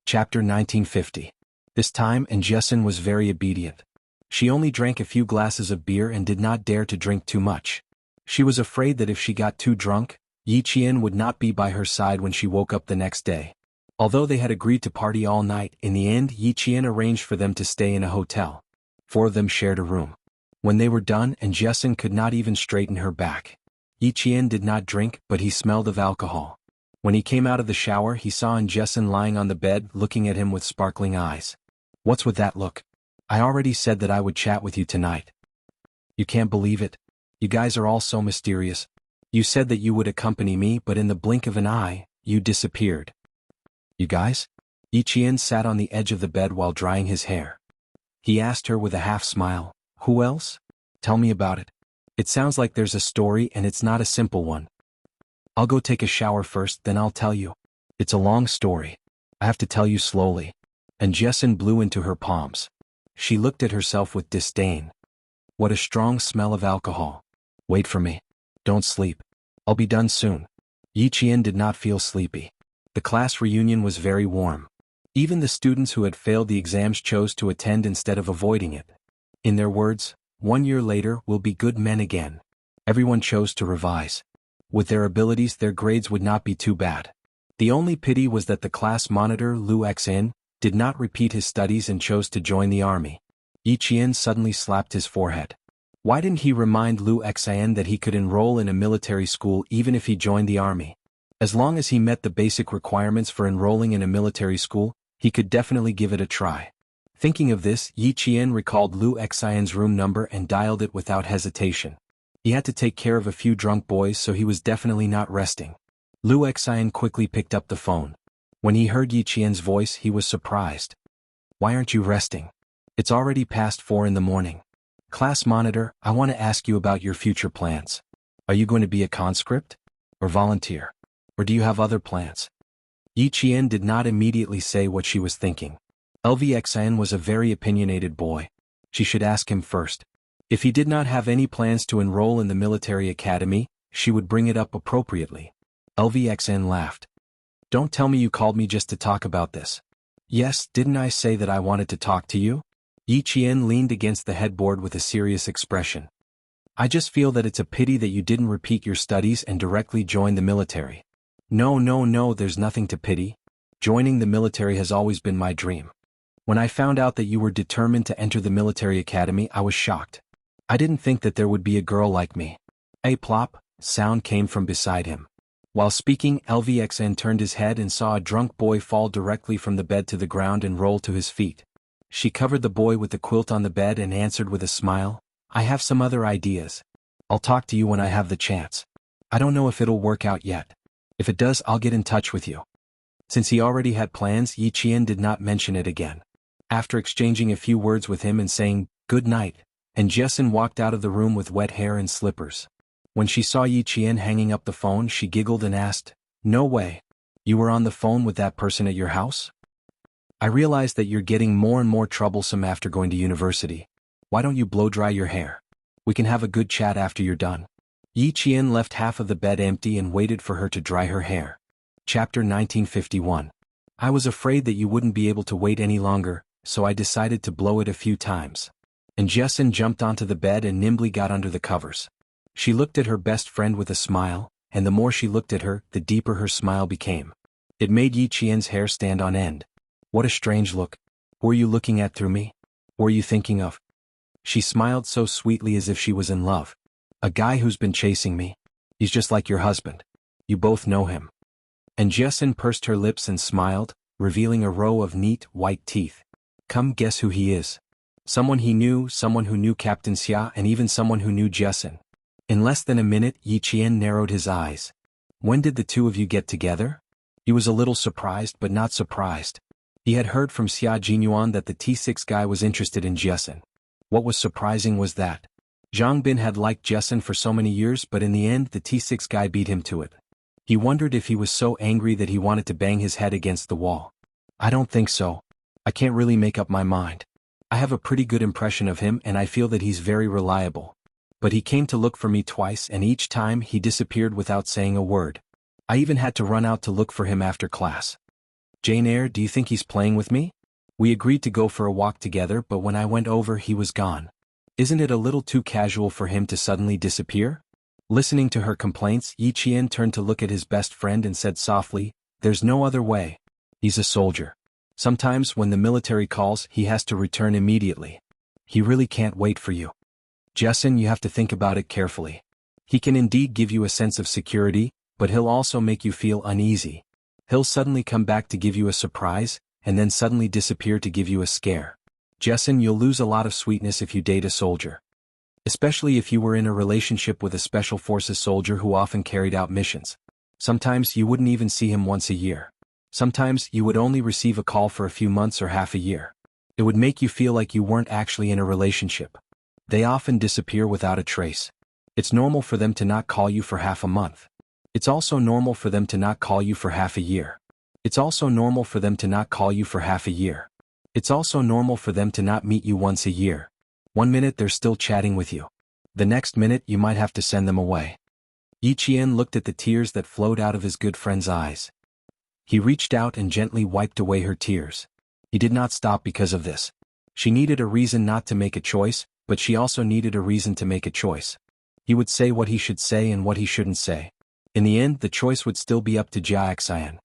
Chapter 1950. This time Jianghu was very obedient. She only drank a few glasses of beer and did not dare to drink too much. She was afraid that if she got too drunk, Yiqian would not be by her side when she woke up the next day. Although they had agreed to party all night, in the end Yiqian arranged for them to stay in a hotel. 4 of them shared a room. When they were done, Jianghu could not even straighten her back. Yiqian did not drink, but he smelled of alcohol. When he came out of the shower, he saw Jianghu lying on the bed, looking at him with sparkling eyes. "What's with that look? I already said that I would chat with you tonight." "You can't believe it. You guys are all so mysterious. You said that you would accompany me, but in the blink of an eye, you disappeared." "You guys?" Yiqian sat on the edge of the bed while drying his hair. He asked her with a half smile, "Who else? Tell me about it. It sounds like there's a story and it's not a simple one." "I'll go take a shower first, then I'll tell you. It's a long story. I have to tell you slowly." Jianghu blew into her palms. She looked at herself with disdain. "What a strong smell of alcohol. Wait for me. Don't sleep. I'll be done soon." Yiqian did not feel sleepy. The class reunion was very warm. Even the students who had failed the exams chose to attend instead of avoiding it. In their words, 1 year later we'll be good men again. Everyone chose to revise. With their abilities, their grades would not be too bad. The only pity was that the class monitor, Wuxia, did not repeat his studies and chose to join the army. Yiqian suddenly slapped his forehead. Why didn't he remind Wuxia that he could enroll in a military school even if he joined the army? As long as he met the basic requirements for enrolling in a military school, he could definitely give it a try. Thinking of this, Yiqian recalled Wuxia's room number and dialed it without hesitation. He had to take care of a few drunk boys, so he was definitely not resting. Wuxia quickly picked up the phone. When he heard Yiqian's voice, he was surprised. "Why aren't you resting? It's already past 4 in the morning. Class monitor, I want to ask you about your future plans. Are you going to be a conscript? Or volunteer? Or do you have other plans?" Yiqian did not immediately say what she was thinking. Wuxia was a very opinionated boy. She should ask him first. If he did not have any plans to enroll in the military academy, she would bring it up appropriately. Wuxia laughed. "Don't tell me you called me just to talk about this." "Yes, didn't I say that I wanted to talk to you?" Yiqian leaned against the headboard with a serious expression. "I just feel that it's a pity that you didn't repeat your studies and directly join the military." No, there's nothing to pity. Joining the military has always been my dream. When I found out that you were determined to enter the military academy, I was shocked. I didn't think that there would be a girl like me." A plop sound came from beside him. While speaking, Wuxia turned his head and saw a drunk boy fall directly from the bed to the ground and roll to his feet. She covered the boy with the quilt on the bed and answered with a smile, "I have some other ideas. I'll talk to you when I have the chance. I don't know if it'll work out yet. If it does, I'll get in touch with you." Since he already had plans, Yiqian did not mention it again. After exchanging a few words with him and saying, "Good night," Jianghu walked out of the room with wet hair and slippers. When she saw Yiqian hanging up the phone, she giggled and asked, "No way. You were on the phone with that person at your house?" "I realize that you're getting more and more troublesome after going to university. Why don't you blow dry your hair? We can have a good chat after you're done." Yiqian left half of the bed empty and waited for her to dry her hair. Chapter 1951. "I was afraid that you wouldn't be able to wait any longer, so I decided to blow it a few times." Jianghu jumped onto the bed and nimbly got under the covers. She looked at her best friend with a smile, and the more she looked at her, the deeper her smile became. It made Yiqian's hair stand on end. "What a strange look. Who are you looking at through me? Who are you thinking of?" She smiled so sweetly as if she was in love. "A guy who's been chasing me. He's just like your husband. You both know him." Jianghu pursed her lips and smiled, revealing a row of neat, white teeth. "Come guess who he is." Someone he knew, someone who knew Captain Xia, and even someone who knew Jianghu. In less than a minute, Yiqian narrowed his eyes. "When did the two of you get together?" He was a little surprised but not surprised. He had heard from Xia Jinyuan that the T6 guy was interested in Jianghu. What was surprising was that Zhang Bin had liked Jianghu for so many years, but in the end the T6 guy beat him to it. He wondered if he was so angry that he wanted to bang his head against the wall. "I don't think so. I can't really make up my mind. I have a pretty good impression of him and I feel that he's very reliable. But he came to look for me twice and each time he disappeared without saying a word. I even had to run out to look for him after class." Jane Eyre, do you think he's playing with me? We agreed to go for a walk together, but when I went over he was gone. Isn't it a little too casual for him to suddenly disappear? Listening to her complaints, Yi Qian turned to look at his best friend and said softly, "There's no other way. He's a soldier. Sometimes when the military calls, he has to return immediately. He really can't wait for you. Jessen, you have to think about it carefully. He can indeed give you a sense of security, but he'll also make you feel uneasy. He'll suddenly come back to give you a surprise, and then suddenly disappear to give you a scare. Jessen, you'll lose a lot of sweetness if you date a soldier. Especially if you were in a relationship with a special forces soldier who often carried out missions. Sometimes you wouldn't even see him once a year. Sometimes you would only receive a call for a few months or half a year. It would make you feel like you weren't actually in a relationship. They often disappear without a trace. It's normal for them to not call you for half a month. It's also normal for them to not call you for half a year. It's also normal for them to not call you for half a year. It's also normal for them to not meet you once a year. One minute they're still chatting with you. The next minute you might have to send them away." Yi Qian looked at the tears that flowed out of his good friend's eyes. He reached out and gently wiped away her tears. He did not stop because of this. She needed a reason not to make a choice, but she also needed a reason to make a choice. He would say what he should say and what he shouldn't say. In the end, the choice would still be up to Jianghu.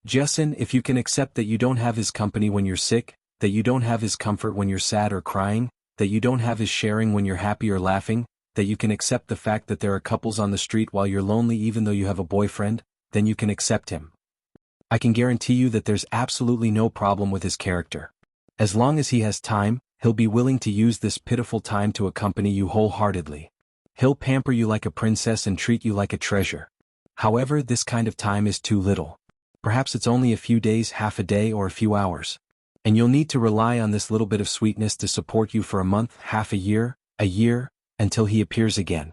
Jessen, if you can accept that you don't have his company when you're sick, that you don't have his comfort when you're sad or crying, that you don't have his sharing when you're happy or laughing, that you can accept the fact that there are couples on the street while you're lonely even though you have a boyfriend, then you can accept him. I can guarantee you that there's absolutely no problem with his character. As long as he has time, he'll be willing to use this pitiful time to accompany you wholeheartedly. He'll pamper you like a princess and treat you like a treasure. However, this kind of time is too little. Perhaps it's only a few days, half a day, or a few hours. And you'll need to rely on this little bit of sweetness to support you for a month, half a year, until he appears again.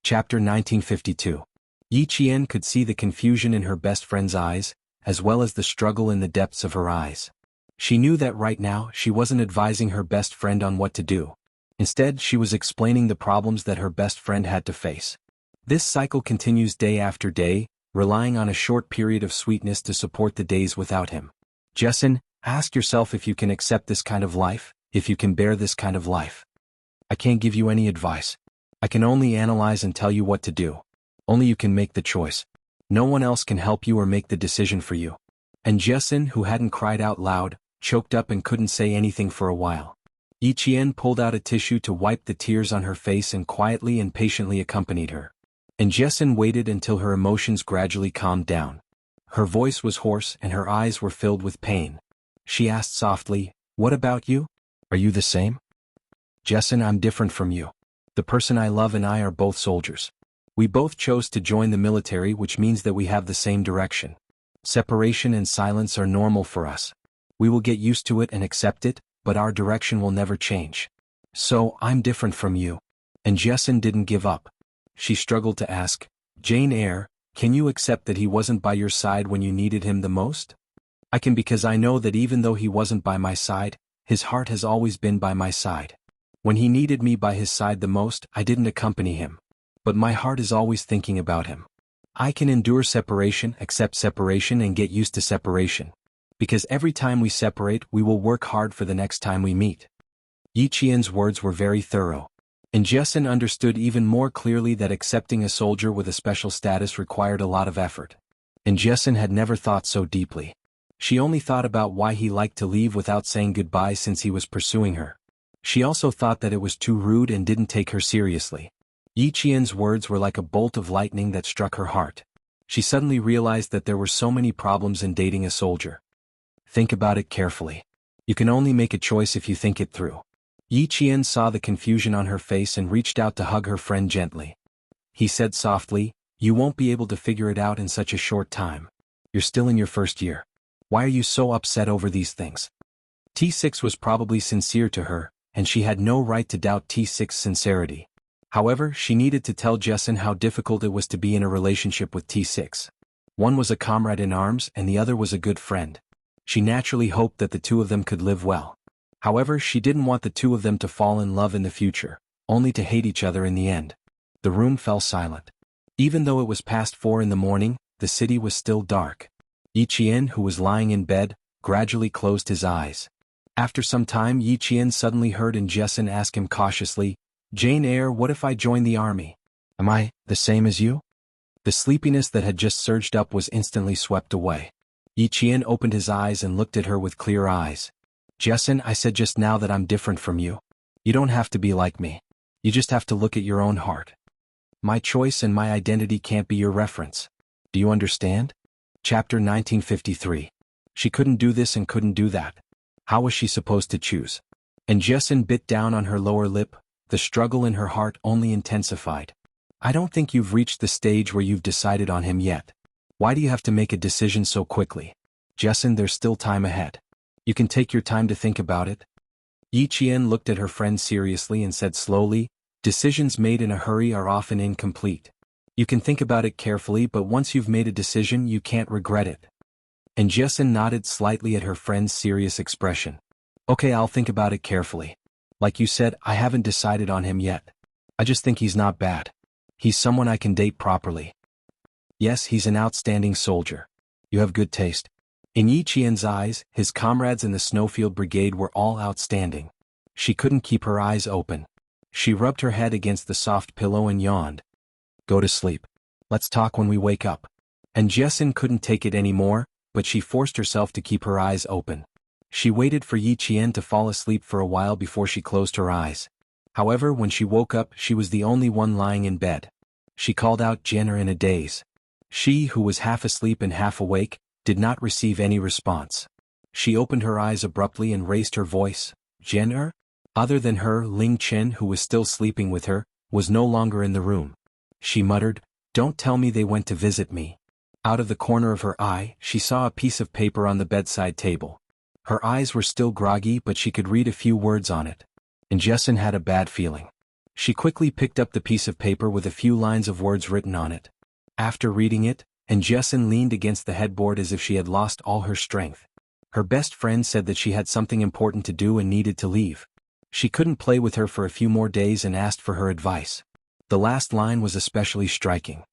Chapter 1952. Yi Qian could see the confusion in her best friend's eyes, as well as the struggle in the depths of her eyes. She knew that right now she wasn't advising her best friend on what to do. Instead, she was explaining the problems that her best friend had to face. This cycle continues day after day, relying on a short period of sweetness to support the days without him. Jessen, ask yourself if you can accept this kind of life, if you can bear this kind of life. I can't give you any advice. I can only analyze and tell you what to do. Only you can make the choice. No one else can help you or make the decision for you. And Jessen, who hadn't cried out loud, choked up and couldn't say anything for a while. Yi Qian pulled out a tissue to wipe the tears on her face and quietly and patiently accompanied her. And Jessen waited until her emotions gradually calmed down. Her voice was hoarse and her eyes were filled with pain. She asked softly, "What about you? Are you the same?" "Jessen, I'm different from you. The person I love and I are both soldiers. We both chose to join the military, which means that we have the same direction. Separation and silence are normal for us. We will get used to it and accept it, but our direction will never change. So, I'm different from you." And Jessen didn't give up. She struggled to ask, "Jane Eyre, can you accept that he wasn't by your side when you needed him the most?" "I can, because I know that even though he wasn't by my side, his heart has always been by my side. When he needed me by his side the most, I didn't accompany him. But my heart is always thinking about him. I can endure separation, accept separation and get used to separation. Because every time we separate, we will work hard for the next time we meet." Yi Qian's words were very thorough. And Jessen understood even more clearly that accepting a soldier with a special status required a lot of effort. And Jessen had never thought so deeply. She only thought about why he liked to leave without saying goodbye since he was pursuing her. She also thought that it was too rude and didn't take her seriously. Yi Qian's words were like a bolt of lightning that struck her heart. She suddenly realized that there were so many problems in dating a soldier. Think about it carefully. You can only make a choice if you think it through. Yi Qian saw the confusion on her face and reached out to hug her friend gently. He said softly, "You won't be able to figure it out in such a short time. You're still in your first year. Why are you so upset over these things?" T6 was probably sincere to her, and she had no right to doubt T6's sincerity. However, she needed to tell Jessen how difficult it was to be in a relationship with T6. One was a comrade in arms and the other was a good friend. She naturally hoped that the two of them could live well. However, she didn't want the two of them to fall in love in the future, only to hate each other in the end. The room fell silent. Even though it was past 4 in the morning, the city was still dark. Yi Qian, who was lying in bed, gradually closed his eyes. After some time, Yi Qian suddenly heard Jessen ask him cautiously, "Jane Eyre, what if I join the army? Am I the same as you?" The sleepiness that had just surged up was instantly swept away. Yi Qian opened his eyes and looked at her with clear eyes. "Jessen, I said just now that I'm different from you. You don't have to be like me. You just have to look at your own heart. My choice and my identity can't be your reference. Do you understand?" Chapter 1953. She couldn't do this and couldn't do that. How was she supposed to choose? And Jessen bit down on her lower lip. The struggle in her heart only intensified. "I don't think you've reached the stage where you've decided on him yet. Why do you have to make a decision so quickly? Jessen, there's still time ahead. You can take your time to think about it." Yi Qian looked at her friend seriously and said slowly, "Decisions made in a hurry are often incomplete. You can think about it carefully, but once you've made a decision, you can't regret it." And Jessen nodded slightly at her friend's serious expression. "Okay, I'll think about it carefully. Like you said, I haven't decided on him yet. I just think he's not bad. He's someone I can date properly. Yes, he's an outstanding soldier. You have good taste." In Yi Qian's eyes, his comrades in the Snowfield Brigade were all outstanding. She couldn't keep her eyes open. She rubbed her head against the soft pillow and yawned. "Go to sleep. Let's talk when we wake up." And Jessen couldn't take it anymore, but she forced herself to keep her eyes open. She waited for Yi Qian to fall asleep for a while before she closed her eyes. However, when she woke up, she was the only one lying in bed. She called out Jenner in a daze. She, who was half asleep and half awake, did not receive any response. She opened her eyes abruptly and raised her voice. "Jenner?" Other than her, Ling Chen, who was still sleeping with her, was no longer in the room. She muttered, "Don't tell me they went to visit me." Out of the corner of her eye, she saw a piece of paper on the bedside table. Her eyes were still groggy, but she could read a few words on it. And Jessen had a bad feeling. She quickly picked up the piece of paper with a few lines of words written on it. After reading it, and Jessen leaned against the headboard as if she had lost all her strength. Her best friend said that she had something important to do and needed to leave. She couldn't play with her for a few more days and asked for her advice. The last line was especially striking.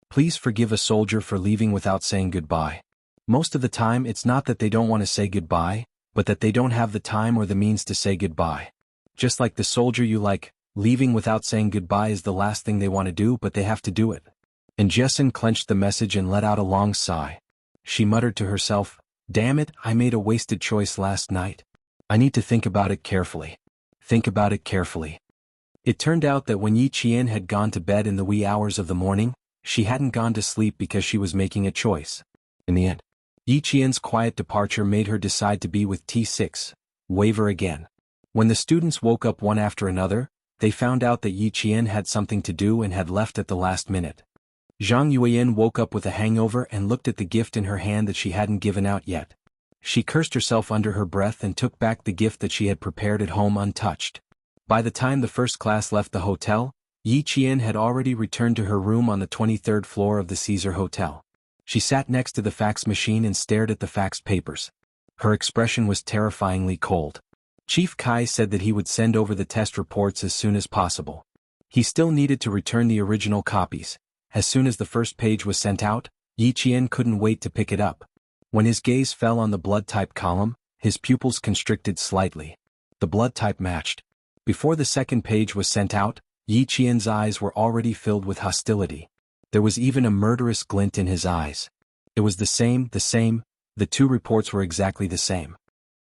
"Please forgive a soldier for leaving without saying goodbye. Most of the time it's not that they don't want to say goodbye, but that they don't have the time or the means to say goodbye. Just like the soldier you like, leaving without saying goodbye is the last thing they want to do, but they have to do it." And Jessen clenched the message and let out a long sigh. She muttered to herself, "Damn it, I made a wasted choice last night. I need to think about it carefully. Think about it carefully." It turned out that when Yi Qian had gone to bed in the wee hours of the morning, she hadn't gone to sleep because she was making a choice. In the end, Yi Qian's quiet departure made her decide to be with T6, waver again. When the students woke up one after another, they found out that Yi Qian had something to do and had left at the last minute. Zhang Yuan woke up with a hangover and looked at the gift in her hand that she hadn't given out yet. She cursed herself under her breath and took back the gift that she had prepared at home untouched. By the time the first class left the hotel, Yi Qian had already returned to her room on the 23rd floor of the Caesar Hotel. She sat next to the fax machine and stared at the faxed papers. Her expression was terrifyingly cold. Chief Kai said that he would send over the test reports as soon as possible. He still needed to return the original copies. As soon as the first page was sent out, Yi Qian couldn't wait to pick it up. When his gaze fell on the blood type column, his pupils constricted slightly. The blood type matched. Before the second page was sent out, Yi Qian's eyes were already filled with hostility. There was even a murderous glint in his eyes. It was the same, the two reports were exactly the same.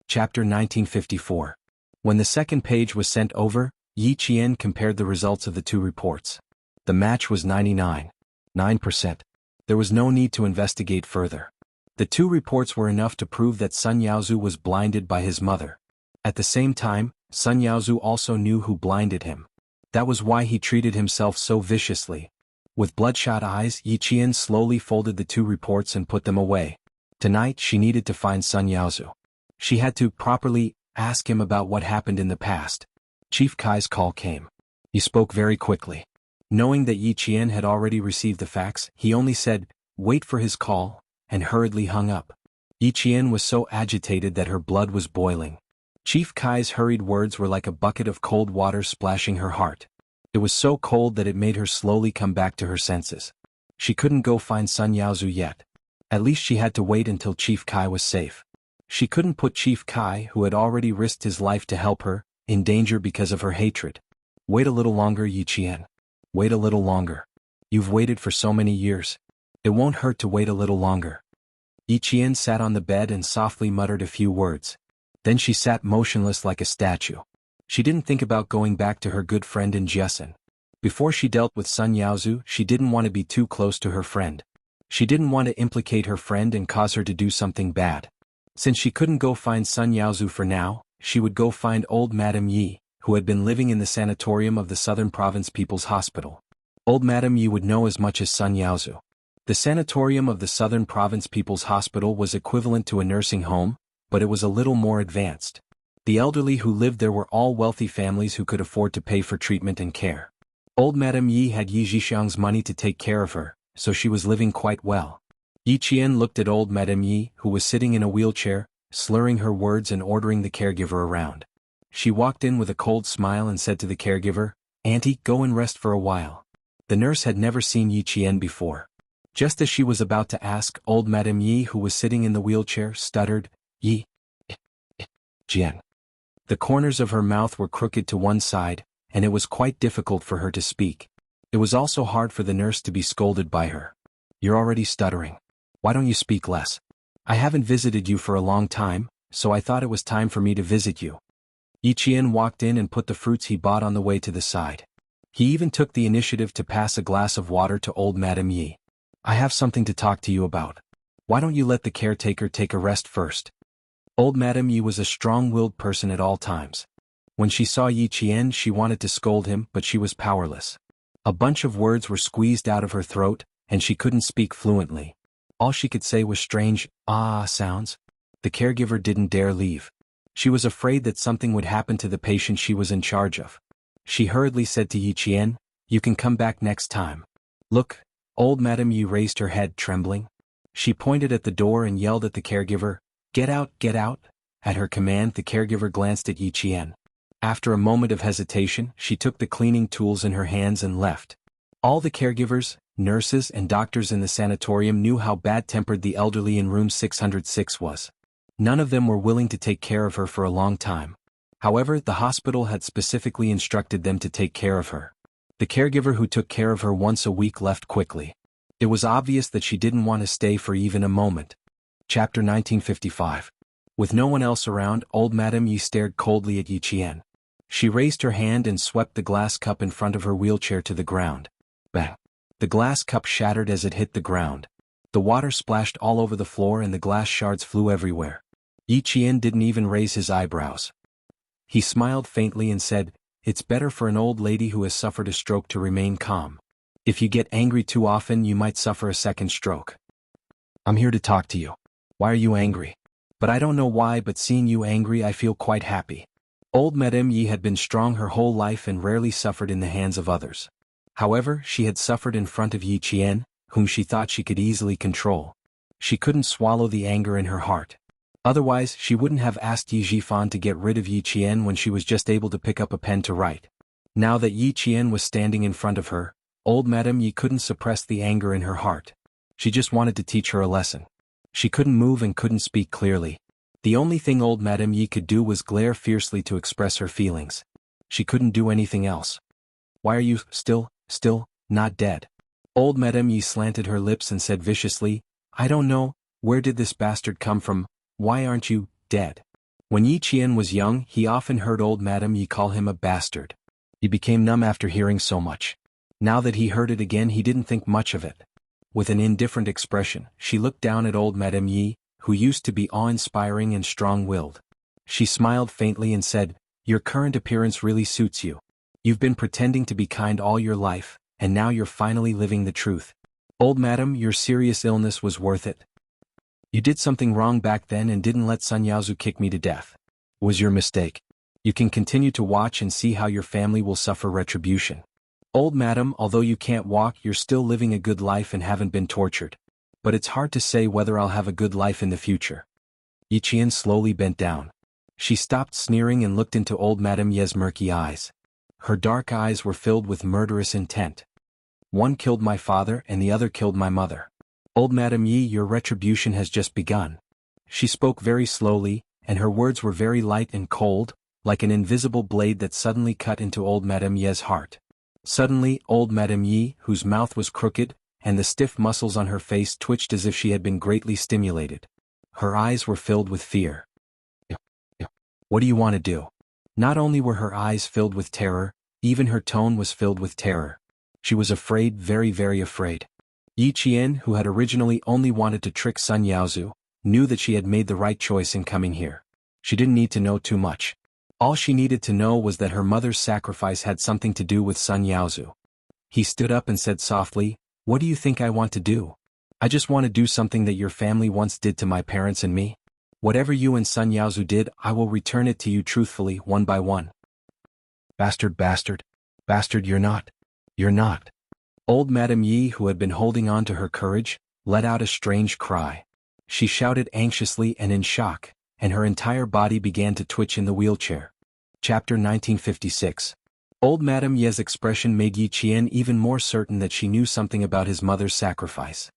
Chapter 1954. When the second page was sent over, Yi Qian compared the results of the two reports. The match was 99.9%. There was no need to investigate further. The two reports were enough to prove that Sun Yaozu was blinded by his mother. At the same time, Sun Yaozu also knew who blinded him. That was why he treated himself so viciously. With bloodshot eyes, Yi Qian slowly folded the two reports and put them away. Tonight she needed to find Sun Yaozu. She had to properly ask him about what happened in the past. Chief Kai's call came. He spoke very quickly. Knowing that Yi Qian had already received the fax, he only said, "Wait for his call," and hurriedly hung up. Yi Qian was so agitated that her blood was boiling. Chief Kai's hurried words were like a bucket of cold water splashing her heart. It was so cold that it made her slowly come back to her senses. She couldn't go find Sun Yaozu yet. At least she had to wait until Chief Kai was safe. She couldn't put Chief Kai, who had already risked his life to help her, in danger because of her hatred. Wait a little longer, Yi Qian. Wait a little longer. You've waited for so many years. It won't hurt to wait a little longer. Yi Qian sat on the bed and softly muttered a few words. Then she sat motionless like a statue. She didn't think about going back to her good friend in Jianghu. Before she dealt with Sun Yaozu, she didn't want to be too close to her friend. She didn't want to implicate her friend and cause her to do something bad. Since she couldn't go find Sun Yaozu for now, she would go find old Madame Yi, who had been living in the sanatorium of the Southern Province People's Hospital. Old Madame Yi would know as much as Sun Yaozu. The sanatorium of the Southern Province People's Hospital was equivalent to a nursing home, but it was a little more advanced. The elderly who lived there were all wealthy families who could afford to pay for treatment and care. Old Madame Yi had Yi Zhixiang's money to take care of her, so she was living quite well. Yi Qian looked at old Madame Yi, who was sitting in a wheelchair, slurring her words and ordering the caregiver around. She walked in with a cold smile and said to the caregiver, "Auntie, go and rest for a while." The nurse had never seen Yi Qian before. Just as she was about to ask, old Madame Yi, who was sitting in the wheelchair, stuttered, "Yi Qian." The corners of her mouth were crooked to one side, and it was quite difficult for her to speak. It was also hard for the nurse to be scolded by her. "You're already stuttering. Why don't you speak less? I haven't visited you for a long time, so I thought it was time for me to visit you." Yi Qian walked in and put the fruits he bought on the way to the side. He even took the initiative to pass a glass of water to old Madame Yi. "I have something to talk to you about. Why don't you let the caretaker take a rest first?" Old Madame Yi was a strong-willed person at all times. When she saw Yi Qian, she wanted to scold him, but she was powerless. A bunch of words were squeezed out of her throat, and she couldn't speak fluently. All she could say was strange, sounds. The caregiver didn't dare leave. She was afraid that something would happen to the patient she was in charge of. She hurriedly said to Yi Qian, "You can come back next time." "Look." Old Madame Yi raised her head, trembling. She pointed at the door and yelled at the caregiver, "Get out, get out." At her command, the caregiver glanced at Yi Qian. After a moment of hesitation, she took the cleaning tools in her hands and left. All the caregivers, nurses and doctors in the sanatorium knew how bad-tempered the elderly in room 606 was. None of them were willing to take care of her for a long time. However, the hospital had specifically instructed them to take care of her. The caregiver who took care of her once a week left quickly. It was obvious that she didn't want to stay for even a moment. Chapter 1955. With no one else around, old Madame Yi stared coldly at Yi Qian. She raised her hand and swept the glass cup in front of her wheelchair to the ground. Bang! The glass cup shattered as it hit the ground. The water splashed all over the floor and the glass shards flew everywhere. Yi Qian didn't even raise his eyebrows. He smiled faintly and said, "It's better for an old lady who has suffered a stroke to remain calm. If you get angry too often, you might suffer a second stroke. I'm here to talk to you. Why are you angry?" "But I don't know why, but seeing you angry I feel quite happy." Old Madame Yi had been strong her whole life and rarely suffered in the hands of others. However, she had suffered in front of Yi Qian, whom she thought she could easily control. She couldn't swallow the anger in her heart. Otherwise, she wouldn't have asked Yi Zhifan to get rid of Yi Qian when she was just able to pick up a pen to write. Now that Yi Qian was standing in front of her, old Madame Yi couldn't suppress the anger in her heart. She just wanted to teach her a lesson. She couldn't move and couldn't speak clearly. The only thing old Madame Yi could do was glare fiercely to express her feelings. She couldn't do anything else. "Why are you still, not dead?" Old Madame Yi slanted her lips and said viciously, "I don't know, where did this bastard come from? Why aren't you dead?" When Yi Qian was young, he often heard old Madame Yi call him a bastard. He became numb after hearing so much. Now that he heard it again, he didn't think much of it. With an indifferent expression, she looked down at old Madame Yi, who used to be awe-inspiring and strong-willed. She smiled faintly and said, "Your current appearance really suits you. You've been pretending to be kind all your life, and now you're finally living the truth. Old madam, your serious illness was worth it. You did something wrong back then and didn't let Sun Yaozu kick me to death. It was your mistake. You can continue to watch and see how your family will suffer retribution. Old madam, although you can't walk, you're still living a good life and haven't been tortured. But it's hard to say whether I'll have a good life in the future." Yi Qian slowly bent down. She stopped sneering and looked into old Madame Ye's murky eyes. Her dark eyes were filled with murderous intent. "One killed my father and the other killed my mother. Old Madam Yi, your retribution has just begun. She spoke very slowly, and her words were very light and cold, like an invisible blade that suddenly cut into old Madame Ye's heart. Suddenly, old Madame Yi, whose mouth was crooked, and the stiff muscles on her face twitched as if she had been greatly stimulated. Her eyes were filled with fear. What do you want to do? Not only were her eyes filled with terror, even her tone was filled with terror. She was afraid, very, very afraid. Yi Qian, who had originally only wanted to trick Sun Yaozu, knew that she had made the right choice in coming here. She didn't need to know too much. All she needed to know was that her mother's sacrifice had something to do with Sun Yaozu. He stood up and said softly, "What do you think I want to do? I just want to do something that your family once did to my parents and me. Whatever you and Sun Yaozu did, I will return it to you truthfully, one by one." Bastard, bastard. Bastard, you're not. You're not. Old Madame Yi, who had been holding on to her courage, let out a strange cry. She shouted anxiously and in shock, and her entire body began to twitch in the wheelchair. Chapter 1956. Old Madame Ye's expression made Yi Qian even more certain that she knew something about his mother's sacrifice.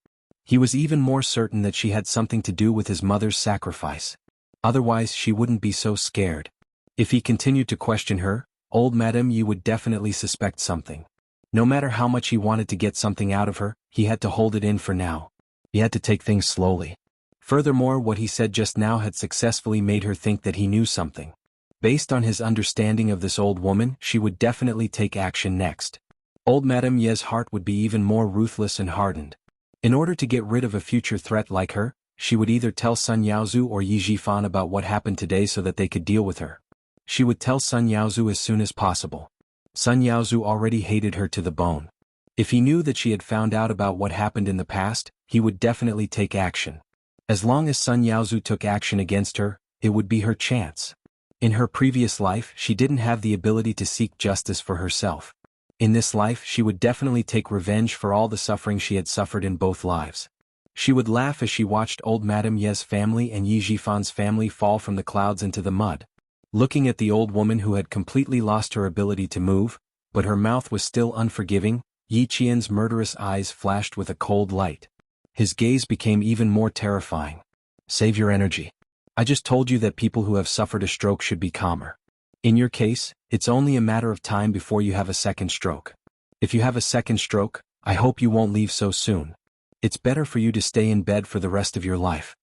He was even more certain that she had something to do with his mother's sacrifice. Otherwise she wouldn't be so scared. If he continued to question her, old Madame Yi would definitely suspect something. No matter how much he wanted to get something out of her, he had to hold it in for now. He had to take things slowly. Furthermore, what he said just now had successfully made her think that he knew something. Based on his understanding of this old woman, she would definitely take action next. Old Madame Ye's heart would be even more ruthless and hardened. In order to get rid of a future threat like her, she would either tell Sun Yaozu or Yi Jifan about what happened today so that they could deal with her. She would tell Sun Yaozu as soon as possible. Sun Yaozu already hated her to the bone. If he knew that she had found out about what happened in the past, he would definitely take action. As long as Sun Yaozu took action against her, it would be her chance. In her previous life, she didn't have the ability to seek justice for herself. In this life, she would definitely take revenge for all the suffering she had suffered in both lives. She would laugh as she watched old Madame Ye's family and Yi Jifan's family fall from the clouds into the mud. Looking at the old woman who had completely lost her ability to move, but her mouth was still unforgiving, Yi Qian's murderous eyes flashed with a cold light. His gaze became even more terrifying. Save your energy. I just told you that people who have suffered a stroke should be calmer. In your case, it's only a matter of time before you have a second stroke. If you have a second stroke, I hope you won't leave so soon. It's better for you to stay in bed for the rest of your life.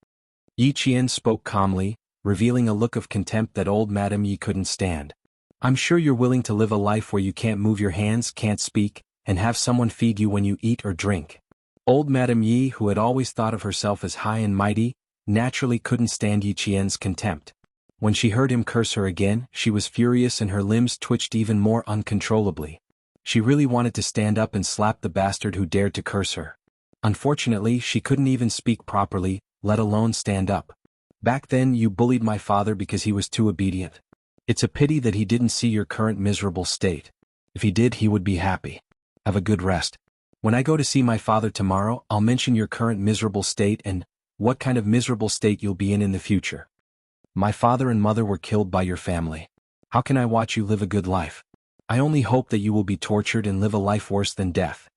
Yi Qian spoke calmly, revealing a look of contempt that old Madame Yi couldn't stand. I'm sure you're willing to live a life where you can't move your hands, can't speak, and have someone feed you when you eat or drink. Old Madame Yi, who had always thought of herself as high and mighty, naturally couldn't stand Yi Qian's contempt. When she heard him curse her again, she was furious and her limbs twitched even more uncontrollably. She really wanted to stand up and slap the bastard who dared to curse her. Unfortunately, she couldn't even speak properly, let alone stand up. Back then you bullied my father because he was too obedient. It's a pity that he didn't see your current miserable state. If he did, he would be happy. Have a good rest. When I go to see my father tomorrow, I'll mention your current miserable state and what kind of miserable state you'll be in the future. My father and mother were killed by your family. How can I watch you live a good life? I only hope that you will be tortured and live a life worse than death.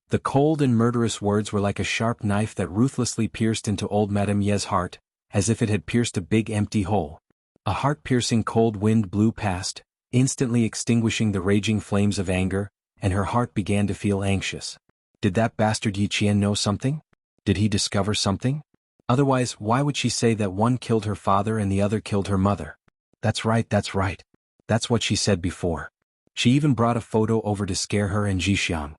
The cold and murderous words were like a sharp knife that ruthlessly pierced into old Madame Ye's heart, as if it had pierced a big empty hole. A heart-piercing cold wind blew past, instantly extinguishing the raging flames of anger, and her heart began to feel anxious. Did that bastard Yi Qian know something? Did he discover something? Otherwise, why would she say that one killed her father and the other killed her mother? That's right, that's right. That's what she said before. She even brought a photo over to scare her and Zhixiang.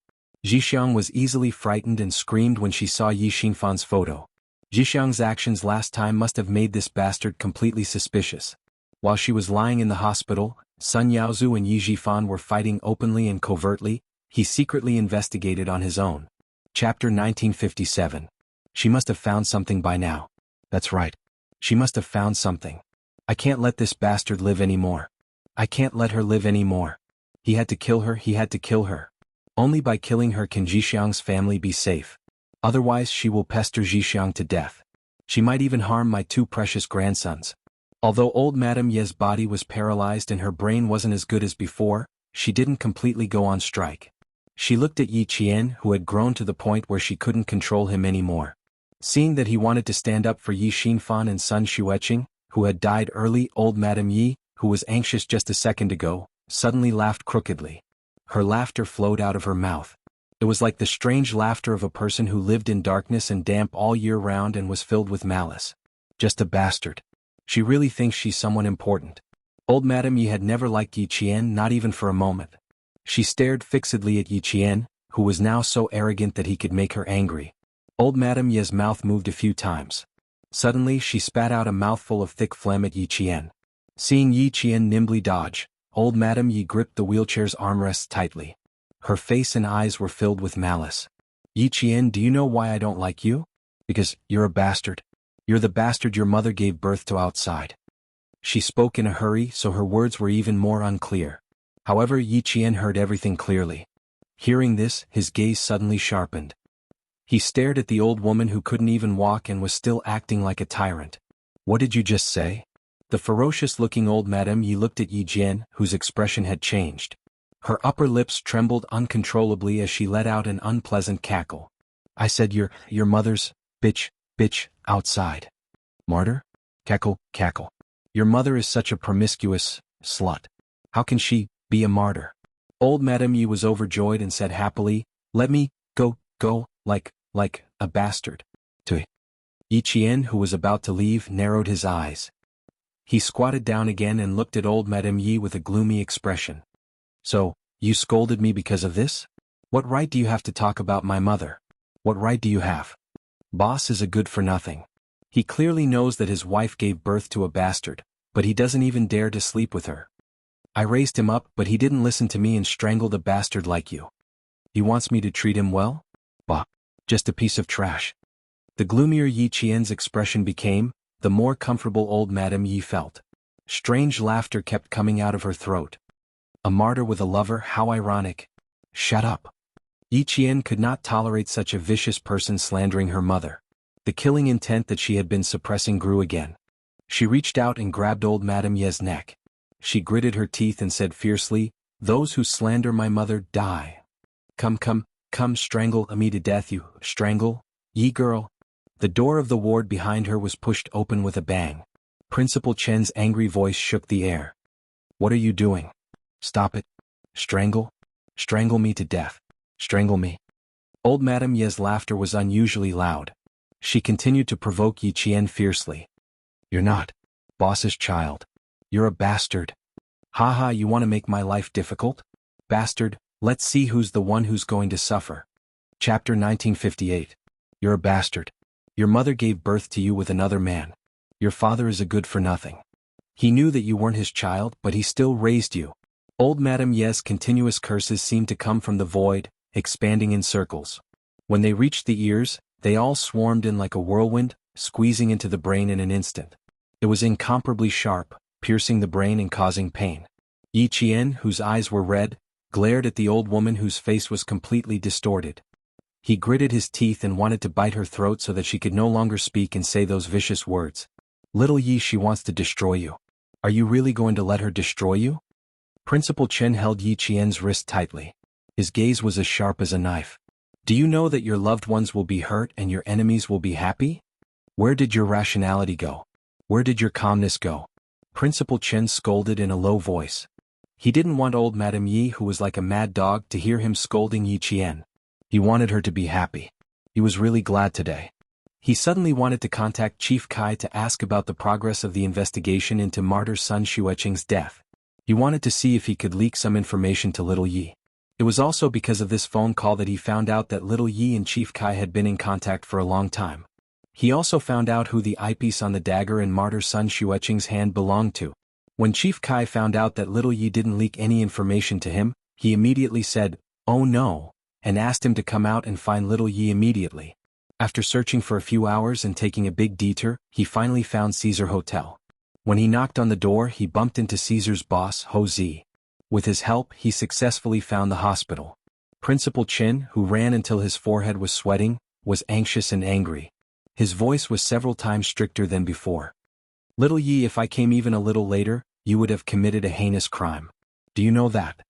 Zhixiang was easily frightened and screamed when she saw Yi Xingfan's photo. Zhixiang's actions last time must have made this bastard completely suspicious. While she was lying in the hospital, Sun Yaozu and Yi Jifan were fighting openly and covertly. He secretly investigated on his own. Chapter 1957. She must have found something by now. That's right. She must have found something. I can't let this bastard live anymore. I can't let her live anymore. He had to kill her, he had to kill her. Only by killing her can Zhixiang's family be safe. Otherwise she will pester Zhixiang to death. She might even harm my two precious grandsons. Although old Madame Ye's body was paralyzed and her brain wasn't as good as before, she didn't completely go on strike. She looked at Yi Qian, who had grown to the point where she couldn't control him anymore. Seeing that he wanted to stand up for Yi Xinfan and Sun Xueqing, who had died early, old Madame Yi, who was anxious just a second ago, suddenly laughed crookedly. Her laughter flowed out of her mouth. It was like the strange laughter of a person who lived in darkness and damp all year round and was filled with malice. Just a bastard. She really thinks she's someone important. Old Madame Yi had never liked Yi Qian, not even for a moment. She stared fixedly at Yi Qian, who was now so arrogant that he could make her angry. Old Madame Yi's mouth moved a few times. Suddenly she spat out a mouthful of thick phlegm at Yi Qian. Seeing Yi Qian nimbly dodge, old Madame Yi gripped the wheelchair's armrests tightly. Her face and eyes were filled with malice. Yi Qian, do you know why I don't like you? Because you're a bastard. You're the bastard your mother gave birth to outside. She spoke in a hurry, so her words were even more unclear. However, Yi Qian heard everything clearly. Hearing this, his gaze suddenly sharpened. He stared at the old woman who couldn't even walk and was still acting like a tyrant. What did you just say? The ferocious-looking old Madame Yi looked at Yi Jian, whose expression had changed. Her upper lips trembled uncontrollably as she let out an unpleasant cackle. I said your mother's, bitch, outside. Martyr? Cackle. Your mother is such a promiscuous slut. How can she be a martyr? Old Madame Yi was overjoyed and said happily, let me go, like a bastard. To Yi Qian, who was about to leave, narrowed his eyes. He squatted down again and looked at old Madame Yi with a gloomy expression. So, you scolded me because of this? What right do you have to talk about my mother? What right do you have? Boss is a good-for-nothing. He clearly knows that his wife gave birth to a bastard, but he doesn't even dare to sleep with her. I raised him up, but he didn't listen to me and strangled a bastard like you. He wants me to treat him well? Bah, just a piece of trash. The gloomier Yi Qian's expression became, the more comfortable old Madame Yi felt. Strange laughter kept coming out of her throat. A martyr with a lover, how ironic. Shut up. Yi Qian could not tolerate such a vicious person slandering her mother. The killing intent that she had been suppressing grew again. She reached out and grabbed old Madame Yi's neck. She gritted her teeth and said fiercely, those who slander my mother die. Come strangle me to death, you strangle, Yi girl. The door of the ward behind her was pushed open with a bang. Principal Chen's angry voice shook the air. What are you doing? Stop it. Strangle me to death. Strangle me. Old Madame Yi's laughter was unusually loud. She continued to provoke Yi Qian fiercely. You're not boss's child. You're a bastard. Haha, you want to make my life difficult? Bastard, let's see who's the one who's going to suffer. Chapter 1958. You're a bastard. Your mother gave birth to you with another man. Your father is a good-for-nothing. He knew that you weren't his child, but he still raised you. Old Madame Yi's continuous curses seemed to come from the void, expanding in circles. When they reached the ears, they all swarmed in like a whirlwind, squeezing into the brain in an instant. It was incomparably sharp, piercing the brain and causing pain. Yi Qian, whose eyes were red, glared at the old woman whose face was completely distorted. He gritted his teeth and wanted to bite her throat so that she could no longer speak and say those vicious words. Little Yi, she wants to destroy you. Are you really going to let her destroy you? Principal Chen held Yi Qian's wrist tightly. His gaze was as sharp as a knife. Do you know that your loved ones will be hurt and your enemies will be happy? Where did your rationality go? Where did your calmness go? Principal Chen scolded in a low voice. He didn't want old Madame Yi, who was like a mad dog, to hear him scolding Yi Qian. He wanted her to be happy. He was really glad today. He suddenly wanted to contact Chief Kai to ask about the progress of the investigation into martyr Sun Xueqing's death. He wanted to see if he could leak some information to little Yi. It was also because of this phone call that he found out that little Yi and Chief Kai had been in contact for a long time. He also found out who the eyepiece on the dagger in martyr Sun Xueqing's hand belonged to. When Chief Kai found out that little Yi didn't leak any information to him, he immediately said, "Oh no," and asked him to come out and find little Yi immediately. After searching for a few hours and taking a big detour, he finally found Caesar Hotel. When he knocked on the door, he bumped into Caesar's boss, Ho Zi. With his help, he successfully found the hospital. Principal Chen, who ran until his forehead was sweating, was anxious and angry. His voice was several times stricter than before. Little Yi, if I came even a little later, you would have committed a heinous crime. Do you know that?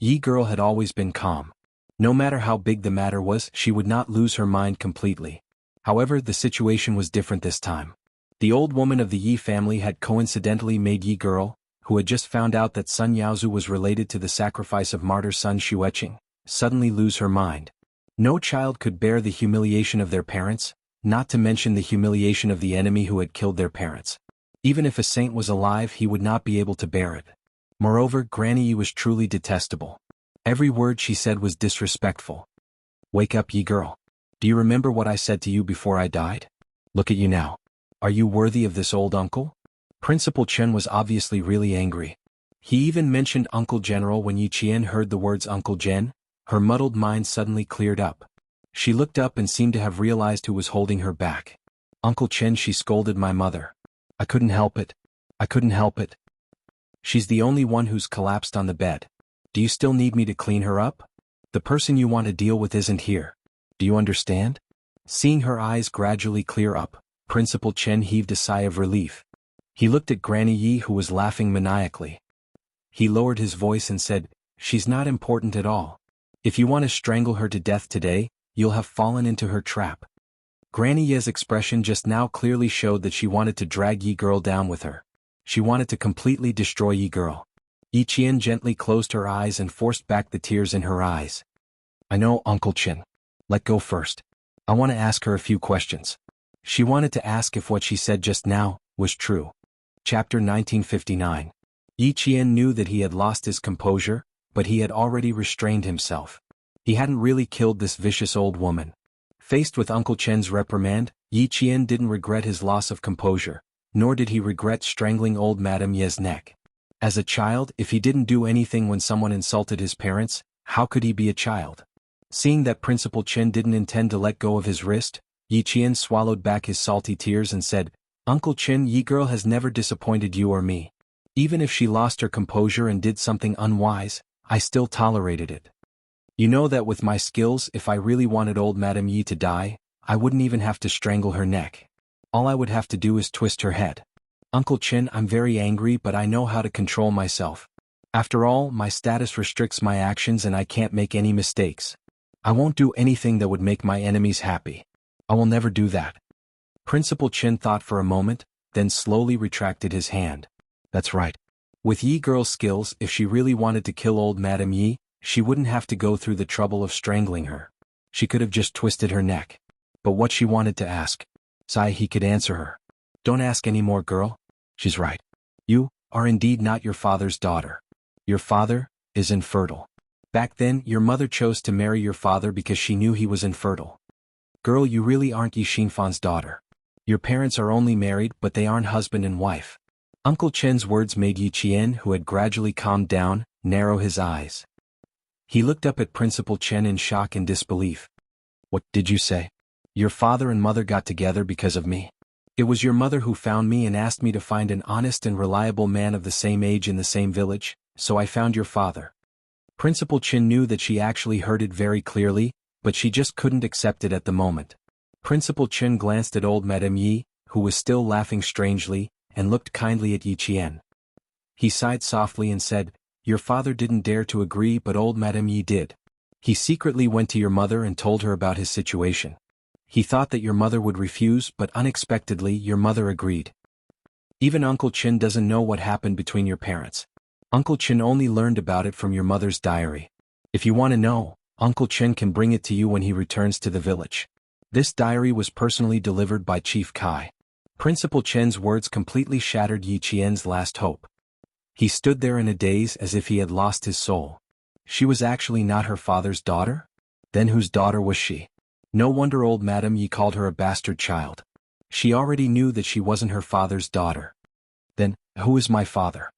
Yi girl had always been calm. No matter how big the matter was, she would not lose her mind completely. However, the situation was different this time. The old woman of the Yi family had coincidentally made Yi girl, who had just found out that Sun Yaozu was related to the sacrifice of martyr Sun Xueqing, suddenly lose her mind. No child could bear the humiliation of their parents, not to mention the humiliation of the enemy who had killed their parents. Even if a saint was alive, he would not be able to bear it. Moreover, Granny Yi was truly detestable. Every word she said was disrespectful. Wake up, Yi girl. Do you remember what I said to you before I died? Look at you now. Are you worthy of this old uncle? Principal Chen was obviously really angry. He even mentioned Uncle General. When Yi Qian heard the words Uncle Gen, her muddled mind suddenly cleared up. She looked up and seemed to have realized who was holding her back. Uncle Chen, she scolded my mother. I couldn't help it. I couldn't help it. She's the only one who's collapsed on the bed. Do you still need me to clean her up? The person you want to deal with isn't here. Do you understand? Seeing her eyes gradually clear up, Principal Chen heaved a sigh of relief. He looked at Granny Yi, who was laughing maniacally. He lowered his voice and said, "She's not important at all. If you want to strangle her to death today, you'll have fallen into her trap." Granny Yi's expression just now clearly showed that she wanted to drag Yi girl down with her. She wanted to completely destroy Yi girl. Yi Qian gently closed her eyes and forced back the tears in her eyes. I know, Uncle Chen. Let go first. I want to ask her a few questions. She wanted to ask if what she said just now was true. Chapter 1959. Yi Qian knew that he had lost his composure, but he had already restrained himself. He hadn't really killed this vicious old woman. Faced with Uncle Chen's reprimand, Yi Qian didn't regret his loss of composure, nor did he regret strangling old Madame Ye's neck. As a child, if he didn't do anything when someone insulted his parents, how could he be a child? Seeing that Principal Chen didn't intend to let go of his wrist, Yi Qian swallowed back his salty tears and said, Uncle Chen, Yi girl has never disappointed you or me. Even if she lost her composure and did something unwise, I still tolerated it. You know that with my skills, if I really wanted old Madame Yi to die, I wouldn't even have to strangle her neck. All I would have to do is twist her head. Uncle Chen, I'm very angry, but I know how to control myself. After all, my status restricts my actions and I can't make any mistakes. I won't do anything that would make my enemies happy. I will never do that. Principal Chen thought for a moment, then slowly retracted his hand. That's right. With Yi girl's skills, if she really wanted to kill old Madame Yi, she wouldn't have to go through the trouble of strangling her. She could have just twisted her neck. But what she wanted to ask, he could answer her. Don't ask any more, girl. She's right. You are indeed not your father's daughter. Your father is infertile. Back then, your mother chose to marry your father because she knew he was infertile. Girl, you really aren't Yi Xinfan's daughter. Your parents are only married, but they aren't husband and wife. Uncle Chen's words made Yi Qian, who had gradually calmed down, narrow his eyes. He looked up at Principal Chen in shock and disbelief. What did you say? Your father and mother got together because of me. It was your mother who found me and asked me to find an honest and reliable man of the same age in the same village, so I found your father. Principal Chen knew that she actually heard it very clearly, but she just couldn't accept it at the moment. Principal Chen glanced at old Madame Yi, who was still laughing strangely, and looked kindly at Yi Qian. He sighed softly and said, Your father didn't dare to agree, but old Madame Yi did. He secretly went to your mother and told her about his situation. He thought that your mother would refuse, but unexpectedly your mother agreed. Even Uncle Chen doesn't know what happened between your parents. Uncle Chen only learned about it from your mother's diary. If you want to know, Uncle Chen can bring it to you when he returns to the village. This diary was personally delivered by Chief Kai. Principal Chen's words completely shattered Yi Qian's last hope. He stood there in a daze as if he had lost his soul. She was actually not her father's daughter? Then whose daughter was she? No wonder old Madame Yi called her a bastard child. She already knew that she wasn't her father's daughter. Then, who is my father?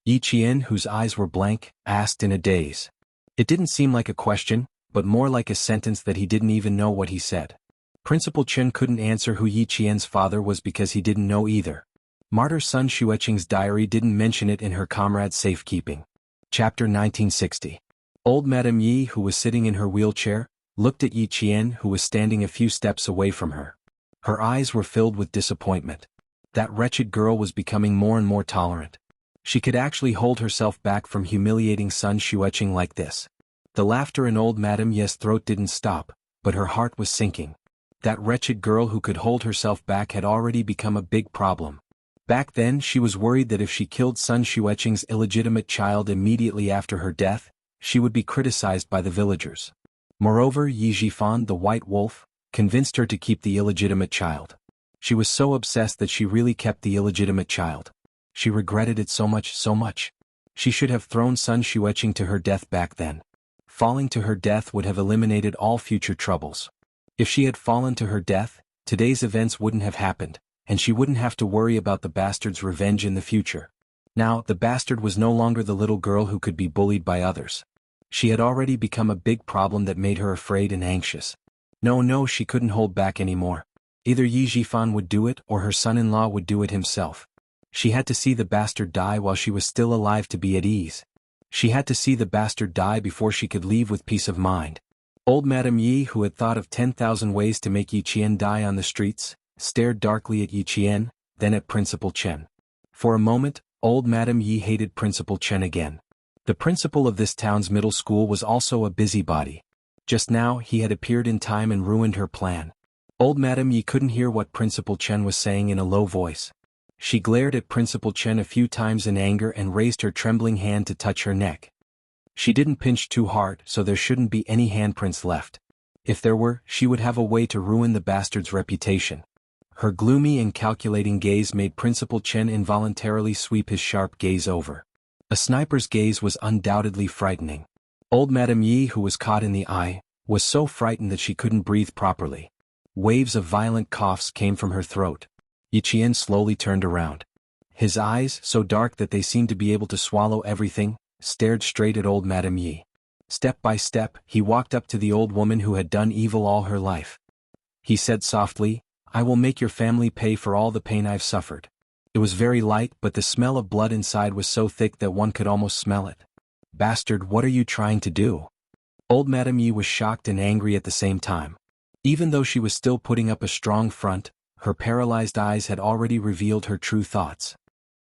Yi Qian, whose eyes were blank, asked in a daze. It didn't seem like a question, but more like a sentence that he didn't even know what he said. Principal Chen couldn't answer who Yi Qian's father was because he didn't know either. Martyr Sun Xueqing's diary didn't mention it in her comrade's safekeeping. Chapter 1960. Old Madame Yi, who was sitting in her wheelchair, looked at Yi Qian, who was standing a few steps away from her. Her eyes were filled with disappointment. That wretched girl was becoming more and more tolerant. She could actually hold herself back from humiliating Sun Xueqing like this. The laughter in old Madame Ye's throat didn't stop, but her heart was sinking. That wretched girl who could hold herself back had already become a big problem. Back then she was worried that if she killed Sun Xueqing's illegitimate child immediately after her death, she would be criticized by the villagers. Moreover, Yi Jifan, the white wolf, convinced her to keep the illegitimate child. She was so obsessed that she really kept the illegitimate child. She regretted it so much, so much. She should have thrown Sun Xueqing to her death back then. Falling to her death would have eliminated all future troubles. If she had fallen to her death, today's events wouldn't have happened, and she wouldn't have to worry about the bastard's revenge in the future. Now, the bastard was no longer the little girl who could be bullied by others. She had already become a big problem that made her afraid and anxious. No, she couldn't hold back anymore. Either Yi Jifan would do it or her son-in-law would do it himself. She had to see the bastard die while she was still alive to be at ease. She had to see the bastard die before she could leave with peace of mind. Old Madame Yi, who had thought of 10,000 ways to make Yi Qian die on the streets, stared darkly at Yi Qian, then at Principal Chen. For a moment, old Madame Yi hated Principal Chen again. The principal of this town's middle school was also a busybody. Just now he had appeared in time and ruined her plan. Old Madame Yi couldn't hear what Principal Chen was saying in a low voice. She glared at Principal Chen a few times in anger and raised her trembling hand to touch her neck. She didn't pinch too hard, so there shouldn't be any handprints left. If there were, she would have a way to ruin the bastard's reputation. Her gloomy and calculating gaze made Principal Chen involuntarily sweep his sharp gaze over. A sniper's gaze was undoubtedly frightening. Old Madame Yi, who was caught in the eye, was so frightened that she couldn't breathe properly. Waves of violent coughs came from her throat. Yi Qian slowly turned around. His eyes, so dark that they seemed to be able to swallow everything, stared straight at old Madame Yi. Step by step, he walked up to the old woman who had done evil all her life. He said softly, "I will make your family pay for all the pain I've suffered." It was very light, but the smell of blood inside was so thick that one could almost smell it. "Bastard, what are you trying to do?" Old Madame Yi was shocked and angry at the same time. Even though she was still putting up a strong front, her paralyzed eyes had already revealed her true thoughts.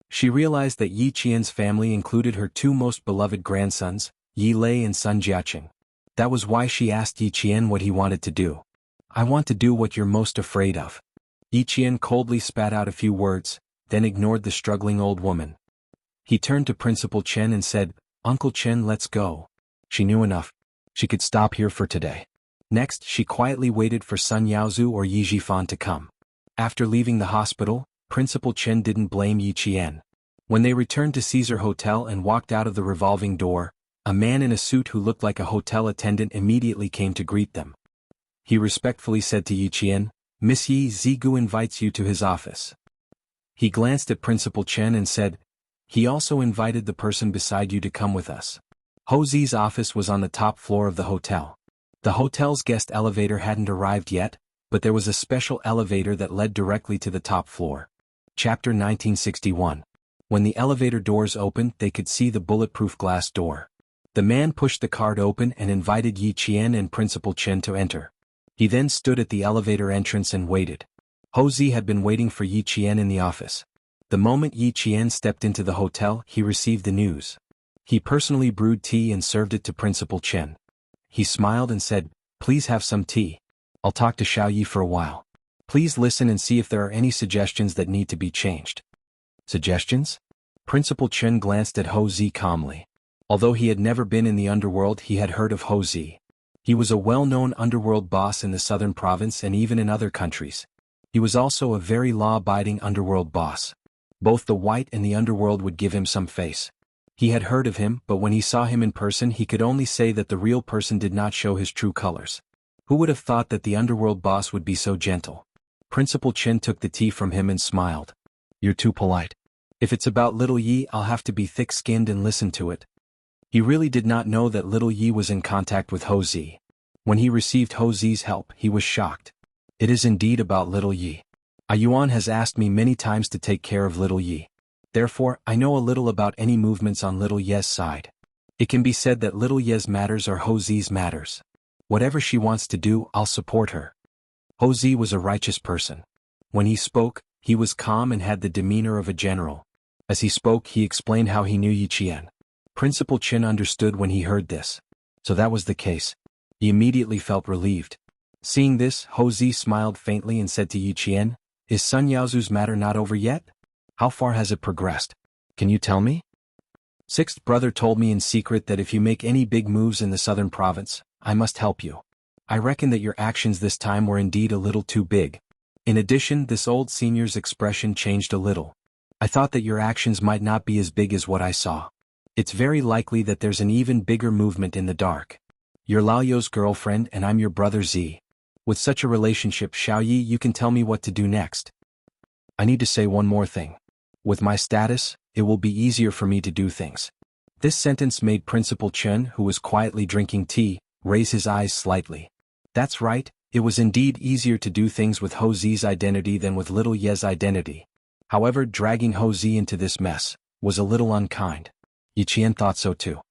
She realized that Yi Qian's family included her two most beloved grandsons, Yi Lei and Sun Jiaqing. That was why she asked Yi Qian what he wanted to do. "I want to do what you're most afraid of." Yi Qian coldly spat out a few words, then ignored the struggling old woman. He turned to Principal Chen and said, "Uncle Chen, let's go." She knew enough. She could stop here for today. Next, she quietly waited for Sun Yaozu or Yi Jifan to come. After leaving the hospital, Principal Chen didn't blame Yi Qian. When they returned to Caesar Hotel and walked out of the revolving door, a man in a suit who looked like a hotel attendant immediately came to greet them. He respectfully said to Yi Qian, "Miss Yi, Zigu invites you to his office." He glanced at Principal Chen and said, "He also invited the person beside you to come with us." Ho Zi's office was on the top floor of the hotel. The hotel's guest elevator hadn't arrived yet, but there was a special elevator that led directly to the top floor. Chapter 1961. When the elevator doors opened, they could see the bulletproof glass door. The man pushed the card open and invited Yi Qian and Principal Chen to enter. He then stood at the elevator entrance and waited. Ho Zi had been waiting for Yi Qian in the office. The moment Yi Qian stepped into the hotel, he received the news. He personally brewed tea and served it to Principal Chen. He smiled and said, "Please have some tea. I'll talk to Xiao Yi for a while. Please listen and see if there are any suggestions that need to be changed." Suggestions? Principal Chen glanced at Ho Zi calmly. Although he had never been in the underworld, he had heard of Ho Zi. He was a well-known underworld boss in the southern province and even in other countries. He was also a very law-abiding underworld boss. Both the white and the underworld would give him some face. He had heard of him, but when he saw him in person he could only say that the real person did not show his true colors. Who would have thought that the underworld boss would be so gentle? Principal Chen took the tea from him and smiled. "You're too polite. If it's about little Yi, I'll have to be thick-skinned and listen to it." He really did not know that little Yi was in contact with Ho Zi. When he received Ho Zi's help, he was shocked. "It is indeed about little Yi. Yuan has asked me many times to take care of little Yi. Therefore, I know a little about any movements on little Ye's side. It can be said that little Ye's matters are Ho Zi's matters. Whatever she wants to do, I'll support her." Ho Zi was a righteous person. When he spoke, he was calm and had the demeanor of a general. As he spoke, he explained how he knew Yi Qian. Principal Chen understood when he heard this. So that was the case. He immediately felt relieved. Seeing this, Ho Zi smiled faintly and said to Yi Qian, "Is Sun Yaozu's matter not over yet? How far has it progressed? Can you tell me?" Sixth brother told me in secret that if you make any big moves in the southern province, I must help you. I reckon that your actions this time were indeed a little too big. In addition, this old senior's expression changed a little. I thought that your actions might not be as big as what I saw. It's very likely that there's an even bigger movement in the dark. You're Lao You's girlfriend and I'm your brother Zi. With such a relationship, Xiao Yi, you can tell me what to do next. I need to say one more thing. With my status, it will be easier for me to do things. This sentence made Principal Chen, who was quietly drinking tea, raise his eyes slightly. That's right, it was indeed easier to do things with Ho Zi's identity than with little Ye's identity. However, dragging Ho Zi into this mess was a little unkind. Yi Qian thought so too.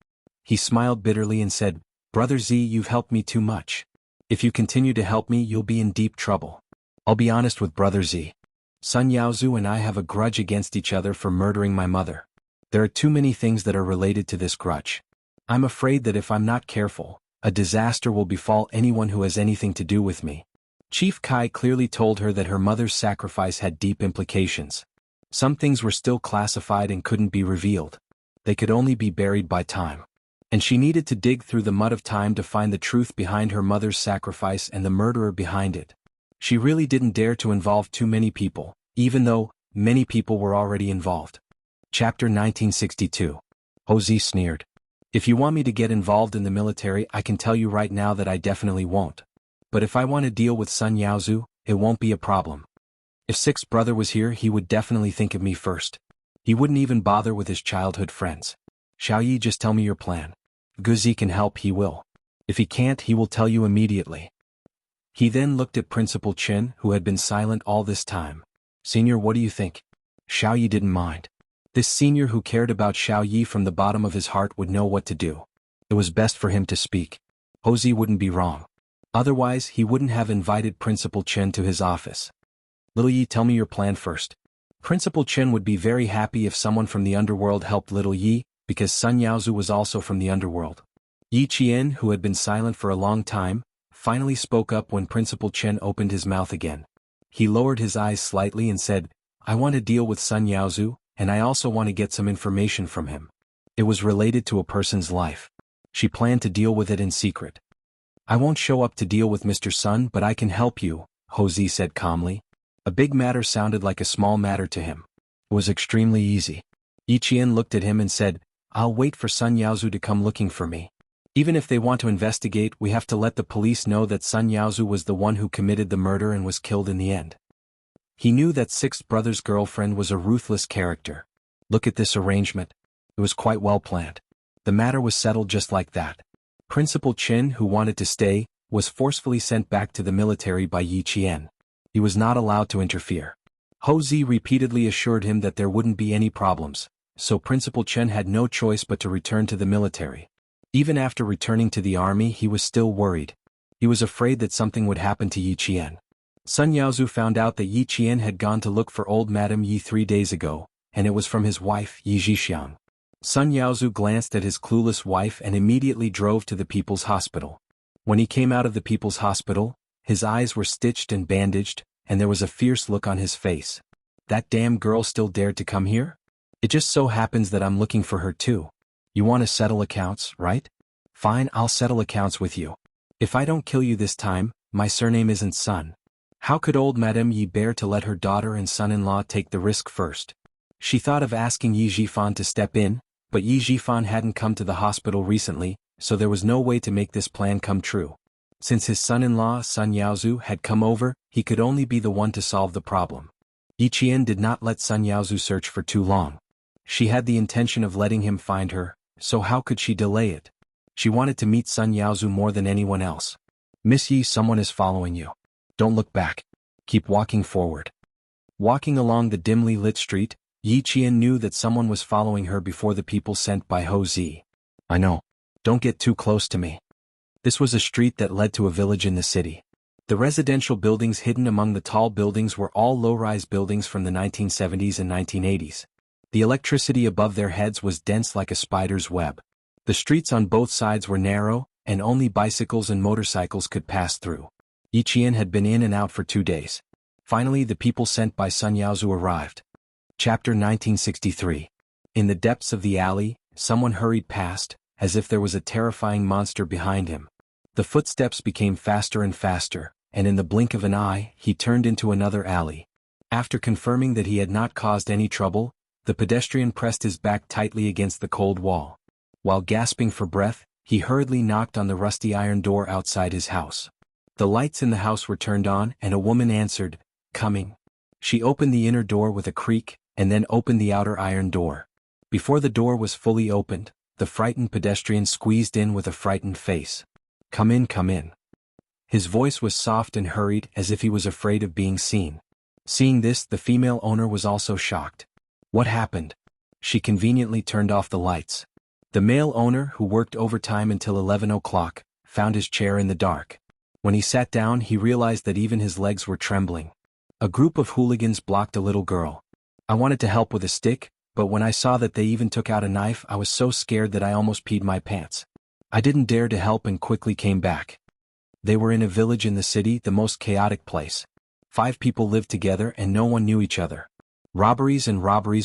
He smiled bitterly and said, "Brother Zi, you've helped me too much. If you continue to help me, you'll be in deep trouble. I'll be honest with Brother Zi. Sun Yaozu and I have a grudge against each other for murdering my mother. There are too many things that are related to this grudge. I'm afraid that if I'm not careful, a disaster will befall anyone who has anything to do with me." Chief Kai clearly told her that her mother's sacrifice had deep implications. Some things were still classified and couldn't be revealed. They could only be buried by time. And she needed to dig through the mud of time to find the truth behind her mother's sacrifice and the murderer behind it. She really didn't dare to involve too many people, even though many people were already involved. Chapter 1962. Ho Zi sneered. "If you want me to get involved in the military, I can tell you right now that I definitely won't. But if I want to deal with Sun Yaozu, it won't be a problem. If Sixth brother was here, he would definitely think of me first. He wouldn't even bother with his childhood friends. Xiao Yi, just tell me your plan. If Guzi can help, he will. If he can't, he will tell you immediately." He then looked at Principal Chen, who had been silent all this time. "Senior, what do you think?" Xiao Yi didn't mind. This senior who cared about Xiao Yi from the bottom of his heart would know what to do. It was best for him to speak. Ho Zi wouldn't be wrong. Otherwise, he wouldn't have invited Principal Chen to his office. "Little Yi, tell me your plan first." Principal Chen would be very happy if someone from the underworld helped Little Yi, because Sun Yaozu was also from the underworld. Yi Qian, who had been silent for a long time, finally spoke up when Principal Chen opened his mouth again. He lowered his eyes slightly and said, "I want to deal with Sun Yaozu, and I also want to get some information from him." It was related to a person's life. She planned to deal with it in secret. "I won't show up to deal with Mr. Sun, but I can help you," Ho Zi said calmly. A big matter sounded like a small matter to him. It was extremely easy. Yi Qian looked at him and said, "I'll wait for Sun Yaozu to come looking for me. Even if they want to investigate, we have to let the police know that Sun Yaozu was the one who committed the murder and was killed in the end." He knew that Sixth brother's girlfriend was a ruthless character. Look at this arrangement. It was quite well planned. The matter was settled just like that. Principal Chen, who wanted to stay, was forcefully sent back to the military by Yi Qian. He was not allowed to interfere. Ho Zi repeatedly assured him that there wouldn't be any problems, so Principal Chen had no choice but to return to the military. Even after returning to the army, he was still worried. He was afraid that something would happen to Yi Qian. Sun Yaozu found out that Yi Qian had gone to look for old Madame Yi 3 days ago, and it was from his wife, Yi Zhixiang. Sun Yaozu glanced at his clueless wife and immediately drove to the People's Hospital. When he came out of the People's Hospital, his eyes were stitched and bandaged, and there was a fierce look on his face. "That damn girl still dared to come here? It just so happens that I'm looking for her too. You want to settle accounts, right? Fine, I'll settle accounts with you. If I don't kill you this time, my surname isn't Sun." How could old Madame Yi bear to let her daughter and son-in-law take the risk first? She thought of asking Yi Zhifan to step in, but Yi Zhifan hadn't come to the hospital recently, so there was no way to make this plan come true. Since his son-in-law, Sun Yaozu, had come over, he could only be the one to solve the problem. Yi Qian did not let Sun Yaozu search for too long. She had the intention of letting him find her, so how could she delay it? She wanted to meet Sun Yaozu more than anyone else. "Miss Yi, someone is following you. Don't look back. Keep walking forward." Walking along the dimly lit street, Yi Qian knew that someone was following her before the people sent by Ho Zi. "I know. Don't get too close to me." This was a street that led to a village in the city. The residential buildings hidden among the tall buildings were all low-rise buildings from the 1970s and 1980s. The electricity above their heads was dense like a spider's web. The streets on both sides were narrow, and only bicycles and motorcycles could pass through. Yiqian had been in and out for 2 days. Finally the people sent by Sun Yaozu arrived. Chapter 1963. In the depths of the alley, someone hurried past, as if there was a terrifying monster behind him. The footsteps became faster and faster, and in the blink of an eye, he turned into another alley. After confirming that he had not caused any trouble, the pedestrian pressed his back tightly against the cold wall. While gasping for breath, he hurriedly knocked on the rusty iron door outside his house. The lights in the house were turned on and a woman answered, "Coming." She opened the inner door with a creak, and then opened the outer iron door. Before the door was fully opened, the frightened pedestrian squeezed in with a frightened face. "Come in, come in." His voice was soft and hurried as if he was afraid of being seen. Seeing this, the female owner was also shocked. What happened? She conveniently turned off the lights. The male owner, who worked overtime until 11 o'clock, found his chair in the dark. When he sat down, he realized that even his legs were trembling. A group of hooligans blocked a little girl. I wanted to help with a stick, but when I saw that they even took out a knife, I was so scared that I almost peed my pants. I didn't dare to help and quickly came back. They were in a village in the city, the most chaotic place. 5 people lived together and no one knew each other. Robberies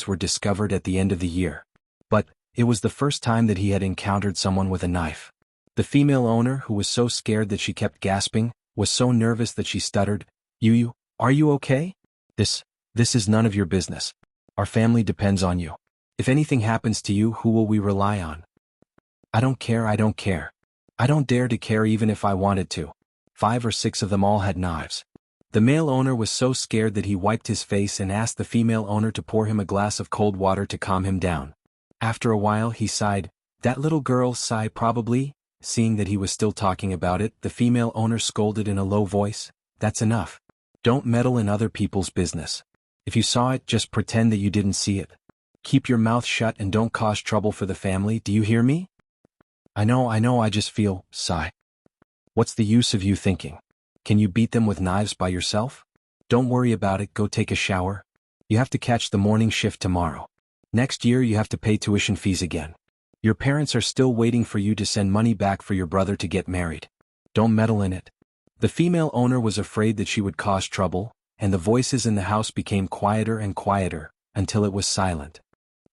were discovered at the end of the year. But it was the first time that he had encountered someone with a knife. The female owner, who was so scared that she kept gasping, was so nervous that she stuttered, You, are you okay? This is none of your business. Our family depends on you. If anything happens to you, who will we rely on? I don't care. I don't dare to care even if I wanted to. 5 or 6 of them all had knives. The male owner was so scared that he wiped his face and asked the female owner to pour him a glass of cold water to calm him down. After a while he sighed, "That little girl sigh probably." Seeing that he was still talking about it, the female owner scolded in a low voice, "That's enough. Don't meddle in other people's business. If you saw it, just pretend that you didn't see it. Keep your mouth shut and don't cause trouble for the family, do you hear me?" I know, I just feel, sigh. What's the use of you thinking? Can you beat them with knives by yourself? Don't worry about it, go take a shower. You have to catch the morning shift tomorrow. Next year you have to pay tuition fees again. Your parents are still waiting for you to send money back for your brother to get married. Don't meddle in it. The female owner was afraid that she would cause trouble, and the voices in the house became quieter and quieter, until it was silent.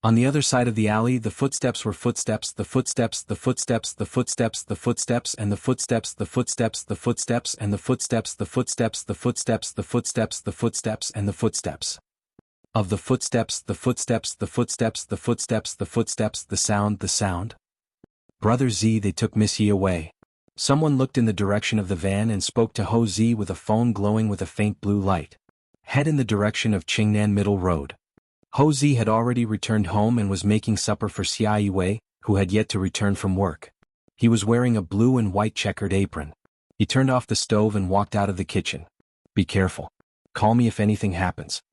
On the other side of the alley, the footsteps were footsteps, the footsteps, the footsteps, the footsteps, the footsteps, and the footsteps, the footsteps, the footsteps, and the footsteps, the footsteps, the footsteps, the footsteps, the footsteps, and the footsteps. Of the footsteps, the footsteps, the footsteps, the footsteps, the footsteps, the sound. Brother Z, they took Miss Yi away. Someone looked in the direction of the van and spoke to Ho Z with a phone glowing with a faint blue light. Head in the direction of Qingnan Middle Road. Ho Z had already returned home and was making supper for Xia Yiwei, who had yet to return from work. He was wearing a blue and white checkered apron. He turned off the stove and walked out of the kitchen. Be careful. Call me if anything happens.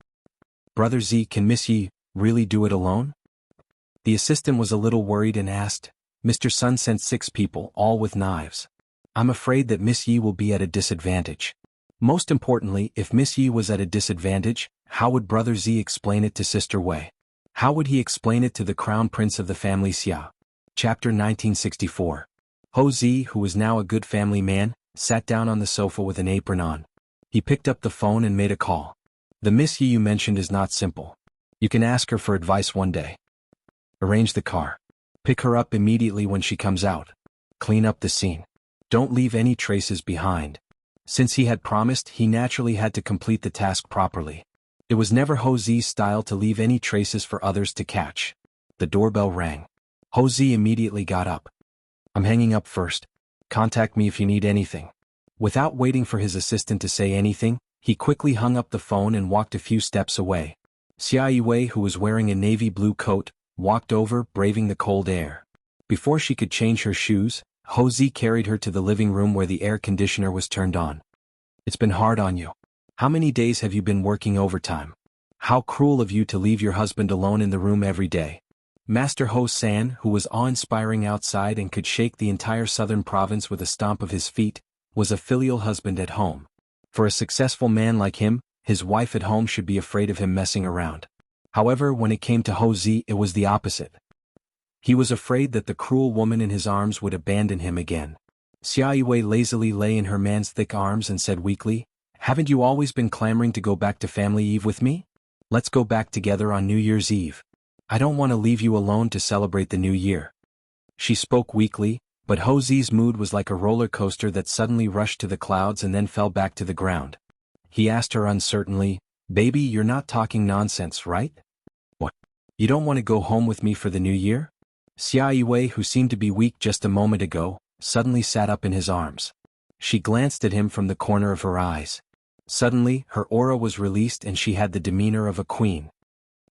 Brother Z, can Miss Yi really do it alone? The assistant was a little worried and asked, Mr. Sun sent 6 people, all with knives. I'm afraid that Miss Yi will be at a disadvantage. Most importantly, if Miss Yi was at a disadvantage, how would Brother Z explain it to Sister Wei? How would he explain it to the crown prince of the family Xia? Chapter 1964. Ho Z, who was now a good family man, sat down on the sofa with an apron on. He picked up the phone and made a call. The Miss Yi you mentioned is not simple. You can ask her for advice one day. Arrange the car. Pick her up immediately when she comes out. Clean up the scene. Don't leave any traces behind. Since he had promised, he naturally had to complete the task properly. It was never Ho Z's style to leave any traces for others to catch. The doorbell rang. Ho Z immediately got up. I'm hanging up first. Contact me if you need anything. Without waiting for his assistant to say anything, he quickly hung up the phone and walked a few steps away. Xia Yiwei, who was wearing a navy blue coat, walked over, braving the cold air. Before she could change her shoes, Ho Z carried her to the living room where the air conditioner was turned on. It's been hard on you. How many days have you been working overtime? How cruel of you to leave your husband alone in the room every day. Master Ho San, who was awe-inspiring outside and could shake the entire southern province with a stomp of his feet, was a filial husband at home. For a successful man like him, his wife at home should be afraid of him messing around. However, when it came to Ho Z, it was the opposite. He was afraid that the cruel woman in his arms would abandon him again. Xia Yue lazily lay in her man's thick arms and said weakly, "Haven't you always been clamoring to go back to Family Eve with me? Let's go back together on New Year's Eve. I don't want to leave you alone to celebrate the new year." She spoke weakly, but Ho Zi's mood was like a roller coaster that suddenly rushed to the clouds and then fell back to the ground. He asked her uncertainly, "Baby, you're not talking nonsense, right? What? You don't want to go home with me for the new year?" Xia Yue, who seemed to be weak just a moment ago, suddenly sat up in his arms. She glanced at him from the corner of her eyes. Suddenly, her aura was released and she had the demeanor of a queen.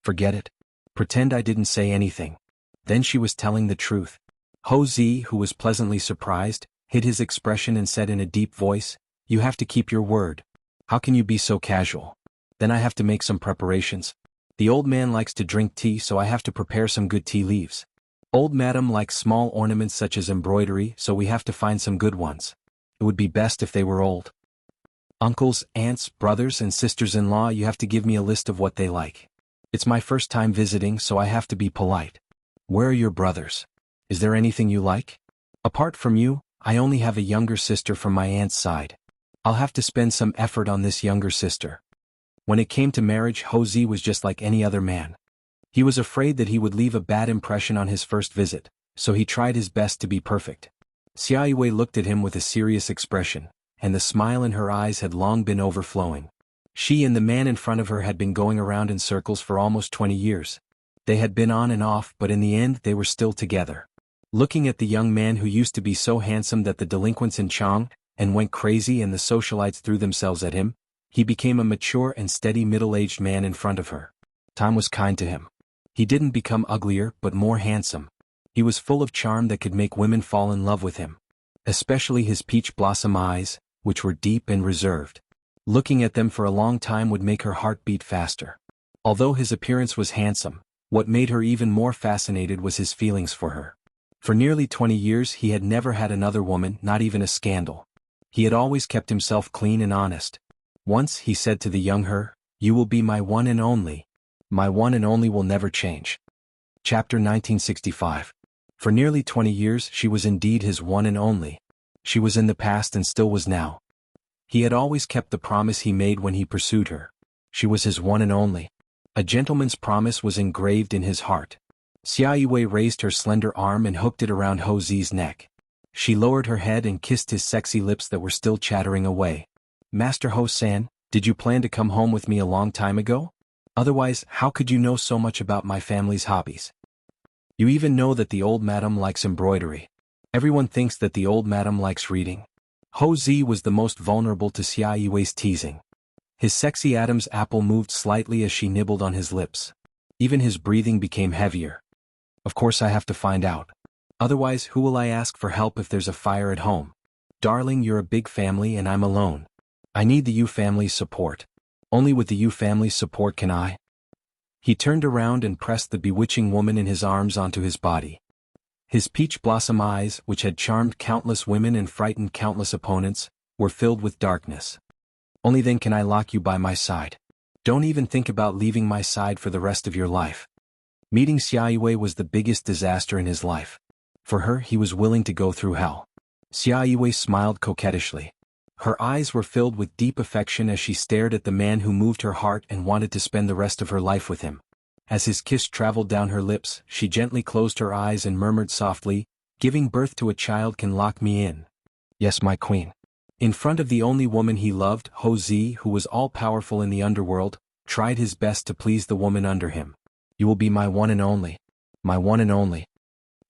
"Forget it. Pretend I didn't say anything." Then she was telling the truth. Ho Zi, who was pleasantly surprised, hid his expression and said in a deep voice, "You have to keep your word. How can you be so casual?" "Then I have to make some preparations. The old man likes to drink tea, so I have to prepare some good tea leaves. Old madam likes small ornaments such as embroidery, so we have to find some good ones. It would be best if they were old. Uncles, aunts, brothers and sisters-in-law, you have to give me a list of what they like. It's my first time visiting, so I have to be polite. Where are your brothers? Is there anything you like? Apart from you, I only have a younger sister from my aunt's side. I'll have to spend some effort on this younger sister." When it came to marriage, Ho Zi was just like any other man. He was afraid that he would leave a bad impression on his first visit, so he tried his best to be perfect. Xia Yue looked at him with a serious expression, and the smile in her eyes had long been overflowing. She and the man in front of her had been going around in circles for almost 20 years. They had been on and off, but in the end they were still together. Looking at the young man who used to be so handsome that the delinquents in Jianghu and went crazy and the socialites threw themselves at him, he became a mature and steady middle-aged man in front of her. Time was kind to him. He didn't become uglier but more handsome. He was full of charm that could make women fall in love with him. Especially his peach blossom eyes, which were deep and reserved. Looking at them for a long time would make her heart beat faster. Although his appearance was handsome, what made her even more fascinated was his feelings for her. For nearly 20 years he had never had another woman, not even a scandal. He had always kept himself clean and honest. Once he said to the young her, "You will be my one and only. My one and only will never change." Chapter 1965. For nearly 20 years she was indeed his one and only. She was in the past and still was now. He had always kept the promise he made when he pursued her. She was his one and only. A gentleman's promise was engraved in his heart. Xia Yue raised her slender arm and hooked it around Ho Zi's neck. She lowered her head and kissed his sexy lips that were still chattering away. "Master Ho-san, did you plan to come home with me a long time ago? Otherwise, how could you know so much about my family's hobbies? You even know that the old madam likes embroidery. Everyone thinks that the old madam likes reading." Ho Zi was the most vulnerable to Xia Yue's teasing. His sexy Adam's apple moved slightly as she nibbled on his lips. Even his breathing became heavier. "Of course I have to find out. Otherwise, who will I ask for help if there's a fire at home? Darling, you're a big family and I'm alone. I need the Yu family's support. Only with the Yu family's support can I." He turned around and pressed the bewitching woman in his arms onto his body. His peach blossom eyes, which had charmed countless women and frightened countless opponents, were filled with darkness. "Only then can I lock you by my side. Don't even think about leaving my side for the rest of your life." Meeting Xia Yue was the biggest disaster in his life. For her, he was willing to go through hell. Xia Yue smiled coquettishly. Her eyes were filled with deep affection as she stared at the man who moved her heart and wanted to spend the rest of her life with him. As his kiss traveled down her lips, she gently closed her eyes and murmured softly, "Giving birth to a child can lock me in. Yes, my queen." In front of the only woman he loved, Ho Zi, who was all-powerful in the underworld, tried his best to please the woman under him. "You will be my one and only. My one and only."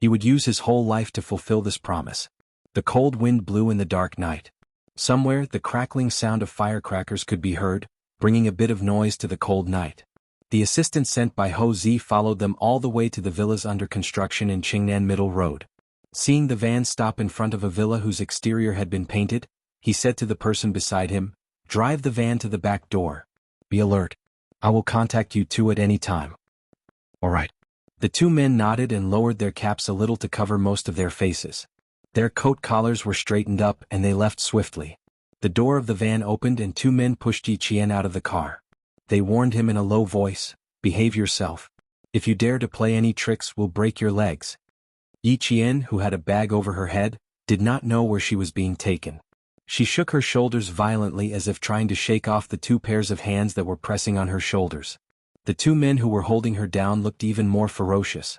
He would use his whole life to fulfill this promise. The cold wind blew in the dark night. Somewhere, the crackling sound of firecrackers could be heard, bringing a bit of noise to the cold night. The assistant sent by Ho Zi followed them all the way to the villas under construction in Qingnan Middle Road. Seeing the van stop in front of a villa whose exterior had been painted, he said to the person beside him, "Drive the van to the back door. Be alert. I will contact you two at any time." "All right." The two men nodded and lowered their caps a little to cover most of their faces. Their coat collars were straightened up and they left swiftly. The door of the van opened and two men pushed Yi Qian out of the car. They warned him in a low voice, "Behave yourself. If you dare to play any tricks, we'll break your legs." Yi Qian, who had a bag over her head, did not know where she was being taken. She shook her shoulders violently as if trying to shake off the two pairs of hands that were pressing on her shoulders. The two men who were holding her down looked even more ferocious.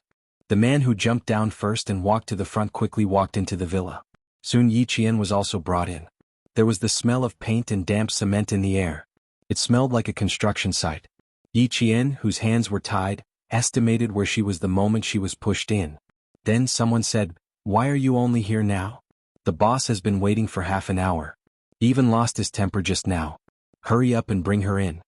The man who jumped down first and walked to the front quickly walked into the villa. Soon Yi Qian was also brought in. There was the smell of paint and damp cement in the air. It smelled like a construction site. Yi Qian, whose hands were tied, estimated where she was the moment she was pushed in. Then someone said, "Why are you only here now? The boss has been waiting for half an hour. He even lost his temper just now. Hurry up and bring her in.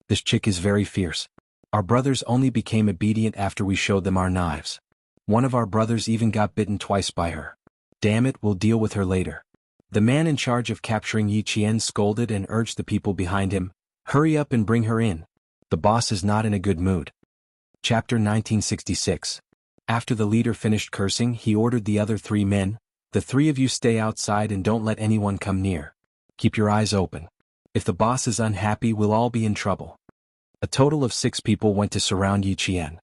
This chick is very fierce. Our brothers only became obedient after we showed them our knives. One of our brothers even got bitten twice by her. Damn it, we'll deal with her later." The man in charge of capturing Yi Qian scolded and urged the people behind him, "Hurry up and bring her in. The boss is not in a good mood." Chapter 1966. After the leader finished cursing, he ordered the other three men, "The three of you stay outside and don't let anyone come near. Keep your eyes open. If the boss is unhappy, we'll all be in trouble." A total of 6 people went to surround Yi Qian.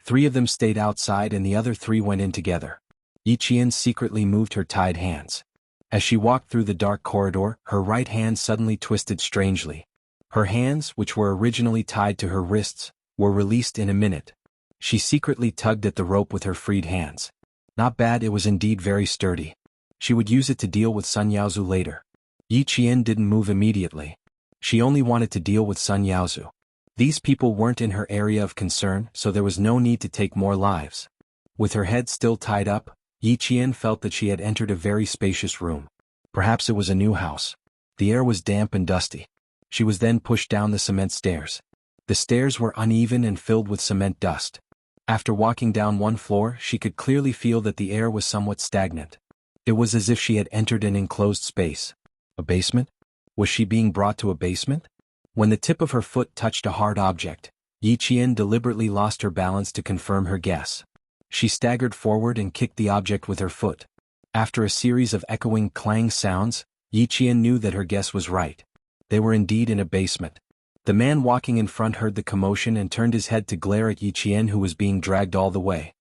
3 of them stayed outside and the other 3 went in together. Yi Qian secretly moved her tied hands. As she walked through the dark corridor, her right hand suddenly twisted strangely. Her hands, which were originally tied to her wrists, were released in a minute. She secretly tugged at the rope with her freed hands. Not bad, it was indeed very sturdy. She would use it to deal with Sun Yaozu later. Yi Qian didn't move immediately. She only wanted to deal with Sun Yaozu. These people weren't in her area of concern, so there was no need to take more lives. With her head still tied up, Yi Qian felt that she had entered a very spacious room. Perhaps it was a new house. The air was damp and dusty. She was then pushed down the cement stairs. The stairs were uneven and filled with cement dust. After walking down one floor, she could clearly feel that the air was somewhat stagnant. It was as if she had entered an enclosed space. A basement? Was she being brought to a basement? When the tip of her foot touched a hard object, Yi Qian deliberately lost her balance to confirm her guess. She staggered forward and kicked the object with her foot. After a series of echoing clang sounds, Yi Qian knew that her guess was right. They were indeed in a basement. The man walking in front heard the commotion and turned his head to glare at Yi Qian, who was being dragged all the way.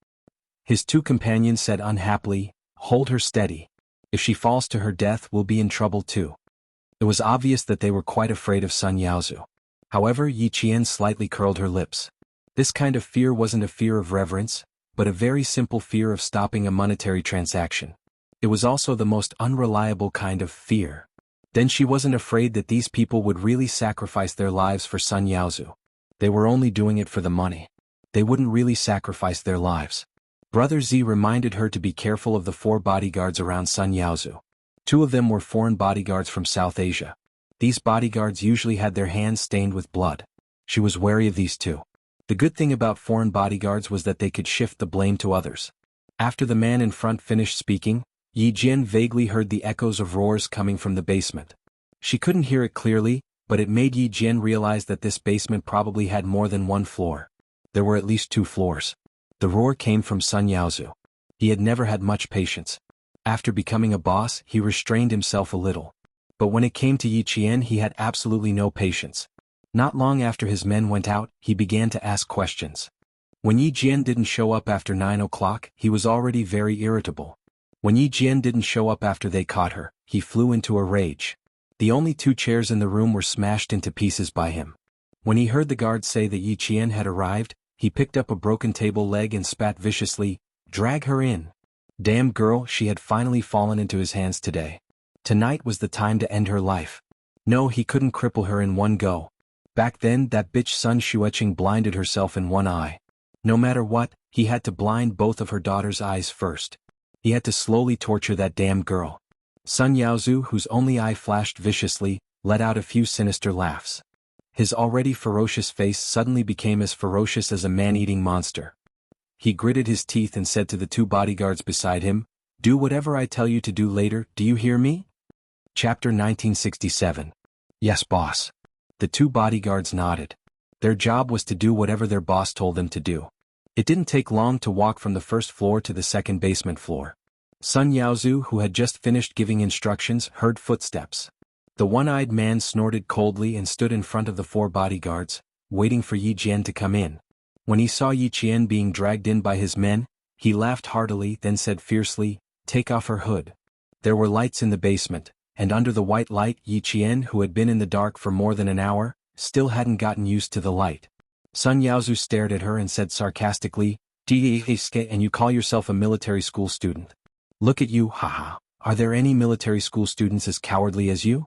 His 2 companions said unhappily, "Hold her steady. If she falls to her death, we'll be in trouble too." It was obvious that they were quite afraid of Sun Yaozu. However, Yi Qian slightly curled her lips. This kind of fear wasn't a fear of reverence, but a very simple fear of stopping a monetary transaction. It was also the most unreliable kind of fear. Then she wasn't afraid that these people would really sacrifice their lives for Sun Yaozu. They were only doing it for the money. They wouldn't really sacrifice their lives. Brother Z reminded her to be careful of the 4 bodyguards around Sun Yaozu. 2 of them were foreign bodyguards from South Asia. These bodyguards usually had their hands stained with blood. She was wary of these 2. The good thing about foreign bodyguards was that they could shift the blame to others. After the man in front finished speaking, Yi Qian vaguely heard the echoes of roars coming from the basement. She couldn't hear it clearly, but it made Yi Qian realize that this basement probably had more than 1 floor. There were at least 2 floors. The roar came from Sun Yaozu. He had never had much patience. After becoming a boss, he restrained himself a little. But when it came to Yi Qian, he had absolutely no patience. Not long after his men went out, he began to ask questions. When Yi Qian didn't show up after 9 o'clock, he was already very irritable. When Yi Qian didn't show up after they caught her, he flew into a rage. The only 2 chairs in the room were smashed into pieces by him. When he heard the guards say that Yi Qian had arrived, he picked up a broken table leg and spat viciously, "Drag her in." Damn girl, she had finally fallen into his hands today. Tonight was the time to end her life. No, he couldn't cripple her in one go. Back then, that bitch Sun Xueqing blinded herself in one eye. No matter what, he had to blind both of her daughter's eyes first. He had to slowly torture that damn girl. Sun Yaozu, whose only eye flashed viciously, let out a few sinister laughs. His already ferocious face suddenly became as ferocious as a man-eating monster. He gritted his teeth and said to the 2 bodyguards beside him, "Do whatever I tell you to do later, do you hear me?" Chapter 1967. Yes, boss. The 2 bodyguards nodded. Their job was to do whatever their boss told them to do. It didn't take long to walk from the first floor to the second basement floor. Sun Yaozu, who had just finished giving instructions, heard footsteps. The one-eyed man snorted coldly and stood in front of the 4 bodyguards, waiting for Yi Qian to come in. When he saw Yi Qian being dragged in by his men, he laughed heartily, then said fiercely, "Take off her hood." There were lights in the basement, and under the white light Yi Qian, who had been in the dark for more than an hour, still hadn't gotten used to the light. Sun Yaozu stared at her and said sarcastically, and you call yourself a military school student? Look at you, haha. Are there any military school students as cowardly as you?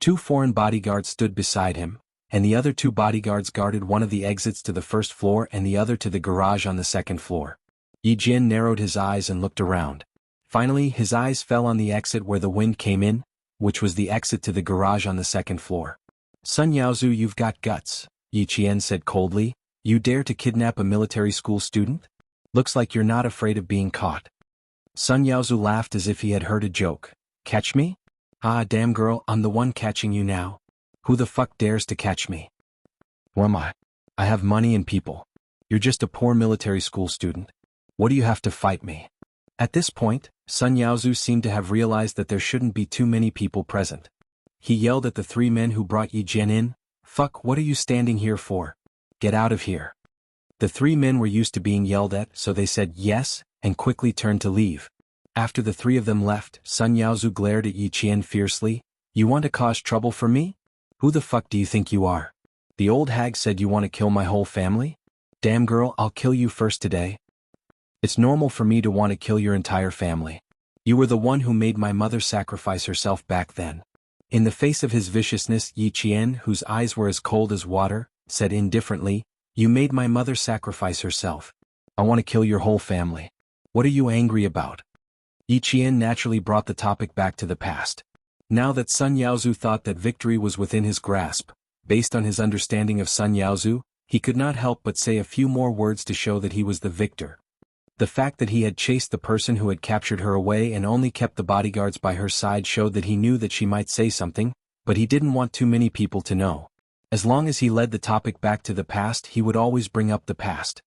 2 foreign bodyguards stood beside him, and the other 2 bodyguards guarded one of the exits to the first floor and the other to the garage on the second floor. Yi Jian narrowed his eyes and looked around. Finally, his eyes fell on the exit where the wind came in, which was the exit to the garage on the second floor. Sun Yaozu, you've got guts, Yi Qian said coldly. You dare to kidnap a military school student? Looks like you're not afraid of being caught. Sun Yaozu laughed as if he had heard a joke. Catch me? Ah, damn girl, I'm the one catching you now. Who the fuck dares to catch me? Who am I? I have money and people. You're just a poor military school student. What do you have to fight me? At this point, Sun Yaozu seemed to have realized that there shouldn't be too many people present. He yelled at the 3 men who brought Yi Jian in. Fuck, what are you standing here for? Get out of here. The 3 men were used to being yelled at, so they said yes, and quickly turned to leave. After the 3 of them left, Sun Yaozu glared at Yi Qian fiercely. You want to cause trouble for me? Who the fuck do you think you are? The old hag said you want to kill my whole family? Damn girl, I'll kill you first today. It's normal for me to want to kill your entire family. You were the one who made my mother sacrifice herself back then. In the face of his viciousness, Yi Qian, whose eyes were as cold as water, said indifferently, You made my mother sacrifice herself. I want to kill your whole family. What are you angry about? Yi Qian naturally brought the topic back to the past. Now that Sun Yaozu thought that victory was within his grasp, based on his understanding of Sun Yaozu, he could not help but say a few more words to show that he was the victor. The fact that he had chased the person who had captured her away and only kept the bodyguards by her side showed that he knew that she might say something, but he didn't want too many people to know. As long as he led the topic back to the past, he would always bring up the past.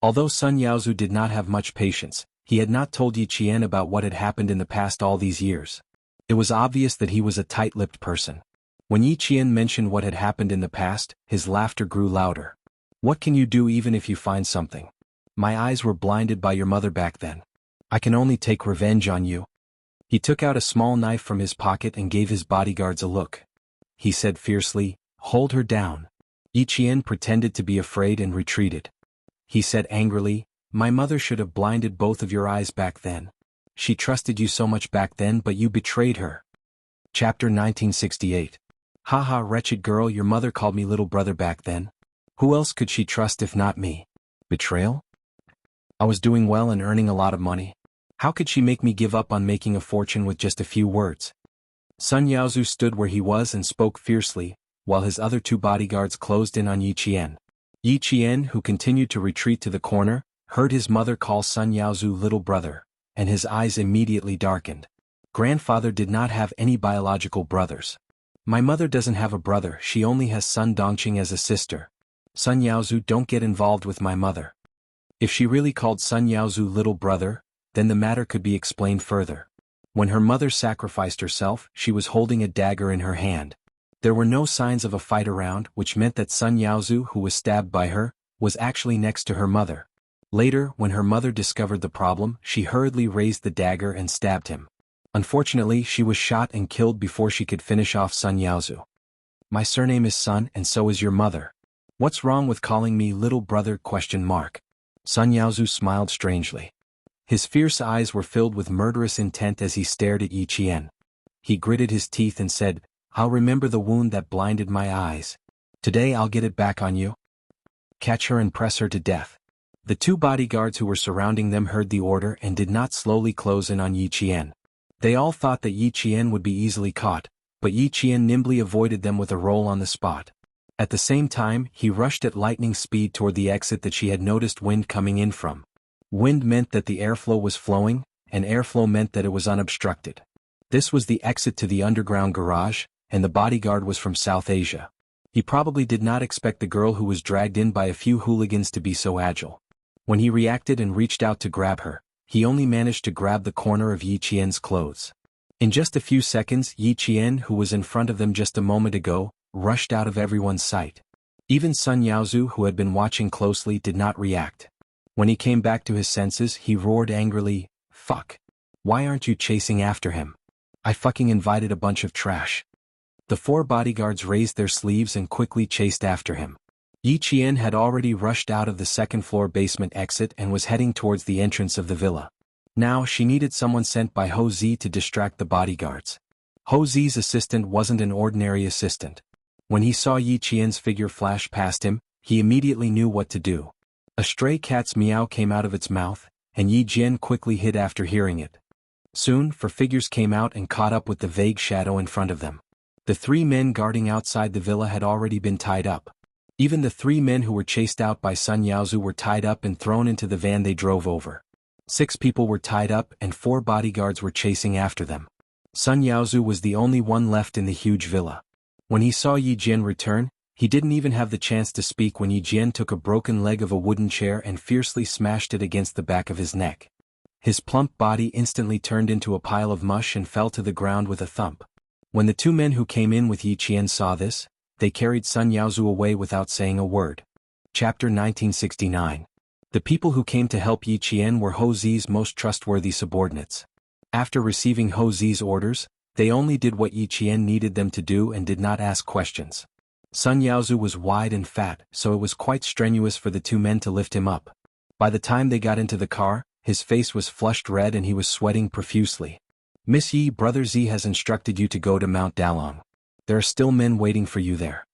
Although Sun Yaozu did not have much patience, he had not told Yi Qian about what had happened in the past all these years. It was obvious that he was a tight-lipped person. When Yi Qian mentioned what had happened in the past, his laughter grew louder. What can you do even if you find something? My eyes were blinded by your mother back then. I can only take revenge on you. He took out a small knife from his pocket and gave his bodyguards a look. He said fiercely, Hold her down. Yi Qian pretended to be afraid and retreated. He said angrily, My mother should have blinded both of your eyes back then. She trusted you so much back then, but you betrayed her. Chapter 1968. Haha, wretched girl, your mother called me little brother back then. Who else could she trust if not me? Betrayal? I was doing well and earning a lot of money. How could she make me give up on making a fortune with just a few words? Sun Yaozu stood where he was and spoke fiercely, while his other 2 bodyguards closed in on Yi Qian. Yi Qian, who continued to retreat to the corner, heard his mother call Sun Yaozu little brother, and his eyes immediately darkened. Grandfather did not have any biological brothers. My mother doesn't have a brother, she only has Sun Dongqing as a sister. Sun Yaozu, don't get involved with my mother. If she really called Sun Yaozu little brother, then the matter could be explained further. When her mother sacrificed herself, she was holding a dagger in her hand. There were no signs of a fight around, which meant that Sun Yaozu, who was stabbed by her, was actually next to her mother. Later, when her mother discovered the problem, she hurriedly raised the dagger and stabbed him. Unfortunately, she was shot and killed before she could finish off Sun Yaozu. My surname is Sun and so is your mother. What's wrong with calling me little brother? Sun Yaozu smiled strangely. His fierce eyes were filled with murderous intent as he stared at Yi Qian. He gritted his teeth and said, I'll remember the wound that blinded my eyes. Today I'll get it back on you. Catch her and press her to death. The 2 bodyguards who were surrounding them heard the order and did not slowly close in on Yi Qian. They all thought that Yi Qian would be easily caught, but Yi Qian nimbly avoided them with a roll on the spot. At the same time, he rushed at lightning speed toward the exit that she had noticed wind coming in from. Wind meant that the airflow was flowing, and airflow meant that it was unobstructed. This was the exit to the underground garage, and the bodyguard was from South Asia. He probably did not expect the girl who was dragged in by a few hooligans to be so agile. When he reacted and reached out to grab her, he only managed to grab the corner of Yi Qian's clothes. In just a few seconds, Yi Qian, who was in front of them just a moment ago, rushed out of everyone's sight. Even Sun Yaozu, who had been watching closely, did not react. When he came back to his senses, he roared angrily, Fuck! Why aren't you chasing after him? I fucking invited a bunch of trash. The 4 bodyguards raised their sleeves and quickly chased after him. Yi Qian had already rushed out of the second-floor basement exit and was heading towards the entrance of the villa. Now she needed someone sent by Ho Zi to distract the bodyguards. Ho Zi's assistant wasn't an ordinary assistant. When he saw Yi Qian's figure flash past him, he immediately knew what to do. A stray cat's meow came out of its mouth, and Yi Jian quickly hid after hearing it. Soon, 4 figures came out and caught up with the vague shadow in front of them. The 3 men guarding outside the villa had already been tied up. Even the 3 men who were chased out by Sun Yaozu were tied up and thrown into the van they drove over. 6 people were tied up and 4 bodyguards were chasing after them. Sun Yaozu was the only one left in the huge villa. When he saw Yi Jian return, he didn't even have the chance to speak when Yi Jian took a broken leg of a wooden chair and fiercely smashed it against the back of his neck. His plump body instantly turned into a pile of mush and fell to the ground with a thump. When the 2 men who came in with Yi Qian saw this, they carried Sun Yaozu away without saying a word. Chapter 1969. The people who came to help Yi Qian were Ho Zi's most trustworthy subordinates. After receiving Ho Zi's orders, they only did what Yi Qian needed them to do and did not ask questions. Sun Yaozu was wide and fat, so it was quite strenuous for the 2 men to lift him up. By the time they got into the car, his face was flushed red and he was sweating profusely. Miss Yi, Brother Z has instructed you to go to Mount Dalong. There are still men waiting for you there.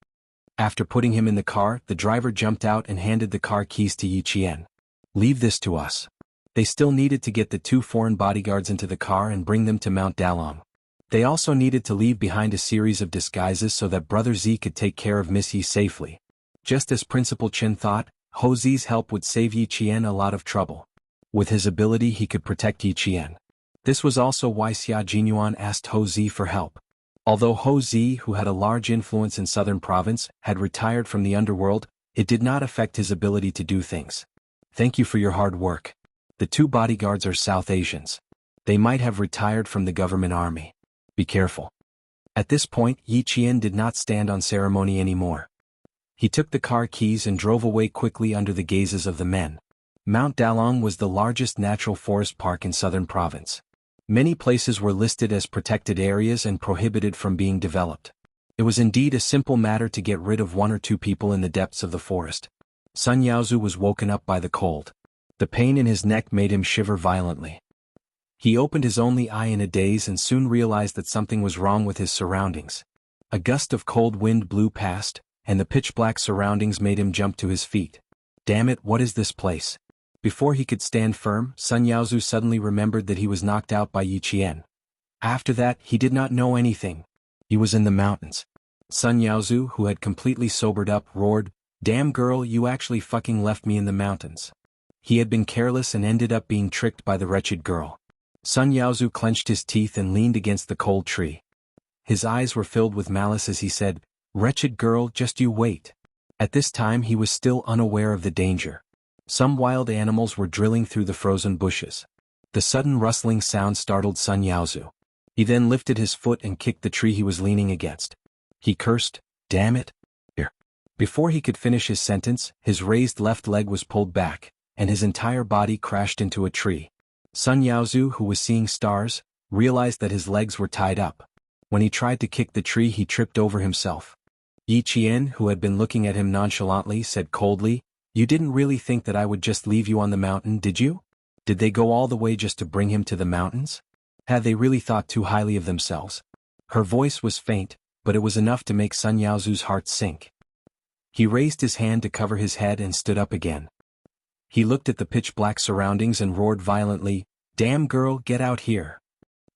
After putting him in the car, the driver jumped out and handed the car keys to Yi Qian. Leave this to us. They still needed to get the 2 foreign bodyguards into the car and bring them to Mount Dalong. They also needed to leave behind a series of disguises so that Brother Z could take care of Miss Yi safely. Just as Principal Chen thought, Ho Zi's help would save Yi Qian a lot of trouble. With his ability he could protect Yi Qian. This was also why Xia Jinyuan asked Ho Zi for help. Although Ho Zi, who had a large influence in southern province, had retired from the underworld, it did not affect his ability to do things. Thank you for your hard work. The 2 bodyguards are South Asians. They might have retired from the government army. Be careful. At this point, Yi Qian did not stand on ceremony anymore. He took the car keys and drove away quickly under the gazes of the men. Mount Dalong was the largest natural forest park in southern province. Many places were listed as protected areas and prohibited from being developed. It was indeed a simple matter to get rid of 1 or 2 people in the depths of the forest. Sun Yaozu was woken up by the cold. The pain in his neck made him shiver violently. He opened his only eye in a daze and soon realized that something was wrong with his surroundings. A gust of cold wind blew past, and the pitch-black surroundings made him jump to his feet. Damn it, what is this place? Before he could stand firm, Sun Yaozu suddenly remembered that he was knocked out by Yi Qian. After that, he did not know anything. He was in the mountains. Sun Yaozu, who had completely sobered up, roared, "Damn girl, you actually fucking left me in the mountains." He had been careless and ended up being tricked by the wretched girl. Sun Yaozu clenched his teeth and leaned against the cold tree. His eyes were filled with malice as he said, "Wretched girl, just you wait." At this time he was still unaware of the danger. Some wild animals were drilling through the frozen bushes. The sudden rustling sound startled Sun Yaozu. He then lifted his foot and kicked the tree he was leaning against. He cursed, "Damn it." Before he could finish his sentence, his raised left leg was pulled back, and his entire body crashed into a tree. Sun Yaozu, who was seeing stars, realized that his legs were tied up. When he tried to kick the tree he tripped over himself. Yi Qian, who had been looking at him nonchalantly, said coldly, "You didn't really think that I would just leave you on the mountain, did you? Did they go all the way just to bring him to the mountains? Had they really thought too highly of themselves?" Her voice was faint, but it was enough to make Sun Yaozu's heart sink. He raised his hand to cover his head and stood up again. He looked at the pitch-black surroundings and roared violently, "Damn girl, get out here.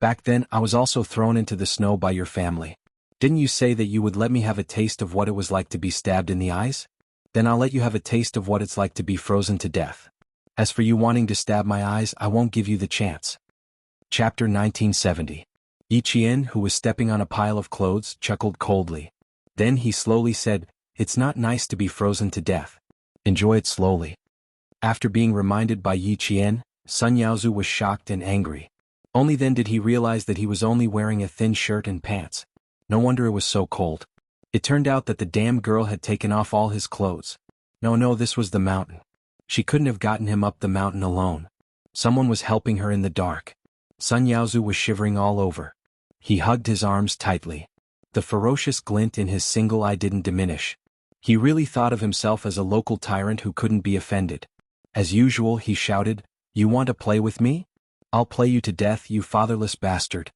Back then I was also thrown into the snow by your family. Didn't you say that you would let me have a taste of what it was like to be stabbed in the eyes? Then I'll let you have a taste of what it's like to be frozen to death. As for you wanting to stab my eyes, I won't give you the chance." Chapter 1970. Yi Qian, who was stepping on a pile of clothes, chuckled coldly. Then he slowly said, "It's not nice to be frozen to death. Enjoy it slowly." After being reminded by Yi Qian, Sun Yaozu was shocked and angry. Only then did he realize that he was only wearing a thin shirt and pants. No wonder it was so cold. It turned out that the damn girl had taken off all his clothes. No, this was the mountain. She couldn't have gotten him up the mountain alone. Someone was helping her in the dark. Sun Yaozu was shivering all over. He hugged his arms tightly. The ferocious glint in his single eye didn't diminish. He really thought of himself as a local tyrant who couldn't be offended. As usual, he shouted, "You want to play with me? I'll play you to death, you fatherless bastard."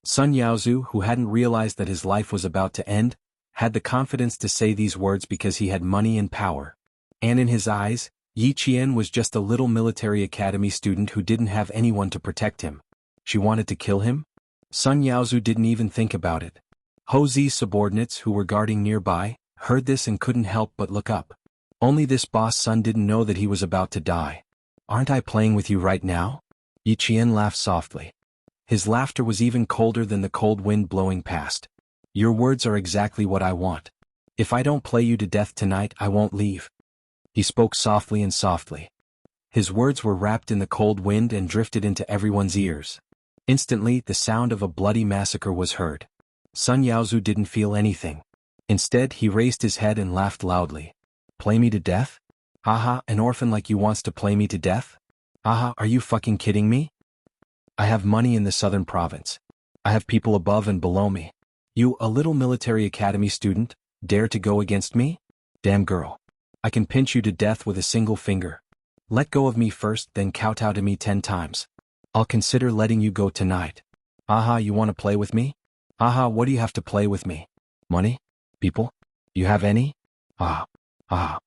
Sun Yaozu, who hadn't realized that his life was about to end, had the confidence to say these words because he had money and power. And in his eyes, Yi Qian was just a little military academy student who didn't have anyone to protect him. She wanted to kill him? Sun Yaozu didn't even think about it. Ho Zi's subordinates who were guarding nearby heard this and couldn't help but look up. Only this boss Sun didn't know that he was about to die. "Aren't I playing with you right now?" Yi Qian laughed softly. His laughter was even colder than the cold wind blowing past. "Your words are exactly what I want. If I don't play you to death tonight, I won't leave." He spoke softly and softly. His words were wrapped in the cold wind and drifted into everyone's ears. Instantly, the sound of a bloody massacre was heard. Sun Yaozu didn't feel anything. Instead, he raised his head and laughed loudly. "Play me to death? Haha, an orphan like you wants to play me to death? Haha, are you fucking kidding me? I have money in the southern province. I have people above and below me. You, a little military academy student, dare to go against me? Damn girl. I can pinch you to death with a single finger. Let go of me first, then kowtow to me 10 times. I'll consider letting you go tonight. Haha, you want to play with me? Haha, what do you have to play with me? Money? People? You have any? Ah. Ah.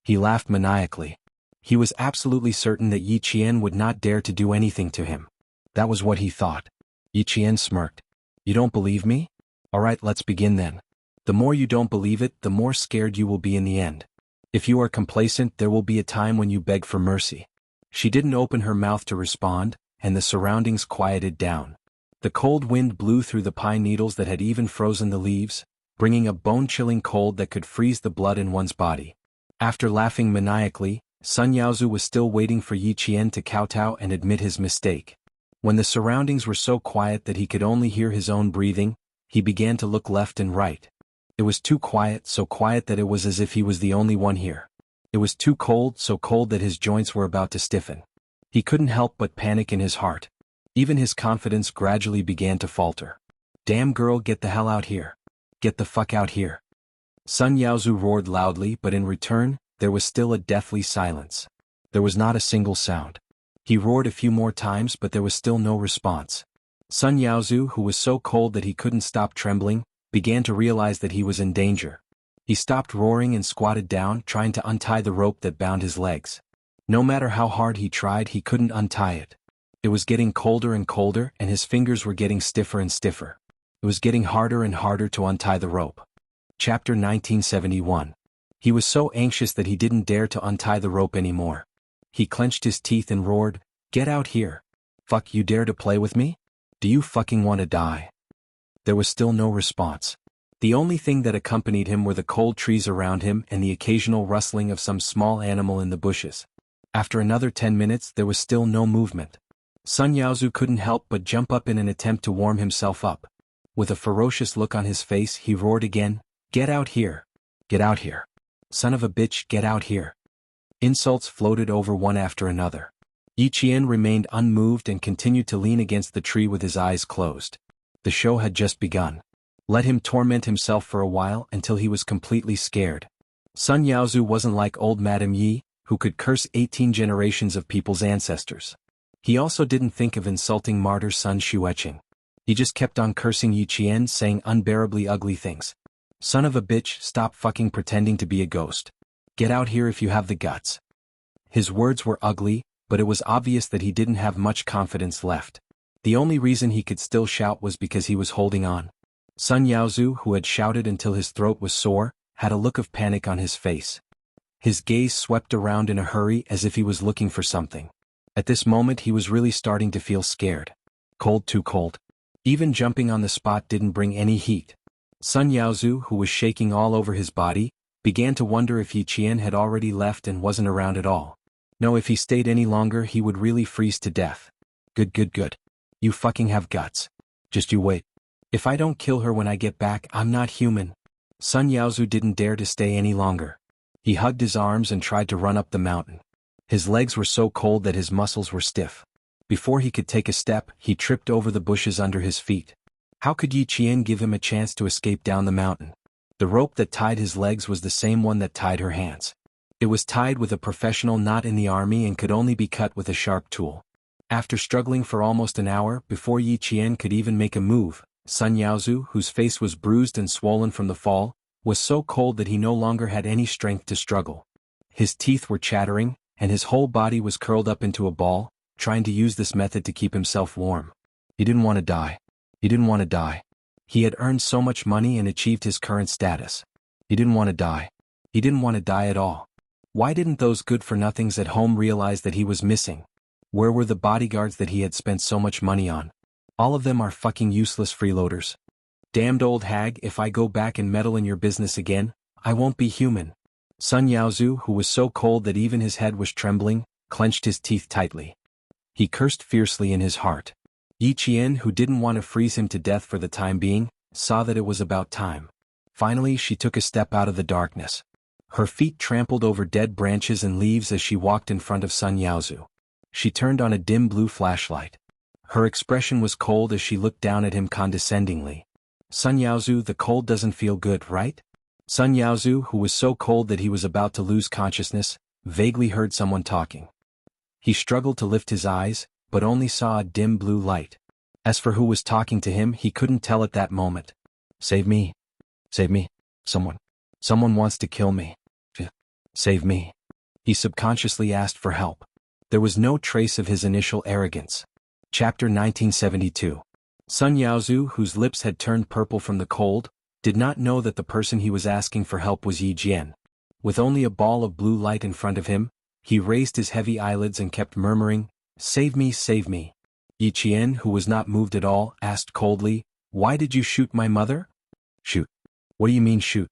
He laughed maniacally. He was absolutely certain that Yi Qian would not dare to do anything to him. That was what he thought. Yi Qian smirked. "You don't believe me? Alright, let's begin then. The more you don't believe it, the more scared you will be in the end. If you are complacent, there will be a time when you beg for mercy." She didn't open her mouth to respond, and the surroundings quieted down. The cold wind blew through the pine needles that had even frozen the leaves, bringing a bone-chilling cold that could freeze the blood in one's body. After laughing maniacally, Sun Yaozu was still waiting for Yi Qian to kowtow and admit his mistake. When the surroundings were so quiet that he could only hear his own breathing, he began to look left and right. It was too quiet, so quiet that it was as if he was the only one here. It was too cold, so cold that his joints were about to stiffen. He couldn't help but panic in his heart. Even his confidence gradually began to falter. "Damn girl, get the hell out here. Get the fuck out here." Sun Yaozu roared loudly, but in return, there was still a deathly silence. There was not a single sound. He roared a few more times, but there was still no response. Sun Yaozu, who was so cold that he couldn't stop trembling, began to realize that he was in danger. He stopped roaring and squatted down, trying to untie the rope that bound his legs. No matter how hard he tried, he couldn't untie it. It was getting colder and colder, and his fingers were getting stiffer and stiffer. It was getting harder and harder to untie the rope. Chapter 1971. He was so anxious that he didn't dare to untie the rope anymore. He clenched his teeth and roared, "Get out here. Fuck, you dare to play with me? Do you fucking want to die?" There was still no response. The only thing that accompanied him were the cold trees around him and the occasional rustling of some small animal in the bushes. After another 10 minutes, there was still no movement. Sun Yaozu couldn't help but jump up in an attempt to warm himself up. With a ferocious look on his face, he roared again, "Get out here. Get out here. Son of a bitch, get out here." Insults floated over one after another. Yi Qian remained unmoved and continued to lean against the tree with his eyes closed. The show had just begun. Let him torment himself for a while until he was completely scared. Sun Yaozu wasn't like old Madame Yi, who could curse 18 generations of people's ancestors. He also didn't think of insulting martyr Sun Xueqing. He just kept on cursing Yi Qian, saying unbearably ugly things. "Son of a bitch, stop fucking pretending to be a ghost. Get out here if you have the guts." His words were ugly, but it was obvious that he didn't have much confidence left. The only reason he could still shout was because he was holding on. Sun Yaozu, who had shouted until his throat was sore, had a look of panic on his face. His gaze swept around in a hurry as if he was looking for something. At this moment he was really starting to feel scared. Cold, too cold. Even jumping on the spot didn't bring any heat. Sun Yaozu, who was shaking all over his body, began to wonder if Yi Qian had already left and wasn't around at all. No, if he stayed any longer he would really freeze to death. Good. You fucking have guts. Just you wait. If I don't kill her when I get back, I'm not human. Sun Yaozu didn't dare to stay any longer. He hugged his arms and tried to run up the mountain. His legs were so cold that his muscles were stiff. Before he could take a step, he tripped over the bushes under his feet. How could Yi Qian give him a chance to escape down the mountain? The rope that tied his legs was the same one that tied her hands. It was tied with a professional knot in the army and could only be cut with a sharp tool. After struggling for almost an hour before Yi Qian could even make a move, Sun Yaozu, whose face was bruised and swollen from the fall, was so cold that he no longer had any strength to struggle. His teeth were chattering, and his whole body was curled up into a ball, trying to use this method to keep himself warm. He didn't want to die. He didn't want to die. He had earned so much money and achieved his current status. He didn't want to die. He didn't want to die at all. Why didn't those good-for-nothings at home realize that he was missing? Where were the bodyguards that he had spent so much money on? All of them are fucking useless freeloaders. Damned old hag, if I go back and meddle in your business again, I won't be human. Sun Yaozu, who was so cold that even his head was trembling, clenched his teeth tightly. He cursed fiercely in his heart. Yi Qian, who didn't want to freeze him to death for the time being, saw that it was about time. Finally, she took a step out of the darkness. Her feet trampled over dead branches and leaves as she walked in front of Sun Yaozu. She turned on a dim blue flashlight. Her expression was cold as she looked down at him condescendingly. Sun Yaozu, the cold doesn't feel good, right? Sun Yaozu, who was so cold that he was about to lose consciousness, vaguely heard someone talking. He struggled to lift his eyes, but only saw a dim blue light. As for who was talking to him, he couldn't tell at that moment. Save me. Save me. Someone wants to kill me. Save me. He subconsciously asked for help. There was no trace of his initial arrogance. Chapter 1972. Sun Yaozu, whose lips had turned purple from the cold, did not know that the person he was asking for help was Yi Jian. With only a ball of blue light in front of him, he raised his heavy eyelids and kept murmuring, "Save me, save me." Yi Qian, who was not moved at all, asked coldly, "Why did you shoot my mother?" "Shoot? What do you mean shoot?"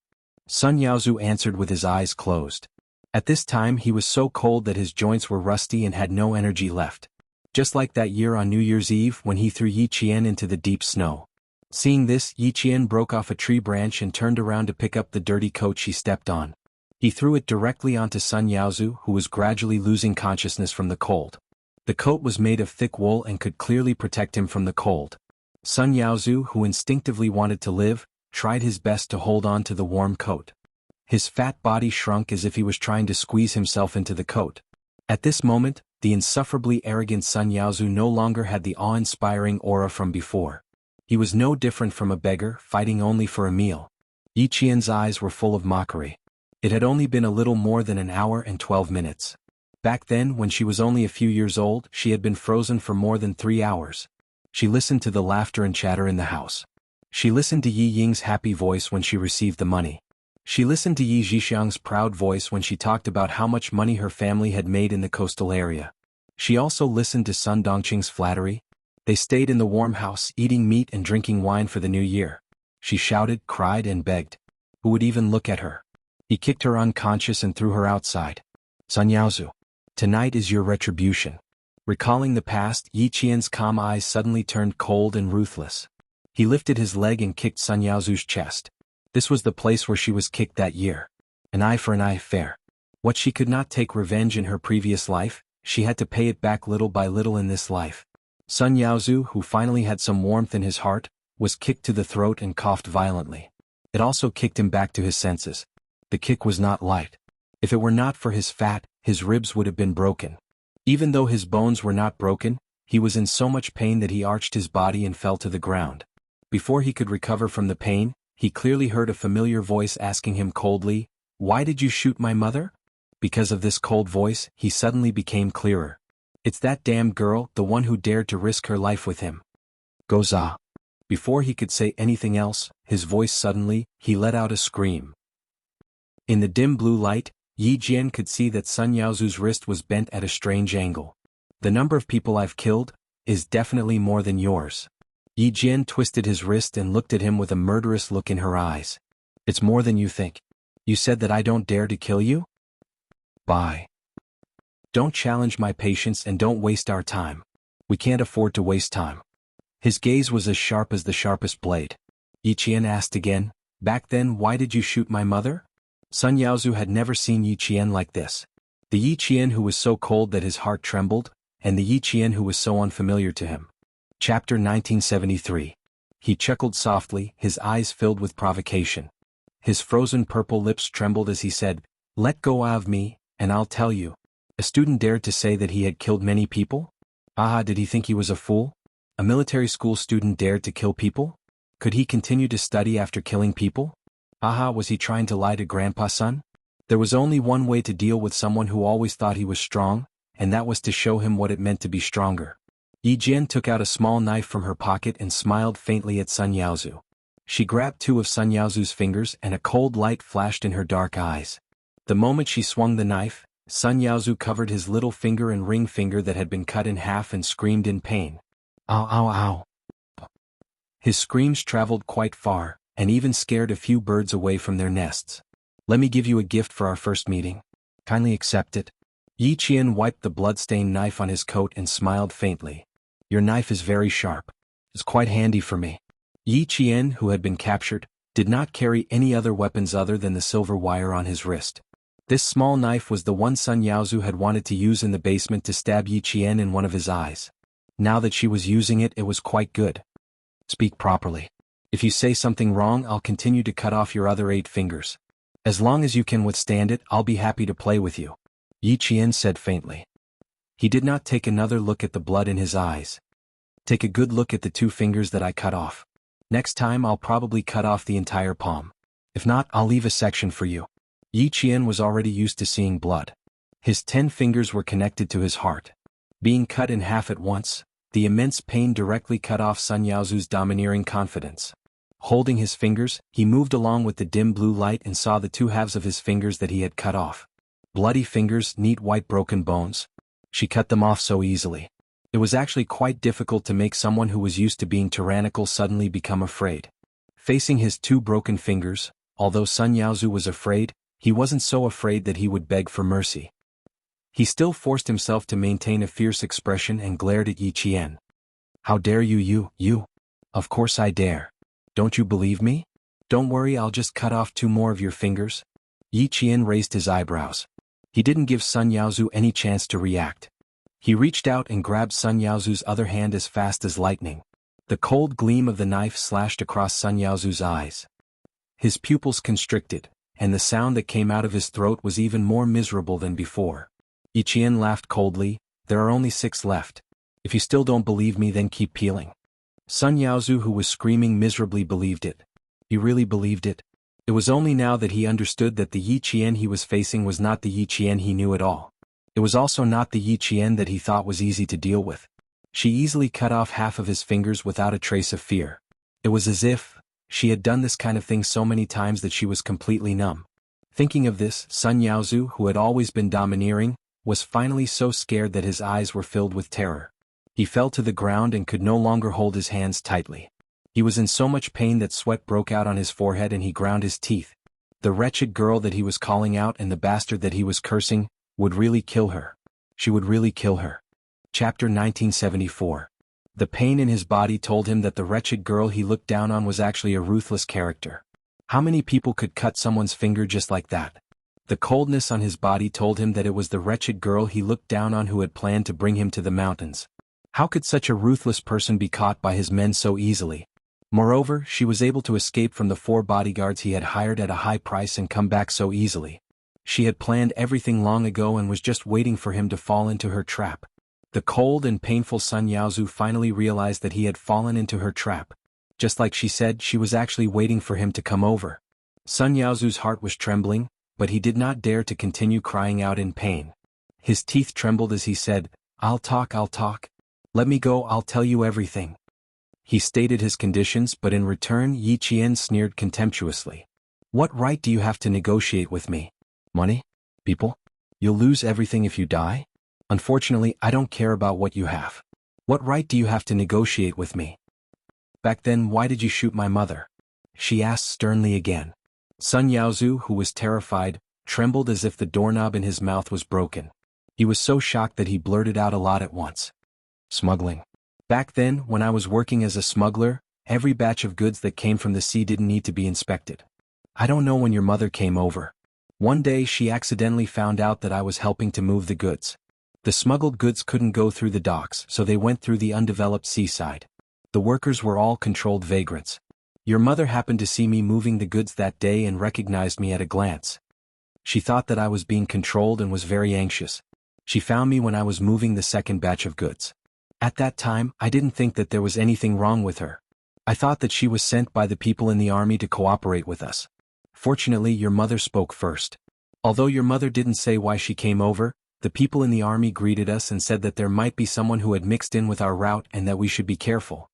Sun Yaozu answered with his eyes closed. At this time he was so cold that his joints were rusty and had no energy left. Just like that year on New Year's Eve when he threw Yi Qian into the deep snow. Seeing this, Yi Qian broke off a tree branch and turned around to pick up the dirty coat she stepped on. He threw it directly onto Sun Yaozu, who was gradually losing consciousness from the cold. The coat was made of thick wool and could clearly protect him from the cold. Sun Yaozu, who instinctively wanted to live, tried his best to hold on to the warm coat. His fat body shrunk as if he was trying to squeeze himself into the coat. At this moment, the insufferably arrogant Sun Yaozu no longer had the awe-inspiring aura from before. He was no different from a beggar fighting only for a meal. Yi Qian's eyes were full of mockery. It had only been a little more than an hour and 12 minutes. Back then, when she was only a few years old, she had been frozen for more than 3 hours. She listened to the laughter and chatter in the house. She listened to Yi Ying's happy voice when she received the money. She listened to Yi Zhixiang's proud voice when she talked about how much money her family had made in the coastal area. She also listened to Sun Dongqing's flattery. They stayed in the warm house, eating meat and drinking wine for the new year. She shouted, cried, and begged. Who would even look at her? He kicked her unconscious and threw her outside. Sun Yaozu, tonight is your retribution. Recalling the past, Yi Qian's calm eyes suddenly turned cold and ruthless. He lifted his leg and kicked Sun Yaozu's chest. This was the place where she was kicked that year. An eye for an eye, fair. What she could not take revenge in her previous life, she had to pay it back little by little in this life. Sun Yaozu, who finally had some warmth in his heart, was kicked to the throat and coughed violently. It also kicked him back to his senses. The kick was not light. If it were not for his fat, his ribs would have been broken. Even though his bones were not broken, he was in so much pain that he arched his body and fell to the ground. Before he could recover from the pain, he clearly heard a familiar voice asking him coldly, "Why did you shoot my mother?" Because of this cold voice, he suddenly became clearer. It's that damned girl, the one who dared to risk her life with him. Goza. Before he could say anything else, his voice suddenly, he let out a scream. In the dim blue light, Yi Jian could see that Sun Yaozu's wrist was bent at a strange angle. The number of people I've killed is definitely more than yours. Yi Jian twisted his wrist and looked at him with a murderous look in her eyes. It's more than you think. You said that I don't dare to kill you? Bye. Don't challenge my patience and don't waste our time. We can't afford to waste time. His gaze was as sharp as the sharpest blade. Yi Qian asked again, "Back then why did you shoot my mother?" Sun Yaozu had never seen Yi Qian like this. The Yi Qian who was so cold that his heart trembled, and the Yi Qian who was so unfamiliar to him. Chapter 1973. He chuckled softly, his eyes filled with provocation. His frozen purple lips trembled as he said, "Let go of me, and I'll tell you." A student dared to say that he had killed many people? Ah, did he think he was a fool? A military school student dared to kill people? Could he continue to study after killing people? Aha, was he trying to lie to Grandpa's son? There was only one way to deal with someone who always thought he was strong, and that was to show him what it meant to be stronger. Yi Jian took out a small knife from her pocket and smiled faintly at Sun Yaozu. She grabbed two of Sun Yaozu's fingers and a cold light flashed in her dark eyes. The moment she swung the knife, Sun Yaozu covered his little finger and ring finger that had been cut in half and screamed in pain. Ow, ow, ow. His screams traveled quite far, and even scared a few birds away from their nests. "Let me give you a gift for our first meeting. Kindly accept it." Yi Qian wiped the blood-stained knife on his coat and smiled faintly. "Your knife is very sharp. It's quite handy for me." Yi Qian, who had been captured, did not carry any other weapons other than the silver wire on his wrist. This small knife was the one Sun Yaozu had wanted to use in the basement to stab Yi Qian in one of his eyes. Now that she was using it, it was quite good. "Speak properly. If you say something wrong, I'll continue to cut off your other 8 fingers. As long as you can withstand it, I'll be happy to play with you," Yi Qian said faintly. He did not take another look at the blood in his eyes. "Take a good look at the 2 fingers that I cut off. Next time I'll probably cut off the entire palm. If not, I'll leave a section for you." Yi Qian was already used to seeing blood. His 10 fingers were connected to his heart. Being cut in half at once, the immense pain directly cut off Sun Yaozu's domineering confidence. Holding his fingers, he moved along with the dim blue light and saw the 2 halves of his fingers that he had cut off. Bloody fingers, neat white broken bones. She cut them off so easily. It was actually quite difficult to make someone who was used to being tyrannical suddenly become afraid. Facing his 2 broken fingers, although Sun Yaozu was afraid, he wasn't so afraid that he would beg for mercy. He still forced himself to maintain a fierce expression and glared at Yi Qian. "How dare you? Of course I dare. Don't you believe me? Don't worry, I'll just cut off 2 more of your fingers." Yi Qian raised his eyebrows. He didn't give Sun Yaozu any chance to react. He reached out and grabbed Sun Yaozu's other hand as fast as lightning. The cold gleam of the knife slashed across Sun Yaozu's eyes. His pupils constricted, and the sound that came out of his throat was even more miserable than before. Yi Qian laughed coldly. "There are only 6 left. If you still don't believe me, then keep peeling." Sun Yaozu, who was screaming miserably, believed it. He really believed it. It was only now that he understood that the Yi Qian he was facing was not the Yi Qian he knew at all. It was also not the Yi Qian that he thought was easy to deal with. She easily cut off half of his fingers without a trace of fear. It was as if she had done this kind of thing so many times that she was completely numb. Thinking of this, Sun Yaozu, who had always been domineering, was finally so scared that his eyes were filled with terror. He fell to the ground and could no longer hold his hands tightly. He was in so much pain that sweat broke out on his forehead and he ground his teeth. The wretched girl that he was calling out and the bastard that he was cursing would really kill her. She would really kill her. Chapter 1974. The pain in his body told him that the wretched girl he looked down on was actually a ruthless character. How many people could cut someone's finger just like that? The coldness on his body told him that it was the wretched girl he looked down on who had planned to bring him to the mountains. How could such a ruthless person be caught by his men so easily? Moreover, she was able to escape from the 4 bodyguards he had hired at a high price and come back so easily. She had planned everything long ago and was just waiting for him to fall into her trap. The cold and painful Sun Yaozu finally realized that he had fallen into her trap. Just like she said, she was actually waiting for him to come over. Sun Yaozu's heart was trembling, but he did not dare to continue crying out in pain. His teeth trembled as he said, I'll talk. Let me go, I'll tell you everything." He stated his conditions, but in return Yi Qian sneered contemptuously. "What right do you have to negotiate with me? Money? People? You'll lose everything if you die? Unfortunately, I don't care about what you have. What right do you have to negotiate with me? Back then, why did you shoot my mother?" she asked sternly again. Sun Yaozu, who was terrified, trembled as if the doorknob in his mouth was broken. He was so shocked that he blurted out a lot at once. "Smuggling. Back then, when I was working as a smuggler, every batch of goods that came from the sea didn't need to be inspected. I don't know when your mother came over. One day she accidentally found out that I was helping to move the goods. The smuggled goods couldn't go through the docks, so they went through the undeveloped seaside. The workers were all controlled vagrants. Your mother happened to see me moving the goods that day and recognized me at a glance. She thought that I was being controlled and was very anxious. She found me when I was moving the second batch of goods. At that time, I didn't think that there was anything wrong with her. I thought that she was sent by the people in the army to cooperate with us. Fortunately, your mother spoke first. Although your mother didn't say why she came over, the people in the army greeted us and said that there might be someone who had mixed in with our route and that we should be careful.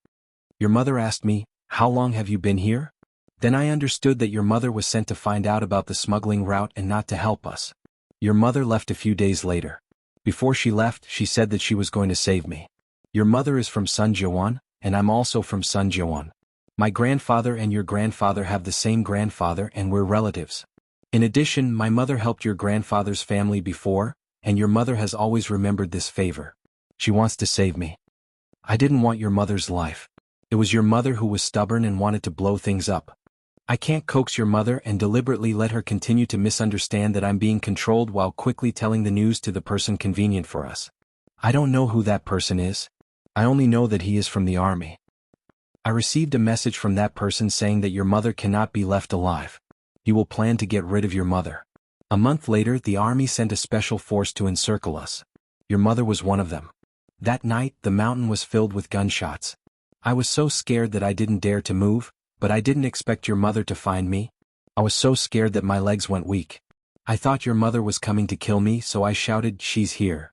Your mother asked me, "How long have you been here?" Then I understood that your mother was sent to find out about the smuggling route and not to help us. Your mother left a few days later. Before she left, she said that she was going to save me. Your mother is from Sunjiawan, and I'm also from Sunjiawan. My grandfather and your grandfather have the same grandfather and we're relatives. In addition, my mother helped your grandfather's family before, and your mother has always remembered this favor. She wants to save me. I didn't want your mother's life. It was your mother who was stubborn and wanted to blow things up. I can't coax your mother and deliberately let her continue to misunderstand that I'm being controlled while quickly telling the news to the person convenient for us. I don't know who that person is. I only know that he is from the army. I received a message from that person saying that your mother cannot be left alive. He will plan to get rid of your mother. A month later, the army sent a special force to encircle us. Your mother was one of them. That night, the mountain was filled with gunshots. I was so scared that I didn't dare to move, but I didn't expect your mother to find me. I was so scared that my legs went weak. I thought your mother was coming to kill me, so I shouted, "She's here."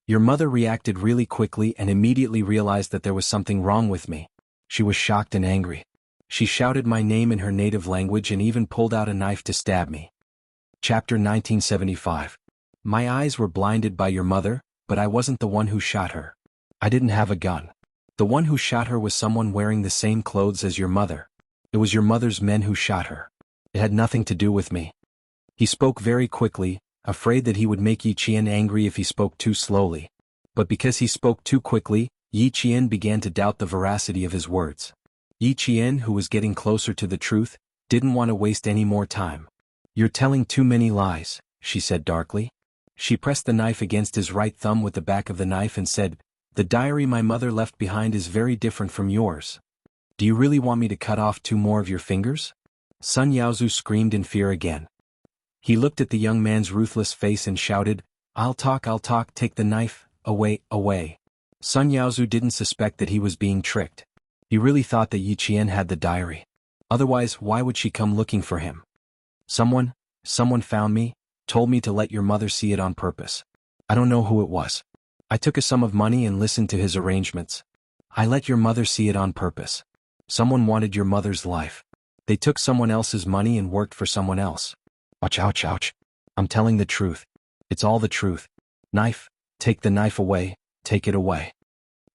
Your mother reacted really quickly and immediately realized that there was something wrong with me. She was shocked and angry. She shouted my name in her native language and even pulled out a knife to stab me. Chapter 1975. My eyes were blinded by your mother, but I wasn't the one who shot her. I didn't have a gun. The one who shot her was someone wearing the same clothes as your mother. It was your mother's men who shot her. It had nothing to do with me. He spoke very quickly, afraid that he would make Yi Qian angry if he spoke too slowly. But because he spoke too quickly, Yi Qian began to doubt the veracity of his words. Yi Qian, who was getting closer to the truth, didn't want to waste any more time. "You're telling too many lies," she said darkly. She pressed the knife against his right thumb with the back of the knife and said, "The diary my mother left behind is very different from yours. Do you really want me to cut off 2 more of your fingers?" Sun Yaozu screamed in fear again. He looked at the young man's ruthless face and shouted, I'll talk, take the knife, away." Sun Yaozu didn't suspect that he was being tricked. He really thought that Yi Qian had the diary. Otherwise, why would she come looking for him? Someone found me, told me to let your mother see it on purpose. I don't know who it was. I took a sum of money and listened to his arrangements. I let your mother see it on purpose. Someone wanted your mother's life. They took someone else's money and worked for someone else. Ouch. I'm telling the truth. It's all the truth. Knife, take the knife away, take it away.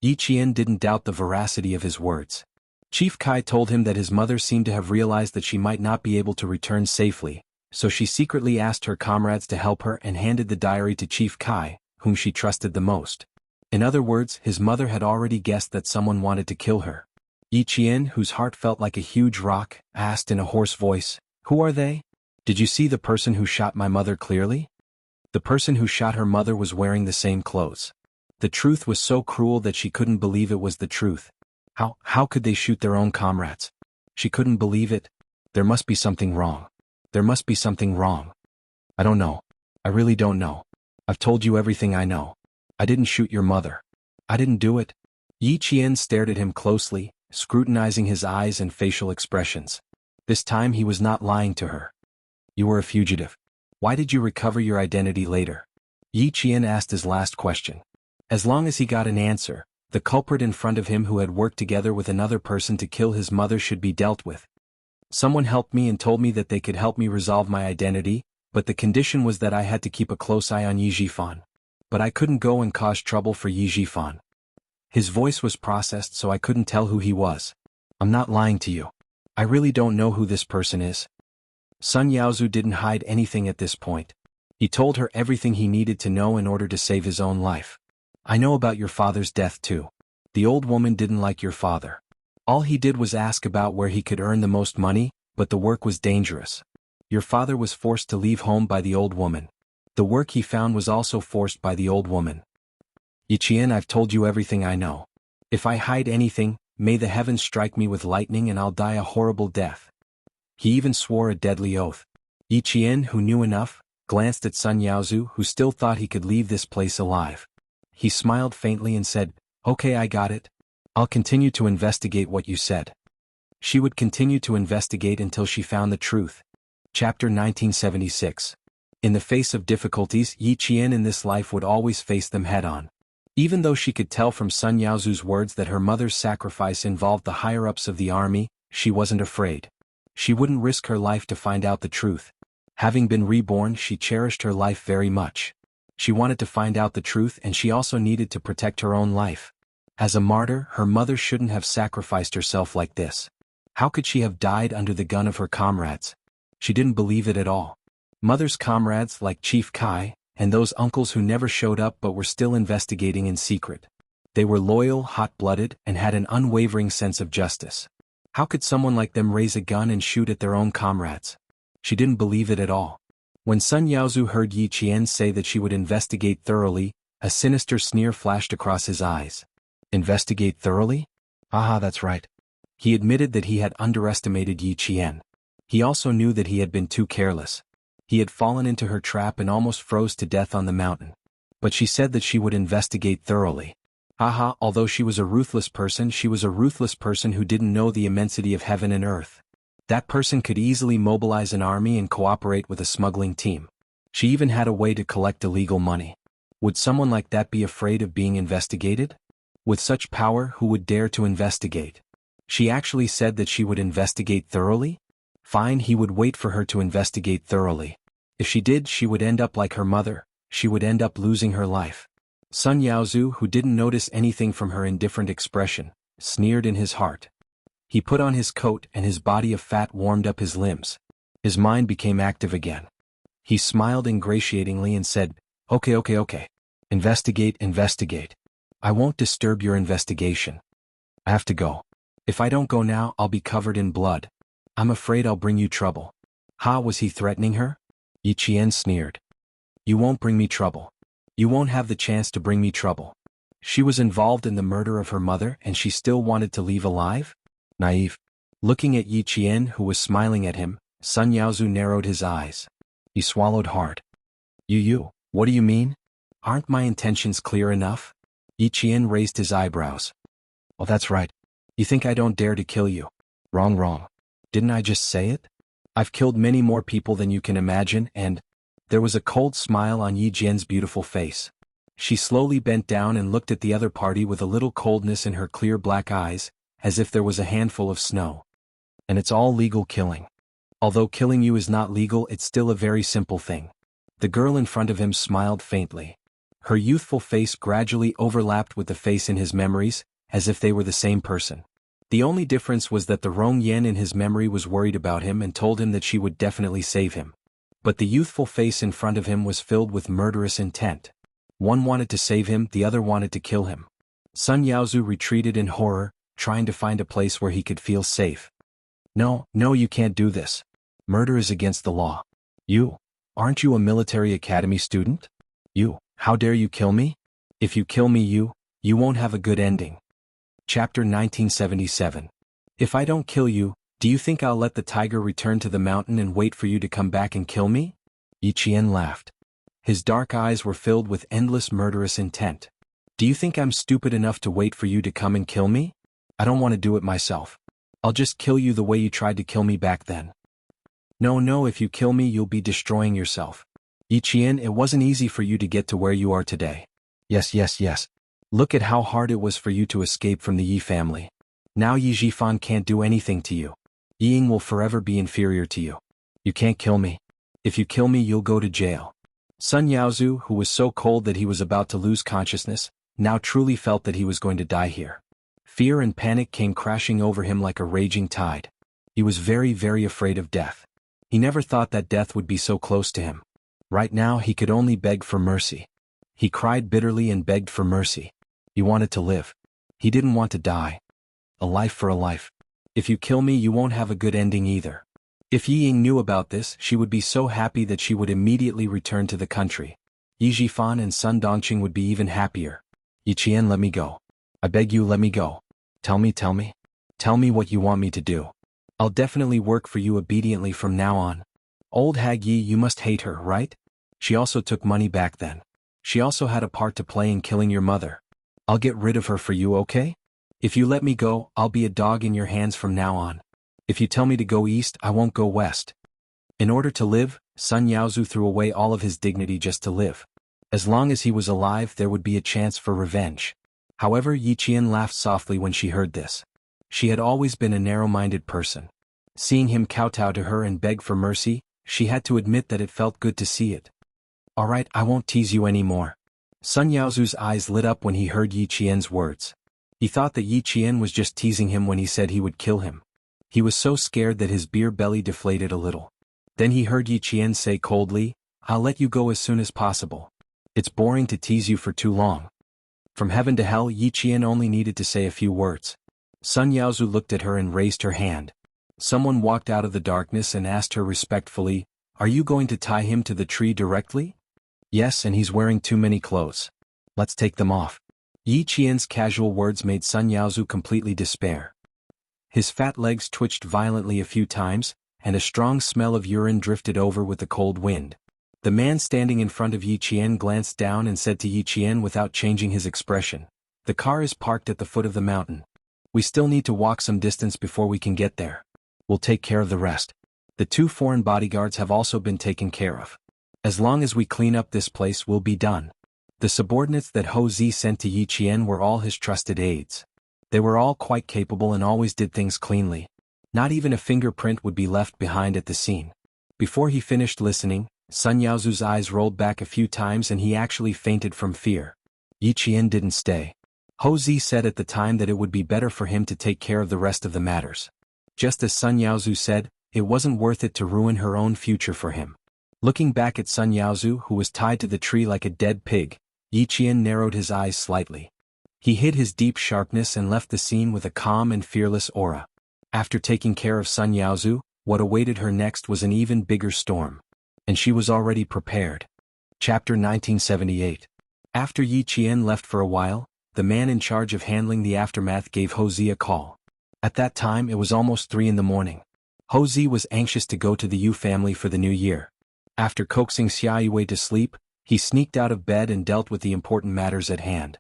Yi Qian didn't doubt the veracity of his words. Chief Kai told him that his mother seemed to have realized that she might not be able to return safely, so she secretly asked her comrades to help her and handed the diary to Chief Kai, whom she trusted the most. In other words, his mother had already guessed that someone wanted to kill her. Yi Qian, whose heart felt like a huge rock, asked in a hoarse voice, "Who are they? Did you see the person who shot my mother clearly?" The person who shot her mother was wearing the same clothes. The truth was so cruel that she couldn't believe it was the truth. How could they shoot their own comrades? She couldn't believe it. There must be something wrong. There must be something wrong. I don't know. I really don't know. I've told you everything I know. I didn't shoot your mother. I didn't do it. Yi Qian stared at him closely, scrutinizing his eyes and facial expressions. This time he was not lying to her. You were a fugitive. Why did you recover your identity later? Yi Qian asked his last question. As long as he got an answer, the culprit in front of him who had worked together with another person to kill his mother should be dealt with. Someone helped me and told me that they could help me resolve my identity, but the condition was that I had to keep a close eye on Yi Jifan. But I couldn't go and cause trouble for Yi Jifan. His voice was processed, so I couldn't tell who he was. I'm not lying to you. I really don't know who this person is. Sun Yaozu didn't hide anything at this point. He told her everything he needed to know in order to save his own life. I know about your father's death too. The old woman didn't like your father. All he did was ask about where he could earn the most money, but the work was dangerous. Your father was forced to leave home by the old woman. The work he found was also forced by the old woman. Yi Qian, I've told you everything I know. If I hide anything, may the heavens strike me with lightning and I'll die a horrible death. He even swore a deadly oath. Yi Qian, who knew enough, glanced at Sun Yaozu, who still thought he could leave this place alive. He smiled faintly and said, "Okay, I got it. I'll continue to investigate what you said." She would continue to investigate until she found the truth. Chapter 1976. In the face of difficulties, Yi Qian in this life would always face them head-on. Even though she could tell from Sun Yaozu's words that her mother's sacrifice involved the higher-ups of the army, she wasn't afraid. She wouldn't risk her life to find out the truth. Having been reborn, she cherished her life very much. She wanted to find out the truth, and she also needed to protect her own life. As a martyr, her mother shouldn't have sacrificed herself like this. How could she have died under the gun of her comrades? She didn't believe it at all. Mother's comrades like Chief Kai, and those uncles who never showed up but were still investigating in secret. They were loyal, hot-blooded, and had an unwavering sense of justice. How could someone like them raise a gun and shoot at their own comrades? She didn't believe it at all. When Sun Yaozu heard Yi Qian say that she would investigate thoroughly, a sinister sneer flashed across his eyes. Investigate thoroughly? Aha, that's right. He admitted that he had underestimated Yi Qian. He also knew that he had been too careless. He had fallen into her trap and almost froze to death on the mountain. But she said that she would investigate thoroughly. Haha, although she was a ruthless person, she was a ruthless person who didn't know the immensity of heaven and earth. That person could easily mobilize an army and cooperate with a smuggling team. She even had a way to collect illegal money. Would someone like that be afraid of being investigated? With such power, who would dare to investigate? She actually said that she would investigate thoroughly? Fine, he would wait for her to investigate thoroughly. If she did, she would end up like her mother. She would end up losing her life. Sun Yaozu, who didn't notice anything from her indifferent expression, sneered in his heart. He put on his coat and his body of fat warmed up his limbs. His mind became active again. He smiled ingratiatingly and said, Okay. Investigate. I won't disturb your investigation. I have to go. If I don't go now, I'll be covered in blood. I'm afraid I'll bring you trouble. Ha, was he threatening her? Yi Qian sneered. You won't bring me trouble. You won't have the chance to bring me trouble. She was involved in the murder of her mother and she still wanted to leave alive? Naive. Looking at Yi Qian, who was smiling at him, Sun Yaozu narrowed his eyes. He swallowed hard. You, what do you mean? Aren't my intentions clear enough? Yi Qian raised his eyebrows. Oh, that's right. You think I don't dare to kill you? Wrong. Didn't I just say it? I've killed many more people than you can imagine, and... There was a cold smile on Yi Qian's beautiful face. She slowly bent down and looked at the other party with a little coldness in her clear black eyes, as if there was a handful of snow. And it's all legal killing. Although killing you is not legal, it's still a very simple thing. The girl in front of him smiled faintly. Her youthful face gradually overlapped with the face in his memories, as if they were the same person. The only difference was that the Rong Yan in his memory was worried about him and told him that she would definitely save him. But the youthful face in front of him was filled with murderous intent. One wanted to save him, the other wanted to kill him. Sun Yaozu retreated in horror, trying to find a place where he could feel safe. No, you can't do this. Murder is against the law. Aren't you a military academy student? How dare you kill me? If you kill me, you won't have a good ending. Chapter 1977. If I don't kill you, do you think I'll let the tiger return to the mountain and wait for you to come back and kill me? Yi Qian laughed. His dark eyes were filled with endless murderous intent. Do you think I'm stupid enough to wait for you to come and kill me? I don't want to do it myself. I'll just kill you the way you tried to kill me back then. No, if you kill me you'll be destroying yourself. Yi Qian, it wasn't easy for you to get to where you are today. Yes. Look at how hard it was for you to escape from the Yi family. Now Yi Jifan can't do anything to you. Yi Ying will forever be inferior to you. You can't kill me. If you kill me you'll go to jail. Sun Yaozu, who was so cold that he was about to lose consciousness, now truly felt that he was going to die here. Fear and panic came crashing over him like a raging tide. He was very, very afraid of death. He never thought that death would be so close to him. Right now he could only beg for mercy. He cried bitterly and begged for mercy. He wanted to live. He didn't want to die. A life for a life. If you kill me you won't have a good ending either. If Yi Ying knew about this, she would be so happy that she would immediately return to the country. Yi Jifan and Sun Dongqing would be even happier. Yi Qian, let me go. I beg you, let me go. Tell me. Tell me what you want me to do. I'll definitely work for you obediently from now on. Old hag Yi, you must hate her, right? She also took money back then. She also had a part to play in killing your mother. I'll get rid of her for you, okay? If you let me go, I'll be a dog in your hands from now on. If you tell me to go east, I won't go west. In order to live, Sun Yaozu threw away all of his dignity just to live. As long as he was alive, there would be a chance for revenge. However, Yi Qian laughed softly when she heard this. She had always been a narrow-minded person. Seeing him kowtow to her and beg for mercy, she had to admit that it felt good to see it. Alright, I won't tease you anymore. Sun Yaozu's eyes lit up when he heard Yi Qian's words. He thought that Yi Qian was just teasing him when he said he would kill him. He was so scared that his beer belly deflated a little. Then he heard Yi Qian say coldly, I'll let you go as soon as possible. It's boring to tease you for too long. From heaven to hell, Yi Qian only needed to say a few words. Sun Yaozu looked at her and raised her hand. Someone walked out of the darkness and asked her respectfully, Are you going to tie him to the tree directly? Yes, and he's wearing too many clothes. Let's take them off. Yi Qian's casual words made Sun Yaozu completely despair. His fat legs twitched violently a few times, and a strong smell of urine drifted over with the cold wind. The man standing in front of Yi Qian glanced down and said to Yi Qian without changing his expression, The car is parked at the foot of the mountain. We still need to walk some distance before we can get there. We'll take care of the rest. The 2 foreign bodyguards have also been taken care of. As long as we clean up this place, we'll be done. The subordinates that Ho Zi sent to Yi Qian were all his trusted aides. They were all quite capable and always did things cleanly. Not even a fingerprint would be left behind at the scene. Before he finished listening, Sun Yaozu's eyes rolled back a few times and he actually fainted from fear. Yi Qian didn't stay. Ho Zi said at the time that it would be better for him to take care of the rest of the matters. Just as Sun Yaozu said, it wasn't worth it to ruin her own future for him. Looking back at Sun Yaozu, who was tied to the tree like a dead pig, Yi Qian narrowed his eyes slightly. He hid his deep sharpness and left the scene with a calm and fearless aura. After taking care of Sun Yaozu, what awaited her next was an even bigger storm. And she was already prepared. Chapter 1978. After Yi Qian left for a while, the man in charge of handling the aftermath gave Ho Zi a call. At that time it was almost 3 in the morning. Ho Zi was anxious to go to the Yu family for the new year. After coaxing Xia Yue to sleep, he sneaked out of bed and dealt with the important matters at hand.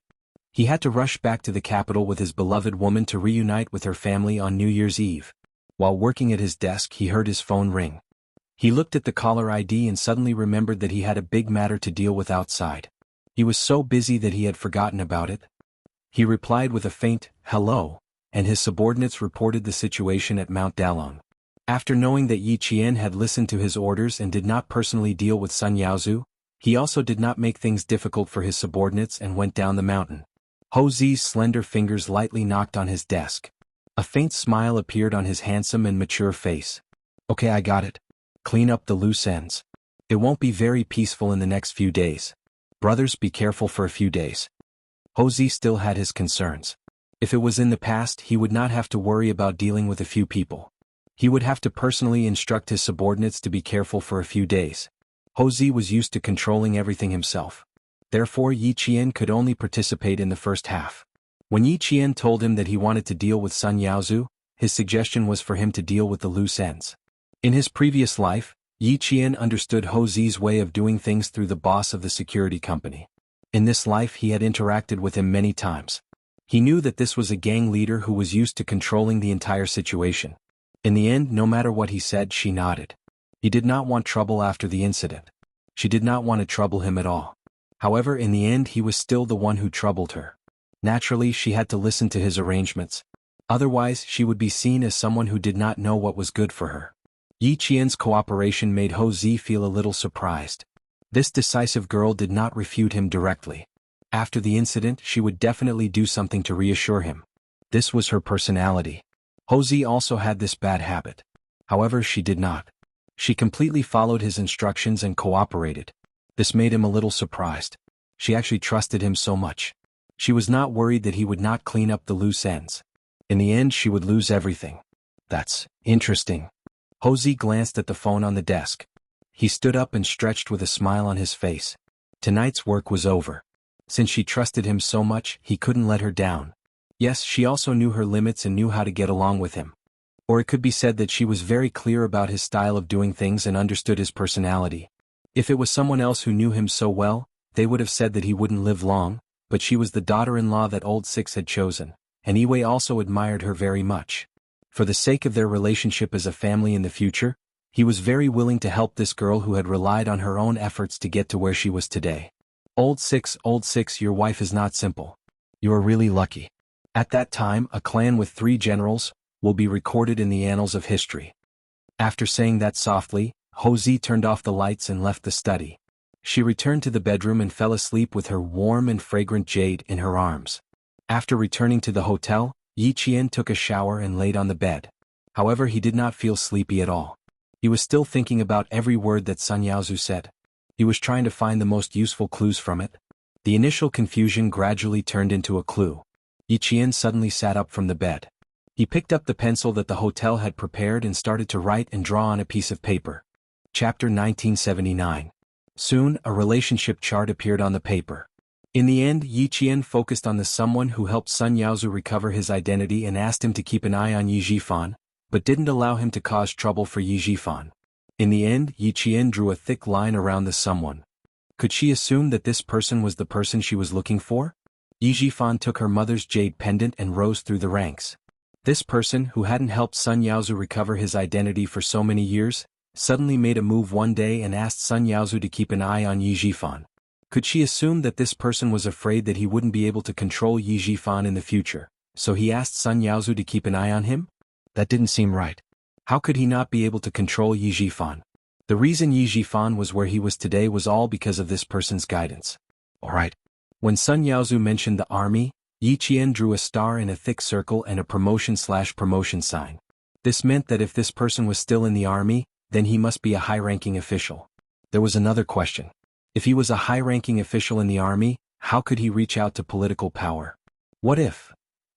He had to rush back to the capital with his beloved woman to reunite with her family on New Year's Eve. While working at his desk, he heard his phone ring. He looked at the caller ID and suddenly remembered that he had a big matter to deal with outside. He was so busy that he had forgotten about it. He replied with a faint, hello, and his subordinates reported the situation at Mount Dalong. After knowing that Yi Qian had listened to his orders and did not personally deal with Sun Yaozu, he also did not make things difficult for his subordinates and went down the mountain. Ho Zi's slender fingers lightly knocked on his desk. A faint smile appeared on his handsome and mature face. Okay, I got it. Clean up the loose ends. It won't be very peaceful in the next few days. Brothers, be careful for a few days. Ho Zi still had his concerns. If it was in the past, he would not have to worry about dealing with a few people. He would have to personally instruct his subordinates to be careful for a few days. Ho Zi was used to controlling everything himself. Therefore, Yi Qian could only participate in the first half. When Yi Qian told him that he wanted to deal with Sun Yaozu, his suggestion was for him to deal with the loose ends. In his previous life, Yi Qian understood Ho Zi's way of doing things through the boss of the security company. In this life he had interacted with him many times. He knew that this was a gang leader who was used to controlling the entire situation. In the end, no matter what he said, she nodded. He did not want trouble after the incident. She did not want to trouble him at all. However, in the end he was still the one who troubled her. Naturally, she had to listen to his arrangements. Otherwise, she would be seen as someone who did not know what was good for her. Yi Qian's cooperation made Ho Zi feel a little surprised. This decisive girl did not refute him directly. After the incident, she would definitely do something to reassure him. This was her personality. Ho Zi also had this bad habit. However, she did not. She completely followed his instructions and cooperated. This made him a little surprised. She actually trusted him so much. She was not worried that he would not clean up the loose ends. In the end, she would lose everything. That's interesting. Ho Zi glanced at the phone on the desk. He stood up and stretched with a smile on his face. Tonight's work was over. Since she trusted him so much, he couldn't let her down. Yes, she also knew her limits and knew how to get along with him. Or it could be said that she was very clear about his style of doing things and understood his personality. If it was someone else who knew him so well, they would have said that he wouldn't live long, but she was the daughter-in-law that Old Six had chosen, and Iwei also admired her very much. For the sake of their relationship as a family in the future, he was very willing to help this girl who had relied on her own efforts to get to where she was today. Old Six, your wife is not simple. You are really lucky. At that time, a clan with 3 generals will be recorded in the annals of history. After saying that softly, Hosea turned off the lights and left the study. She returned to the bedroom and fell asleep with her warm and fragrant jade in her arms. After returning to the hotel, Yi Qian took a shower and laid on the bed. However, he did not feel sleepy at all. He was still thinking about every word that Sun Yaozu said. He was trying to find the most useful clues from it. The initial confusion gradually turned into a clue. Yi Qian suddenly sat up from the bed. He picked up the pencil that the hotel had prepared and started to write and draw on a piece of paper. Chapter 1979. Soon, a relationship chart appeared on the paper. In the end, Yi Qian focused on the someone who helped Sun Yaozu recover his identity and asked him to keep an eye on Yi Jifan, but didn't allow him to cause trouble for Yi Jifan. In the end, Yi Qian drew a thick line around the someone. Could she assume that this person was the person she was looking for? Yi Jifan took her mother's jade pendant and rose through the ranks. This person, who hadn't helped Sun Yaozu recover his identity for so many years, suddenly made a move one day and asked Sun Yaozu to keep an eye on Yi Jifan. Could she assume that this person was afraid that he wouldn't be able to control Yi Jifan in the future, so he asked Sun Yaozu to keep an eye on him? That didn't seem right. How could he not be able to control Yi Jifan? The reason Yi Jifan was where he was today was all because of this person's guidance. Alright. When Sun Yaozu mentioned the army, Yi Qian drew a star in a thick circle and a promotion/promotion sign. This meant that if this person was still in the army, then he must be a high-ranking official. There was another question. If he was a high-ranking official in the army, how could he reach out to political power? What if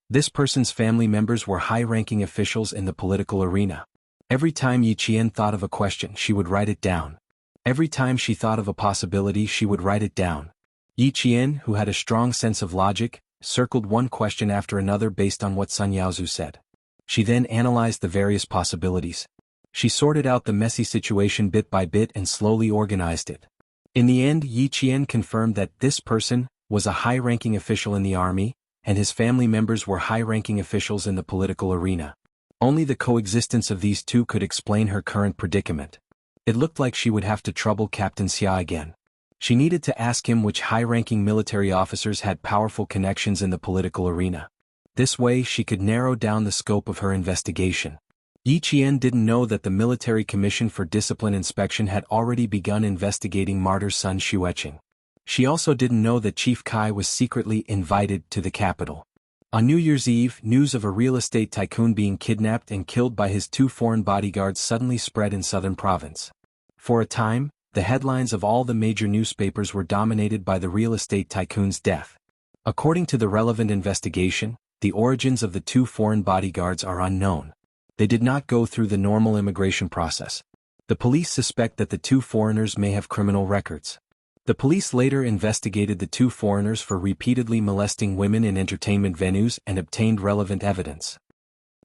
this person's family members were high-ranking officials in the political arena? Every time Yi Qian thought of a question, she would write it down. Every time she thought of a possibility, she would write it down. Yi Qian, who had a strong sense of logic, circled one question after another based on what Sun Yaozu said. She then analyzed the various possibilities. She sorted out the messy situation bit by bit and slowly organized it. In the end, Yi Qian confirmed that this person was a high-ranking official in the army, and his family members were high-ranking officials in the political arena. Only the coexistence of these two could explain her current predicament. It looked like she would have to trouble Captain Xia again. She needed to ask him which high-ranking military officers had powerful connections in the political arena. This way she could narrow down the scope of her investigation. Yi Qian didn't know that the Military Commission for Discipline Inspection had already begun investigating Martyr's son Xueqing. She also didn't know that Chief Kai was secretly invited to the capital. On New Year's Eve, news of a real estate tycoon being kidnapped and killed by his 2 foreign bodyguards suddenly spread in southern province. For a time, the headlines of all the major newspapers were dominated by the real estate tycoon's death. According to the relevant investigation, the origins of the 2 foreign bodyguards are unknown. They did not go through the normal immigration process. The police suspect that the 2 foreigners may have criminal records. The police later investigated the 2 foreigners for repeatedly molesting women in entertainment venues and obtained relevant evidence.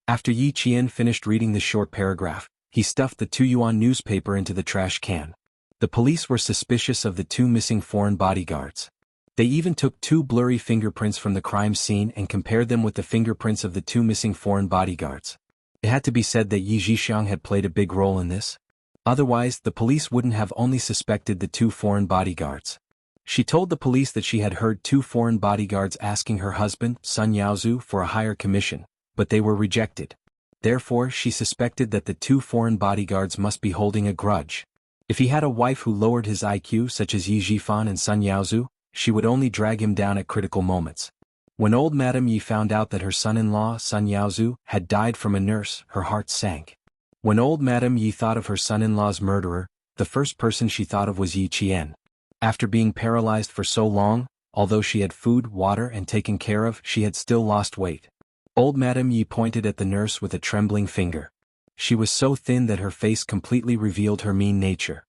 After Yi Qian finished reading the short paragraph, he stuffed the 2-yuan newspaper into the trash can. The police were suspicious of the 2 missing foreign bodyguards. They even took 2 blurry fingerprints from the crime scene and compared them with the fingerprints of the 2 missing foreign bodyguards. It had to be said that Yi Zhixiang had played a big role in this. Otherwise, the police wouldn't have only suspected the 2 foreign bodyguards. She told the police that she had heard 2 foreign bodyguards asking her husband, Sun Yaozu, for a higher commission, but they were rejected. Therefore, she suspected that the 2 foreign bodyguards must be holding a grudge. If he had a wife who lowered his IQ such as Yi Jifan and Sun Yaozu, she would only drag him down at critical moments. When old Madame Yi found out that her son-in-law, Sun Yaozu, had died from a nurse, her heart sank. When old Madame Yi thought of her son-in-law's murderer, the first person she thought of was Yi Qian. After being paralyzed for so long, although she had food, water and taken care of, she had still lost weight. Old Madame Yi pointed at the nurse with a trembling finger. She was so thin that her face completely revealed her mean nature.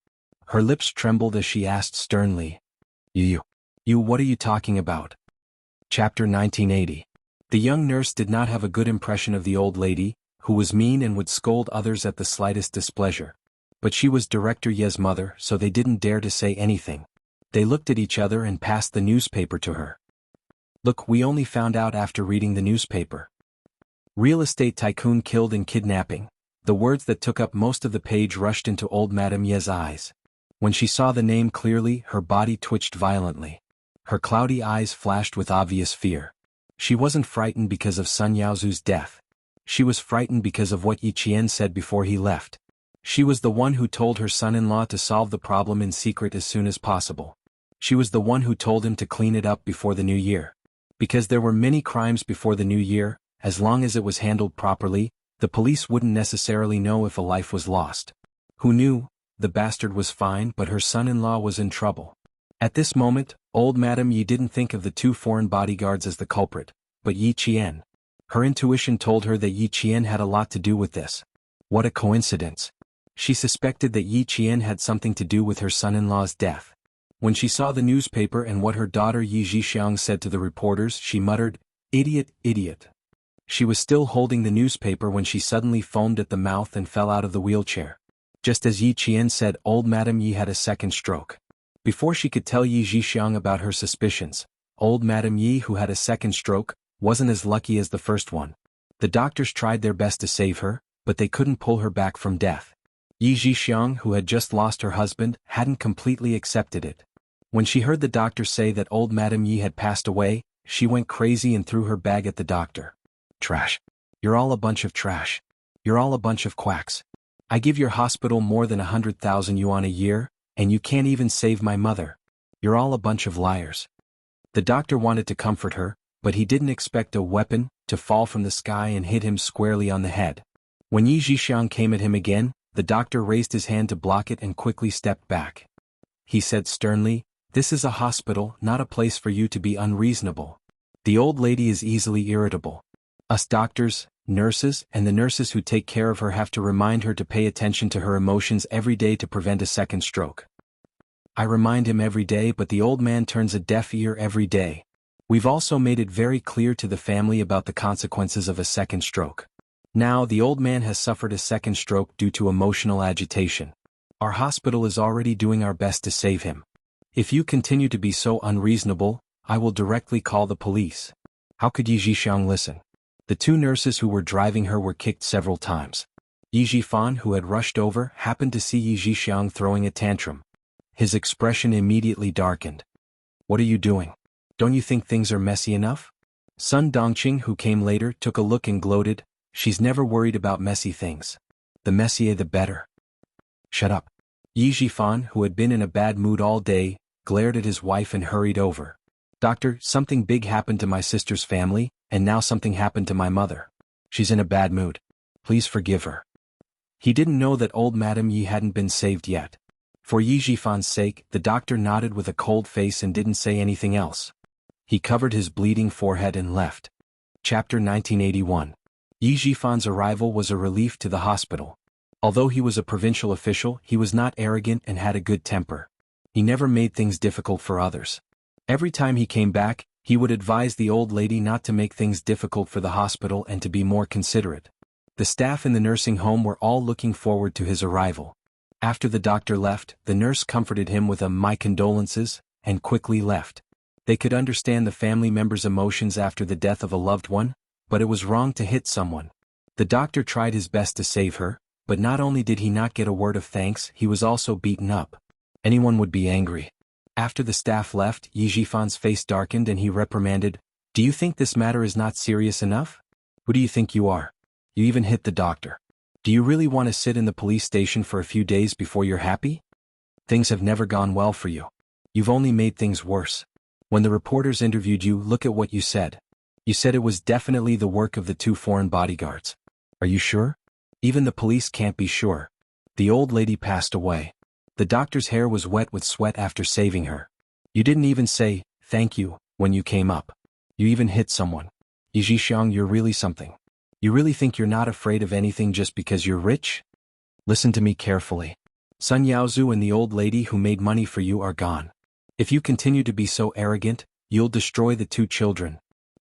Her lips trembled as she asked sternly, You, what are you talking about? Chapter 1980. The young nurse did not have a good impression of the old lady, who was mean and would scold others at the slightest displeasure. But she was Director Ye's mother, so they didn't dare to say anything. They looked at each other and passed the newspaper to her. Look, we only found out after reading the newspaper. Real estate tycoon killed in kidnapping. The words that took up most of the page rushed into old Madame Ye's eyes. When she saw the name clearly, her body twitched violently. Her cloudy eyes flashed with obvious fear. She wasn't frightened because of Sun Yaozu's death. She was frightened because of what Yi Qian said before he left. She was the one who told her son-in-law to solve the problem in secret as soon as possible. She was the one who told him to clean it up before the new year. Because there were many crimes before the new year, as long as it was handled properly, the police wouldn't necessarily know if a life was lost. Who knew? The bastard was fine, but her son-in-law was in trouble. At this moment, old Madame Yi didn't think of the two foreign bodyguards as the culprit, but Yi Qian. Her intuition told her that Yi Qian had a lot to do with this. What a coincidence. She suspected that Yi Qian had something to do with her son-in-law's death. When she saw the newspaper and what her daughter Yi Zhixiang said to the reporters, she muttered, "Idiot, idiot." She was still holding the newspaper when she suddenly foamed at the mouth and fell out of the wheelchair. Just as Yi Qian said, old Madame Yi had a second stroke. Before she could tell Yi Zhixiang about her suspicions, old Madame Yi, who had a second stroke, wasn't as lucky as the first one. The doctors tried their best to save her, but they couldn't pull her back from death. Yi Zhixiang, who had just lost her husband, hadn't completely accepted it. When she heard the doctor say that old Madame Yi had passed away, she went crazy and threw her bag at the doctor. Trash. You're all a bunch of trash. You're all a bunch of quacks. I give your hospital more than 100,000 yuan a year, and you can't even save my mother. You're all a bunch of liars. The doctor wanted to comfort her, but he didn't expect a weapon to fall from the sky and hit him squarely on the head. When Yi Zhixiang came at him again, the doctor raised his hand to block it and quickly stepped back. He said sternly, "This is a hospital, not a place for you to be unreasonable." The old lady is easily irritable. Us doctors, nurses, and the nurses who take care of her have to remind her to pay attention to her emotions every day to prevent a second stroke. I remind him every day, but the old man turns a deaf ear every day. We've also made it very clear to the family about the consequences of a second stroke. Now the old man has suffered a second stroke due to emotional agitation. Our hospital is already doing our best to save him. If you continue to be so unreasonable, I will directly call the police. How could Yi Zhixiang listen? The two nurses who were driving her were kicked several times. Yi Zhifan, who had rushed over, happened to see Yi Zhixiang throwing a tantrum. His expression immediately darkened. What are you doing? Don't you think things are messy enough? Sun Dongqing, who came later, took a look and gloated, "She's never worried about messy things. The messier the better." Shut up. Yi Zhifan, who had been in a bad mood all day, glared at his wife and hurried over. "Doctor, something big happened to my sister's family, and now something happened to my mother. She's in a bad mood. Please forgive her." He didn't know that old Madame Yi hadn't been saved yet. For Yi Zhifan's sake, the doctor nodded with a cold face and didn't say anything else. He covered his bleeding forehead and left. Chapter 1981. Yi Zhifan's arrival was a relief to the hospital. Although he was a provincial official, he was not arrogant and had a good temper. He never made things difficult for others. Every time he came back, he would advise the old lady not to make things difficult for the hospital and to be more considerate. The staff in the nursing home were all looking forward to his arrival. After the doctor left, the nurse comforted him with a "my condolences," and quickly left. They could understand the family member's emotions after the death of a loved one, but it was wrong to hit someone. The doctor tried his best to save her, but not only did he not get a word of thanks, he was also beaten up. Anyone would be angry. After the staff left, Yi Zhifan's face darkened and he reprimanded, "Do you think this matter is not serious enough? Who do you think you are? You even hit the doctor. Do you really want to sit in the police station for a few days before you're happy? Things have never gone well for you. You've only made things worse. When the reporters interviewed you, look at what you said. You said it was definitely the work of the two foreign bodyguards. Are you sure? Even the police can't be sure. The old lady passed away. The doctor's hair was wet with sweat after saving her. You didn't even say, 'Thank you,' when you came up. You even hit someone. Yi Zhixiang, you're really something. You really think you're not afraid of anything just because you're rich? Listen to me carefully. Sun Yaozu and the old lady who made money for you are gone. If you continue to be so arrogant, you'll destroy the two children.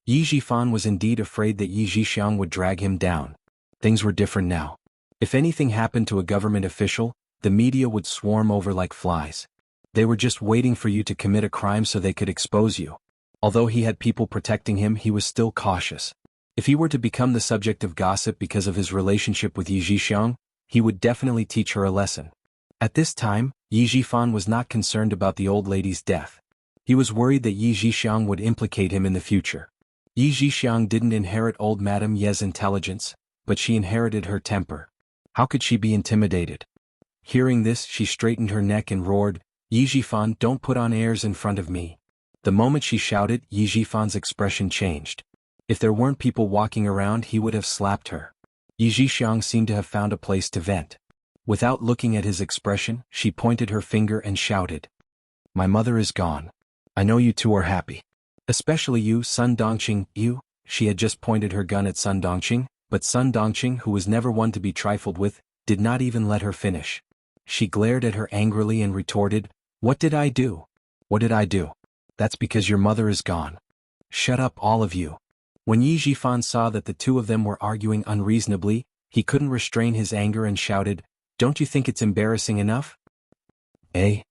Yi Jifan was indeed afraid that Yi Jixiang would drag him down. Things were different now. If anything happened to a government official, the media would swarm over like flies. They were just waiting for you to commit a crime so they could expose you. Although he had people protecting him, he was still cautious. If he were to become the subject of gossip because of his relationship with Yi Jixiang, he would definitely teach her a lesson. At this time, Yi Jifan was not concerned about the old lady's death. He was worried that Yi Jixiang would implicate him in the future. Yi Jixiang didn't inherit old Madame Ye's intelligence, but she inherited her temper. How could she be intimidated? Hearing this, she straightened her neck and roared, "Yi Jifan, don't put on airs in front of me." The moment she shouted, Yi Jifan's expression changed. If there weren't people walking around, he would have slapped her. Yi Jixiang seemed to have found a place to vent. Without looking at his expression, she pointed her finger and shouted, "My mother is gone. I know you two are happy. Especially you, Sun Dongqing, you." She had just pointed her gun at Sun Dongqing, but Sun Dongqing, who was never one to be trifled with, did not even let her finish. She glared at her angrily and retorted, "What did I do? What did I do? That's because your mother is gone. Shut up, all of you." When Yi Jifan saw that the two of them were arguing unreasonably, he couldn't restrain his anger and shouted, "Don't you think it's embarrassing enough?" Eh?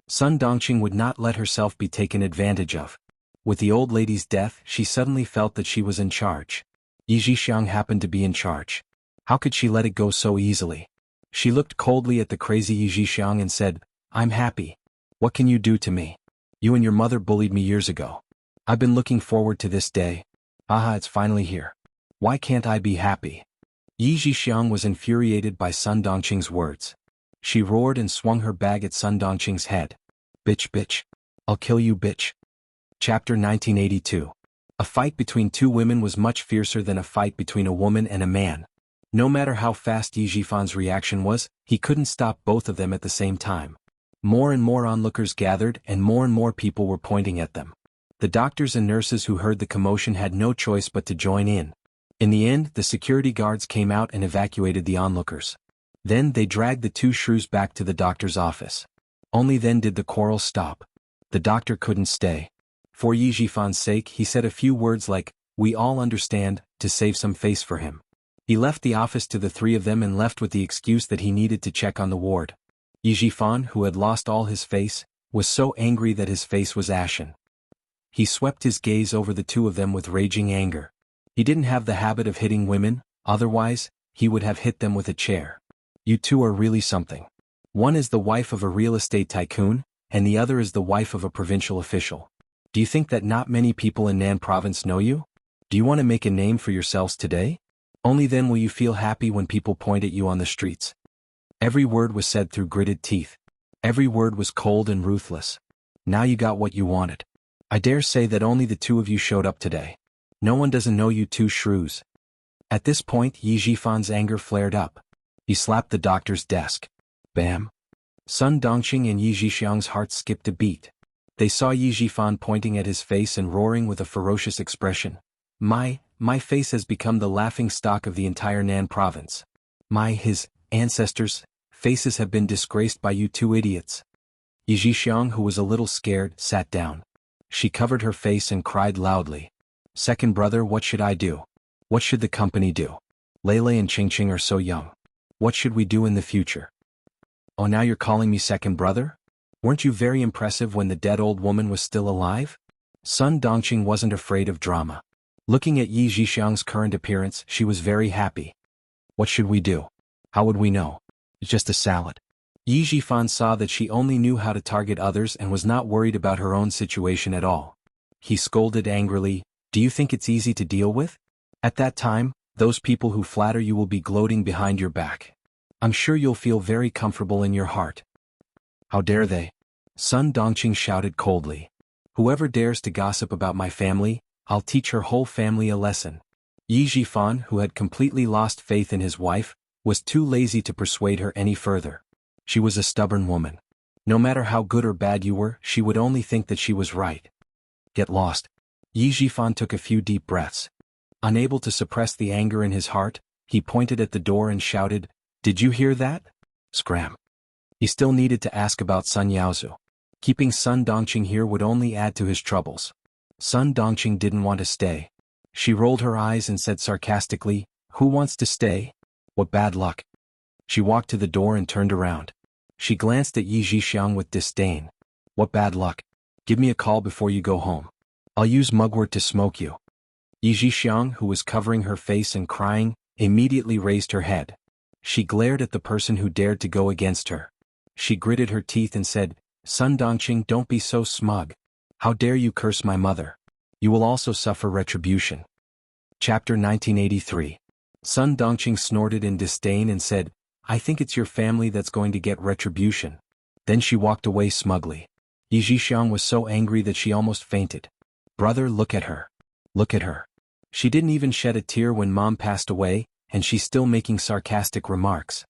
Sun Dongqing would not let herself be taken advantage of. With the old lady's death, she suddenly felt that she was in charge. Yi Jixiang happened to be in charge. How could she let it go so easily? She looked coldly at the crazy Yi Jixiang and said, "I'm happy. What can you do to me? You and your mother bullied me years ago. I've been looking forward to this day. Aha, it's finally here. Why can't I be happy?" Yi Jixiang was infuriated by Sun Dongqing's words. She roared and swung her bag at Sun Dongqing's head. "Bitch, bitch. I'll kill you, bitch." Chapter 1982. A fight between two women was much fiercer than a fight between a woman and a man. No matter how fast Yi Jifan's reaction was, he couldn't stop both of them at the same time. More and more onlookers gathered and more people were pointing at them. The doctors and nurses who heard the commotion had no choice but to join in. In the end, the security guards came out and evacuated the onlookers. Then they dragged the two shrews back to the doctor's office. Only then did the quarrel stop. The doctor couldn't stay. For Yi Jifan's sake, he said a few words like, "We all understand," to save some face for him. He left the office to the three of them and left with the excuse that he needed to check on the ward. Yi Jifan, who had lost all his face, was so angry that his face was ashen. He swept his gaze over the two of them with raging anger. He didn't have the habit of hitting women, otherwise, he would have hit them with a chair. You two are really something. One is the wife of a real estate tycoon, and the other is the wife of a provincial official. Do you think that not many people in Nan province know you? Do you want to make a name for yourselves today? Only then will you feel happy when people point at you on the streets. Every word was said through gritted teeth. Every word was cold and ruthless. Now you got what you wanted. I dare say that only the two of you showed up today. No one doesn't know you two shrews. At this point, Yi Jifan's anger flared up. He slapped the doctor's desk. Bam! Sun Dongqing and Yi Jixiang's hearts skipped a beat. They saw Yi Jifan pointing at his face and roaring with a ferocious expression. My face has become the laughing stock of the entire Nan province. His ancestors' faces have been disgraced by you two idiots." Yi Jixiang, who was a little scared, sat down. She covered her face and cried loudly. "Second brother, what should I do? What should the company do? Lele and Qingqing are so young. What should we do in the future?" "Oh, now you're calling me second brother? Weren't you very impressive when the dead old woman was still alive?" Sun Dongqing wasn't afraid of drama. Looking at Yi Jixiang's current appearance, she was very happy. "What should we do? How would we know? It's just a salad." Yi Jifan saw that she only knew how to target others and was not worried about her own situation at all. He scolded angrily, "Do you think it's easy to deal with? At that time, those people who flatter you will be gloating behind your back. I'm sure you'll feel very comfortable in your heart." "How dare they?" Sun Dongqing shouted coldly. "Whoever dares to gossip about my family, I'll teach her whole family a lesson." Yi Jifan, who had completely lost faith in his wife, was too lazy to persuade her any further. She was a stubborn woman. No matter how good or bad you were, she would only think that she was right. Get lost. Yi Jifan took a few deep breaths. Unable to suppress the anger in his heart, he pointed at the door and shouted, "Did you hear that?" Scram. He still needed to ask about Sun Yaozu. Keeping Sun Dongqing here would only add to his troubles. Sun Dongqing didn't want to stay. She rolled her eyes and said sarcastically, "Who wants to stay? What bad luck." She walked to the door and turned around. She glanced at Yi Zhixiang with disdain. "What bad luck? Give me a call before you go home. I'll use mugwort to smoke you." Yi Zhixiang, who was covering her face and crying, immediately raised her head. She glared at the person who dared to go against her. She gritted her teeth and said, "Sun Dongqing, don't be so smug. How dare you curse my mother? You will also suffer retribution." Chapter 1983. Sun Dongqing snorted in disdain and said, "I think it's your family that's going to get retribution." Then she walked away smugly. Yi Zhixiang was so angry that she almost fainted. "Brother, look at her. Look at her. She didn't even shed a tear when Mom passed away, and she's still making sarcastic remarks."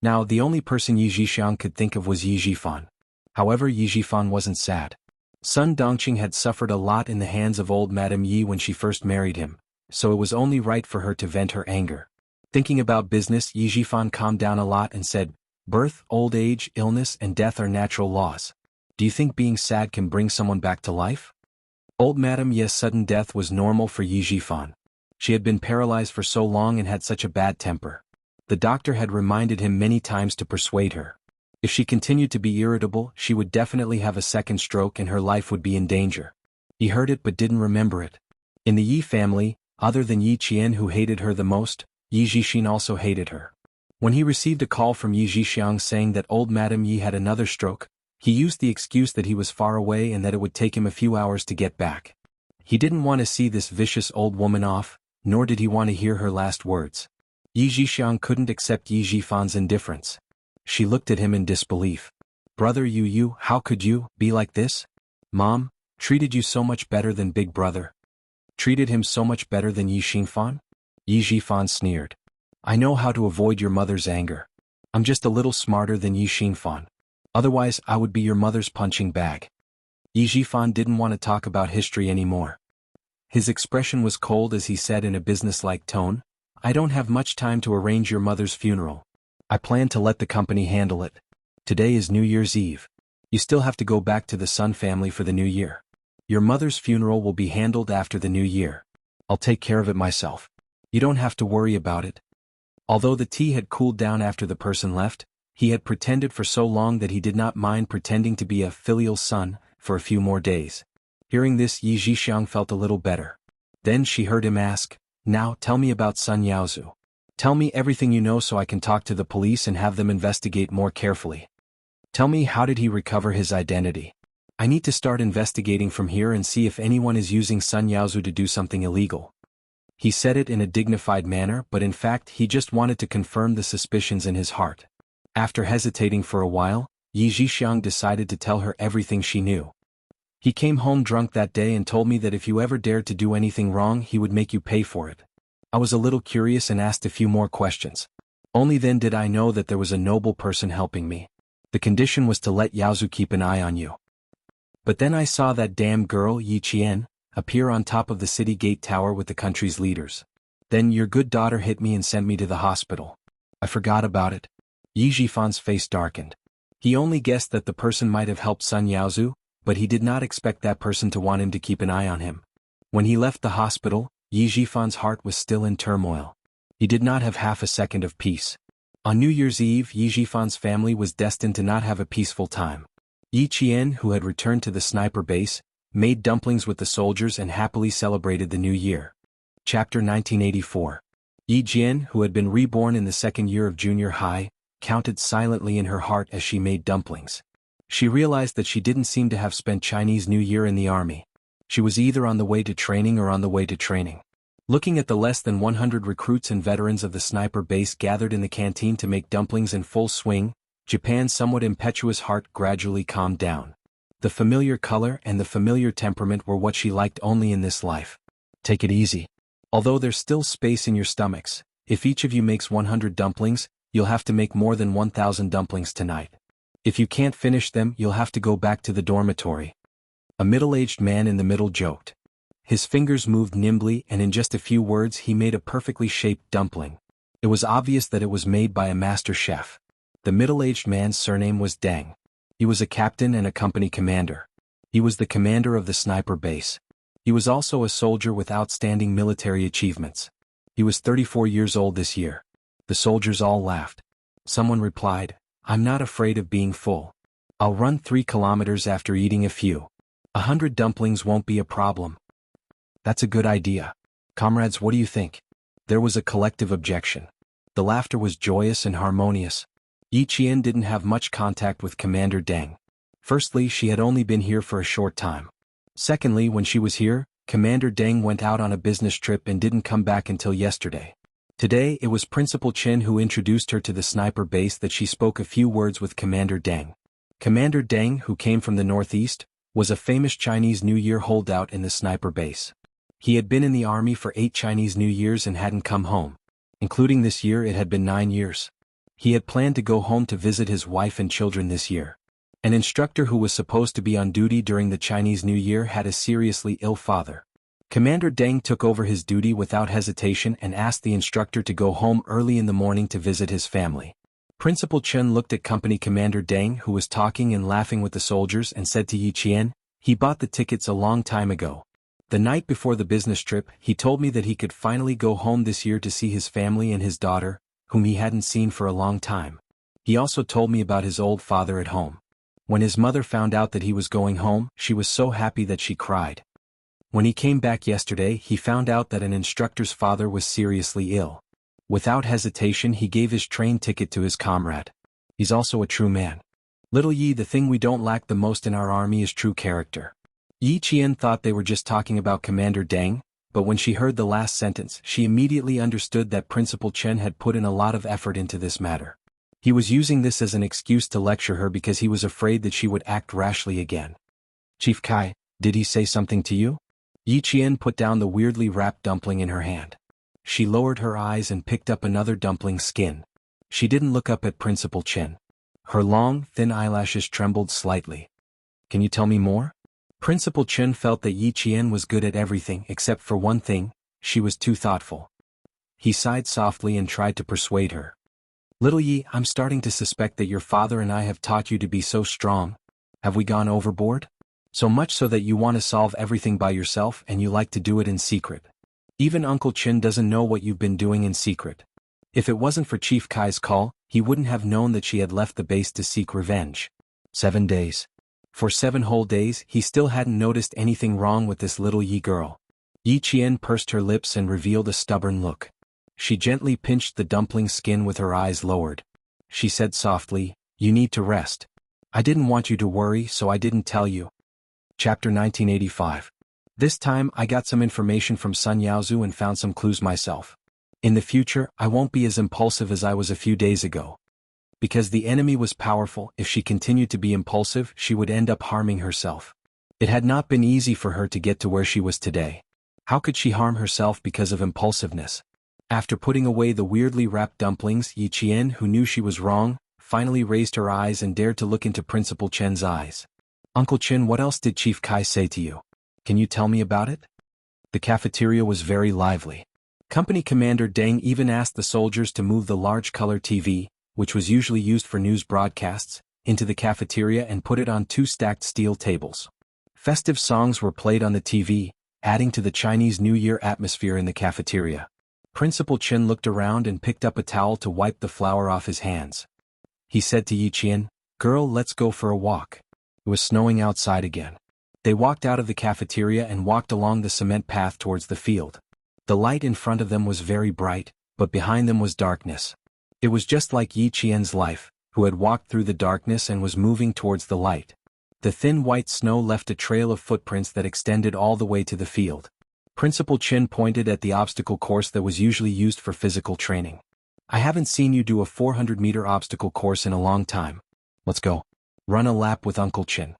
Now, the only person Yi Zhixiang could think of was Yi Zhifan. However, Yi Zhifan wasn't sad. Sun Dongqing had suffered a lot in the hands of old Madame Yi when she first married him, so it was only right for her to vent her anger. Thinking about business, Yi Zhifan calmed down a lot and said, "Birth, old age, illness, and death are natural laws. Do you think being sad can bring someone back to life?" Old Madame Yi's sudden death was normal for Yi Zhifan. She had been paralyzed for so long and had such a bad temper. The doctor had reminded him many times to persuade her. If she continued to be irritable, she would definitely have a second stroke and her life would be in danger. He heard it but didn't remember it. In the Yi family, other than Yi Qian, who hated her the most, Yi Zhixin also hated her. When he received a call from Yi Zhixiang saying that old Madame Yi had another stroke, he used the excuse that he was far away and that it would take him a few hours to get back. He didn't want to see this vicious old woman off, nor did he want to hear her last words. Yi Zhixiang couldn't accept Yi Zhifan's indifference. She looked at him in disbelief. "Brother you, how could you be like this? Mom treated you so much better than Big Brother. Treated him so much better than Yi Xinfan?" Yi Zhifan sneered. "I know how to avoid your mother's anger. I'm just a little smarter than Yi Xinfan. Otherwise I would be your mother's punching bag." Yi Zhifan didn't want to talk about history anymore. His expression was cold as he said in a businesslike tone, "I don't have much time to arrange your mother's funeral. I plan to let the company handle it. Today is New Year's Eve. You still have to go back to the Sun family for the new year. Your mother's funeral will be handled after the new year. I'll take care of it myself. You don't have to worry about it." Although the tea had cooled down after the person left, he had pretended for so long that he did not mind pretending to be a filial son for a few more days. Hearing this, Yi Zhixiang felt a little better. Then she heard him ask, "Now tell me about Sun Yaozu. Tell me everything you know so I can talk to the police and have them investigate more carefully. Tell me, how did he recover his identity? I need to start investigating from here and see if anyone is using Sun Yaozu to do something illegal." He said it in a dignified manner, but in fact he just wanted to confirm the suspicions in his heart. After hesitating for a while, Yi Zhixiang decided to tell her everything she knew. "He came home drunk that day and told me that if you ever dared to do anything wrong he would make you pay for it. I was a little curious and asked a few more questions. Only then did I know that there was a noble person helping me. The condition was to let Yaozu keep an eye on you. But then I saw that damn girl, Yi Qian, appear on top of the city gate tower with the country's leaders. Then your good daughter hit me and sent me to the hospital. I forgot about it." Yi Zhifan's face darkened. He only guessed that the person might have helped Sun Yaozu, but he did not expect that person to want him to keep an eye on him. When he left the hospital, Yi Zhifan's heart was still in turmoil. He did not have half a second of peace. On New Year's Eve, Yi Zhifan's family was destined to not have a peaceful time. Yi Qian, who had returned to the sniper base, made dumplings with the soldiers and happily celebrated the new year. Chapter 1984. Yi Jian, who had been reborn in the second year of junior high, counted silently in her heart as she made dumplings. She realized that she didn't seem to have spent Chinese New Year in the army. She was either on the way to training or on the way to training. Looking at the less than 100 recruits and veterans of the sniper base gathered in the canteen to make dumplings in full swing, Japan's somewhat impetuous heart gradually calmed down. The familiar color and the familiar temperament were what she liked only in this life. Take it easy. Although there's still space in your stomachs, if each of you makes 100 dumplings, you'll have to make more than 1,000 dumplings tonight. If you can't finish them, you'll have to go back to the dormitory. A middle-aged man in the middle joked. His fingers moved nimbly and in just a few words he made a perfectly shaped dumpling. It was obvious that it was made by a master chef. The middle-aged man's surname was Deng. He was a captain and a company commander. He was the commander of the sniper base. He was also a soldier with outstanding military achievements. He was 34 years old this year. The soldiers all laughed. Someone replied, "I'm not afraid of being full. I'll run 3 kilometers after eating a few. 100 dumplings won't be a problem." "That's a good idea. Comrades, what do you think?" There was a collective objection. The laughter was joyous and harmonious. Yi Qian didn't have much contact with Commander Deng. Firstly, she had only been here for a short time. Secondly, when she was here, Commander Deng went out on a business trip and didn't come back until yesterday. Today, it was Principal Chen who introduced her to the sniper base that she spoke a few words with Commander Deng. Commander Deng, who came from the northeast, was a famous Chinese New Year holdout in the sniper base. He had been in the army for 8 Chinese New Years and hadn't come home. Including this year, it had been 9 years. He had planned to go home to visit his wife and children this year. An instructor who was supposed to be on duty during the Chinese New Year had a seriously ill father. Commander Deng took over his duty without hesitation and asked the instructor to go home early in the morning to visit his family. Principal Chen looked at Company Commander Deng, who was talking and laughing with the soldiers, and said to Yi Qian, "He bought the tickets a long time ago. The night before the business trip, he told me that he could finally go home this year to see his family and his daughter, whom he hadn't seen for a long time. He also told me about his old father at home. When his mother found out that he was going home, she was so happy that she cried. When he came back yesterday, he found out that an instructor's father was seriously ill. Without hesitation, he gave his train ticket to his comrade. He's also a true man. Little Yi, the thing we don't lack the most in our army is true character." Yi Qian thought they were just talking about Commander Deng, but when she heard the last sentence, she immediately understood that Principal Chen had put in a lot of effort into this matter. He was using this as an excuse to lecture her because he was afraid that she would act rashly again. "Chief Kai, did he say something to you?" Yi Qian put down the weirdly wrapped dumpling in her hand. She lowered her eyes and picked up another dumpling skin. She didn't look up at Principal Chen. Her long, thin eyelashes trembled slightly. "Can you tell me more?" Principal Chen felt that Yi Qian was good at everything except for one thing: she was too thoughtful. He sighed softly and tried to persuade her. "Little Yi, I'm starting to suspect that your father and I have taught you to be so strong. Have we gone overboard? So much so that you want to solve everything by yourself and you like to do it in secret. Even Uncle Chin doesn't know what you've been doing in secret. If it wasn't for Chief Kai's call, he wouldn't have known that she had left the base to seek revenge." 7 days. For 7 whole days, he still hadn't noticed anything wrong with this little Yi girl. Yi Qian pursed her lips and revealed a stubborn look. She gently pinched the dumpling skin with her eyes lowered. She said softly, "You need to rest. I didn't want you to worry, so I didn't tell you." Chapter 1985. This time I got some information from Sun Yaozu and found some clues myself. In the future, I won't be as impulsive as I was a few days ago. Because the enemy was powerful, if she continued to be impulsive, she would end up harming herself. It had not been easy for her to get to where she was today. How could she harm herself because of impulsiveness? After putting away the weirdly wrapped dumplings, Yi Qian, who knew she was wrong, finally raised her eyes and dared to look into Principal Chen's eyes. "Uncle Chen, what else did Chief Kai say to you? Can you tell me about it?" The cafeteria was very lively. Company Commander Deng even asked the soldiers to move the large color TV, which was usually used for news broadcasts, into the cafeteria and put it on 2 stacked steel tables. Festive songs were played on the TV, adding to the Chinese New Year atmosphere in the cafeteria. Principal Chen looked around and picked up a towel to wipe the flour off his hands. He said to Yi Qian, "Girl, let's go for a walk." It was snowing outside again. They walked out of the cafeteria and walked along the cement path towards the field. The light in front of them was very bright, but behind them was darkness. It was just like Yi Qian's life, who had walked through the darkness and was moving towards the light. The thin white snow left a trail of footprints that extended all the way to the field. Principal Chen pointed at the obstacle course that was usually used for physical training. "I haven't seen you do a 400-meter obstacle course in a long time. Let's go. Run a lap with Uncle Chen."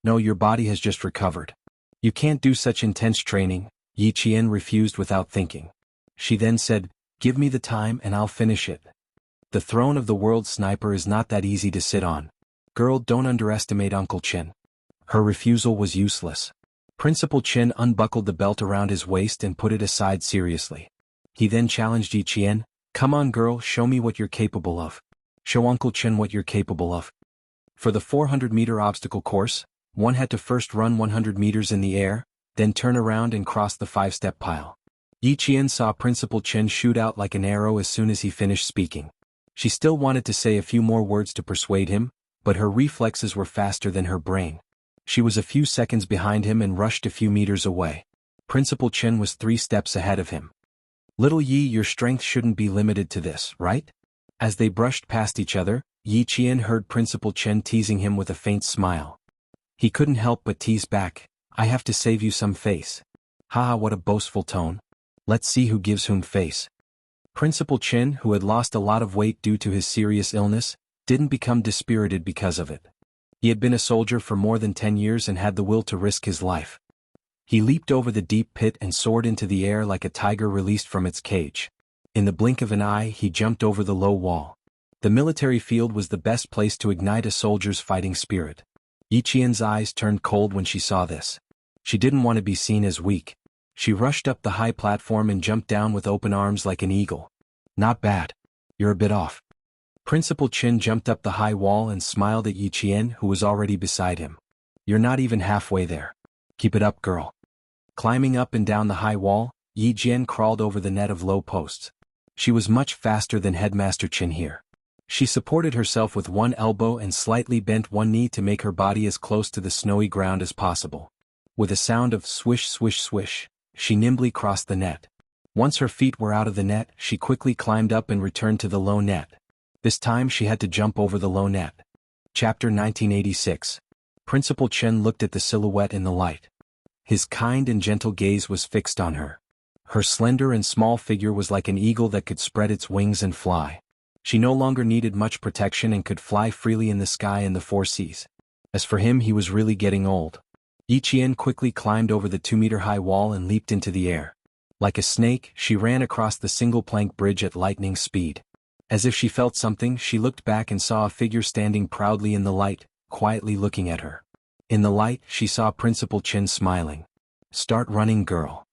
"No, your body has just recovered. You can't do such intense training," Yi Qian refused without thinking. She then said, "Give me the time and I'll finish it. The throne of the world sniper is not that easy to sit on. Girl, don't underestimate Uncle Chen." Her refusal was useless. Principal Chen unbuckled the belt around his waist and put it aside seriously. He then challenged Yi Qian, "Come on girl, show me what you're capable of. Show Uncle Chen what you're capable of." For the 400-meter obstacle course, one had to first run 100 meters in the air, then turn around and cross the 5-step pile. Yi Qian saw Principal Chen shoot out like an arrow as soon as he finished speaking. She still wanted to say a few more words to persuade him, but her reflexes were faster than her brain. She was a few seconds behind him and rushed a few meters away. Principal Chen was 3 steps ahead of him. "Little Yi, your strength shouldn't be limited to this, right?" As they brushed past each other, Yi Qian heard Principal Chen teasing him with a faint smile. He couldn't help but tease back, "I have to save you some face." Haha, what a boastful tone. Let's see who gives whom face. Principal Chen, who had lost a lot of weight due to his serious illness, didn't become dispirited because of it. He had been a soldier for more than 10 years and had the will to risk his life. He leaped over the deep pit and soared into the air like a tiger released from its cage. In the blink of an eye, he jumped over the low wall. The military field was the best place to ignite a soldier's fighting spirit. Yi Qian's eyes turned cold when she saw this. She didn't want to be seen as weak. She rushed up the high platform and jumped down with open arms like an eagle. "Not bad. You're a bit off." Principal Chen jumped up the high wall and smiled at Yi Qian, who was already beside him. "You're not even halfway there. Keep it up, girl." Climbing up and down the high wall, Yi Qian crawled over the net of low posts. She was much faster than Headmaster Chen here. She supported herself with one elbow and slightly bent one knee to make her body as close to the snowy ground as possible. With a sound of swish swish swish, she nimbly crossed the net. Once her feet were out of the net, she quickly climbed up and returned to the low net. This time she had to jump over the low net. Chapter 1986. Principal Chen looked at the silhouette in the light. His kind and gentle gaze was fixed on her. Her slender and small figure was like an eagle that could spread its wings and fly. She no longer needed much protection and could fly freely in the sky and the 4 seas. As for him, he was really getting old. Yi Qian quickly climbed over the 2-meter-high wall and leaped into the air. Like a snake, she ran across the single-plank bridge at lightning speed. As if she felt something, she looked back and saw a figure standing proudly in the light, quietly looking at her. In the light, she saw Principal Chen smiling. "Start running, girl."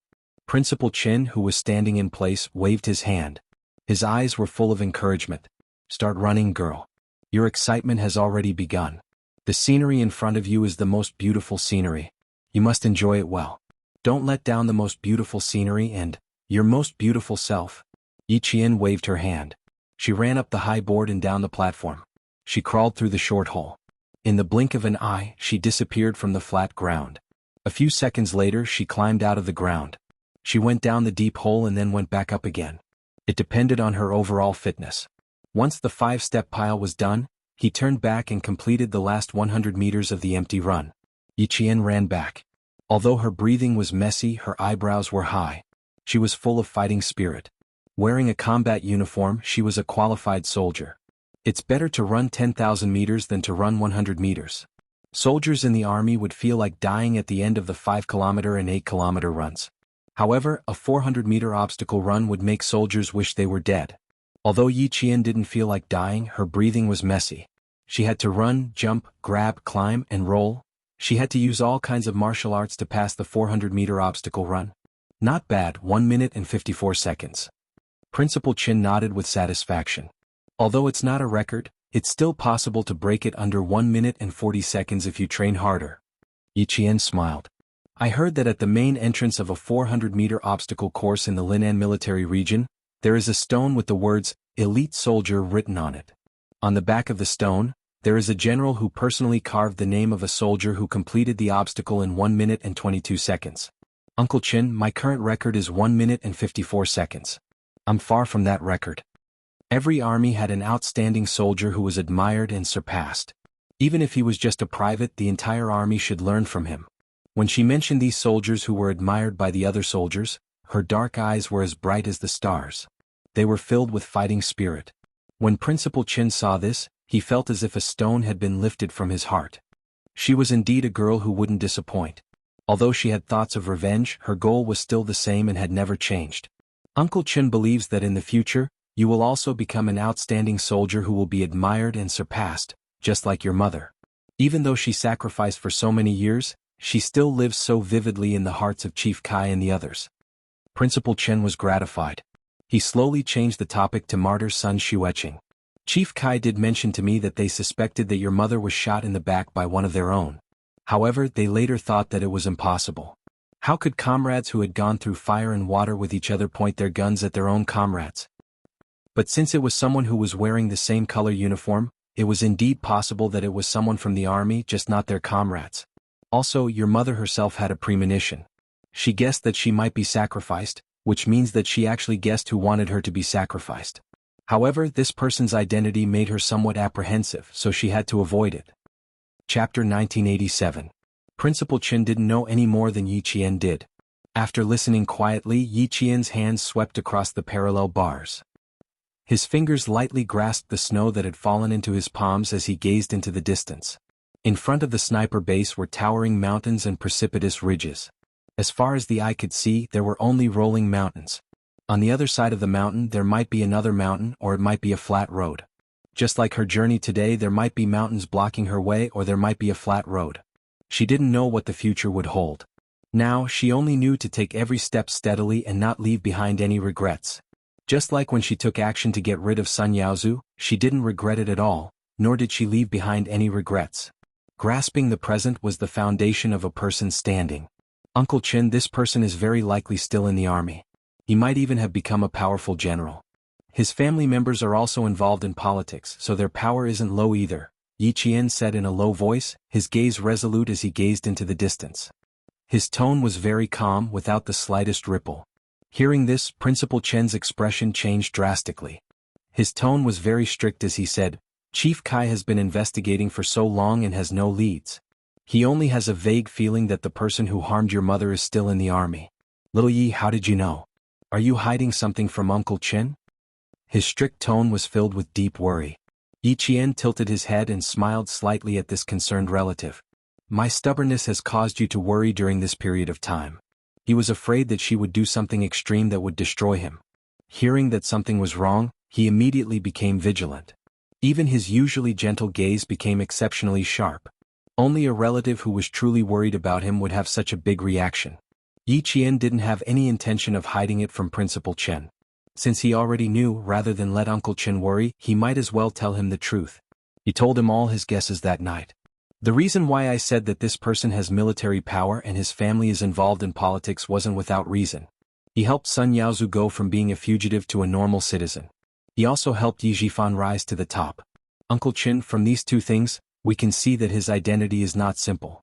Principal Chen, who was standing in place, waved his hand. His eyes were full of encouragement. "Start running, girl. Your excitement has already begun. The scenery in front of you is the most beautiful scenery. You must enjoy it well. Don't let down the most beautiful scenery and your most beautiful self." Yi Qian waved her hand. She ran up the high board and down the platform. She crawled through the short hole. In the blink of an eye, she disappeared from the flat ground. A few seconds later, she climbed out of the ground. She went down the deep hole and then went back up again. It depended on her overall fitness. Once the 5-step pile was done, he turned back and completed the last 100 meters of the empty run. Yi Qian ran back. Although her breathing was messy, her eyebrows were high. She was full of fighting spirit. Wearing a combat uniform, she was a qualified soldier. It's better to run 10,000 meters than to run 100 meters. Soldiers in the army would feel like dying at the end of the 5-kilometer and 8-kilometer runs. However, a 400-meter obstacle run would make soldiers wish they were dead. Although Yi Qian didn't feel like dying, her breathing was messy. She had to run, jump, grab, climb, and roll. She had to use all kinds of martial arts to pass the 400-meter obstacle run. Not bad, 1 minute and 54 seconds. Principal Chen nodded with satisfaction. Although it's not a record, it's still possible to break it under 1 minute and 40 seconds if you train harder. Yi Qian smiled. "I heard that at the main entrance of a 400-meter obstacle course in the Linan military region, there is a stone with the words, 'Elite Soldier' written on it. On the back of the stone, there is a general who personally carved the name of a soldier who completed the obstacle in 1 minute and 22 seconds. Uncle Chen, my current record is 1 minute and 54 seconds. I'm far from that record." Every army had an outstanding soldier who was admired and surpassed. Even if he was just a private, the entire army should learn from him. When she mentioned these soldiers who were admired by the other soldiers, her dark eyes were as bright as the stars. They were filled with fighting spirit. When Principal Chen saw this, he felt as if a stone had been lifted from his heart. She was indeed a girl who wouldn't disappoint. Although she had thoughts of revenge, her goal was still the same and had never changed. Uncle Chen believes that in the future, you will also become an outstanding soldier who will be admired and surpassed, just like your mother. Even though she sacrificed for so many years, she still lives so vividly in the hearts of Chief Kai and the others. Principal Chen was gratified. He slowly changed the topic to Martyr's son Xueqing. "Chief Kai did mention to me that they suspected that your mother was shot in the back by one of their own. However, they later thought that it was impossible. How could comrades who had gone through fire and water with each other point their guns at their own comrades? But since it was someone who was wearing the same color uniform, it was indeed possible that it was someone from the army, just not their comrades. Also, your mother herself had a premonition. She guessed that she might be sacrificed, which means that she actually guessed who wanted her to be sacrificed. However, this person's identity made her somewhat apprehensive, so she had to avoid it. Chapter 1987. Principal Chen didn't know any more than Yi Qian did. After listening quietly, Yi Qian's hands swept across the parallel bars. His fingers lightly grasped the snow that had fallen into his palms as he gazed into the distance. In front of the sniper base were towering mountains and precipitous ridges. As far as the eye could see, there were only rolling mountains. On the other side of the mountain there might be another mountain, or it might be a flat road. Just like her journey today, there might be mountains blocking her way, or there might be a flat road. She didn't know what the future would hold. Now, she only knew to take every step steadily and not leave behind any regrets. Just like when she took action to get rid of Sun Yaozu, she didn't regret it at all, nor did she leave behind any regrets. Grasping the present was the foundation of a person standing. Uncle Chen, this person is very likely still in the army. He might even have become a powerful general. His family members are also involved in politics, so their power isn't low either, Yi Qian said in a low voice, his gaze resolute as he gazed into the distance. His tone was very calm, without the slightest ripple. Hearing this, Principal Chen's expression changed drastically. His tone was very strict as he said, Chief Kai has been investigating for so long and has no leads. He only has a vague feeling that the person who harmed your mother is still in the army. Little Yi, how did you know? Are you hiding something from Uncle Chen? His strict tone was filled with deep worry. Yi Qian tilted his head and smiled slightly at this concerned relative. My stubbornness has caused you to worry during this period of time. He was afraid that she would do something extreme that would destroy him. Hearing that something was wrong, he immediately became vigilant. Even his usually gentle gaze became exceptionally sharp. Only a relative who was truly worried about him would have such a big reaction. Yi Qian didn't have any intention of hiding it from Principal Chen. Since he already knew, rather than let Uncle Chen worry, he might as well tell him the truth. He told him all his guesses that night. The reason why I said that this person has military power and his family is involved in politics wasn't without reason. He helped Sun Yaozu go from being a fugitive to a normal citizen. He also helped Yi Zhifan rise to the top. Uncle Chen, from these two things, we can see that his identity is not simple.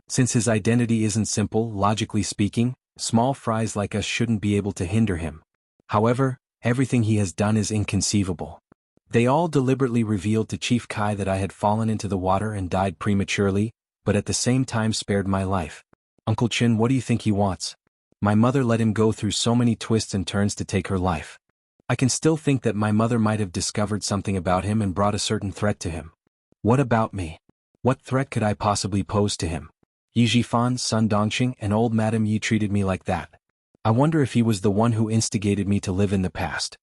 Since his identity isn't simple, logically speaking, small fries like us shouldn't be able to hinder him. However, everything he has done is inconceivable. They all deliberately revealed to Chief Kai that I had fallen into the water and died prematurely, but at the same time spared my life. Uncle Chen, what do you think he wants? My mother let him go through so many twists and turns to take her life. I can still think that my mother might have discovered something about him and brought a certain threat to him. What about me? What threat could I possibly pose to him? Yi Zhifan, Sun Dongqing, and old Madame Yi treated me like that. I wonder if he was the one who instigated me to live in the past.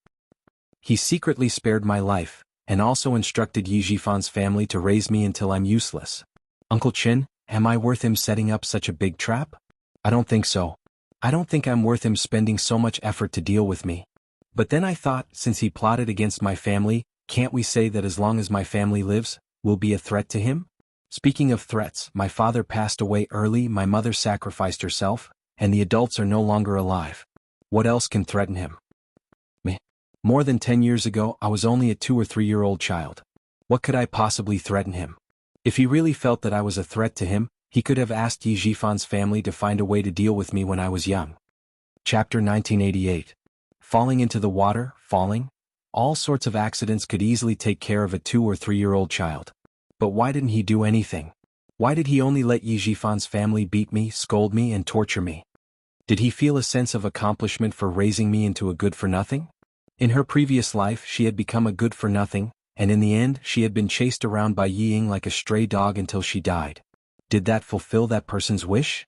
He secretly spared my life, and also instructed Yi Zhifan's family to raise me until I'm useless. Uncle Chen, am I worth him setting up such a big trap? I don't think so. I don't think I'm worth him spending so much effort to deal with me. But then I thought, since he plotted against my family, can't we say that as long as my family lives, we'll be a threat to him? Speaking of threats, my father passed away early, my mother sacrificed herself, and the adults are no longer alive. What else can threaten him? Me. More than 10 years ago, I was only a 2 or 3-year-old child. What could I possibly threaten him? If he really felt that I was a threat to him, he could have asked Yi Zhifan's family to find a way to deal with me when I was young. Chapter 1988. Falling into the water, falling? All sorts of accidents could easily take care of a 2 or 3-year-old child. But why didn't he do anything? Why did he only let Yi Zhifan's family beat me, scold me, and torture me? Did he feel a sense of accomplishment for raising me into a good-for-nothing? In her previous life, she had become a good-for-nothing, and in the end, she had been chased around by Yi Ying like a stray dog until she died. Did that fulfill that person's wish?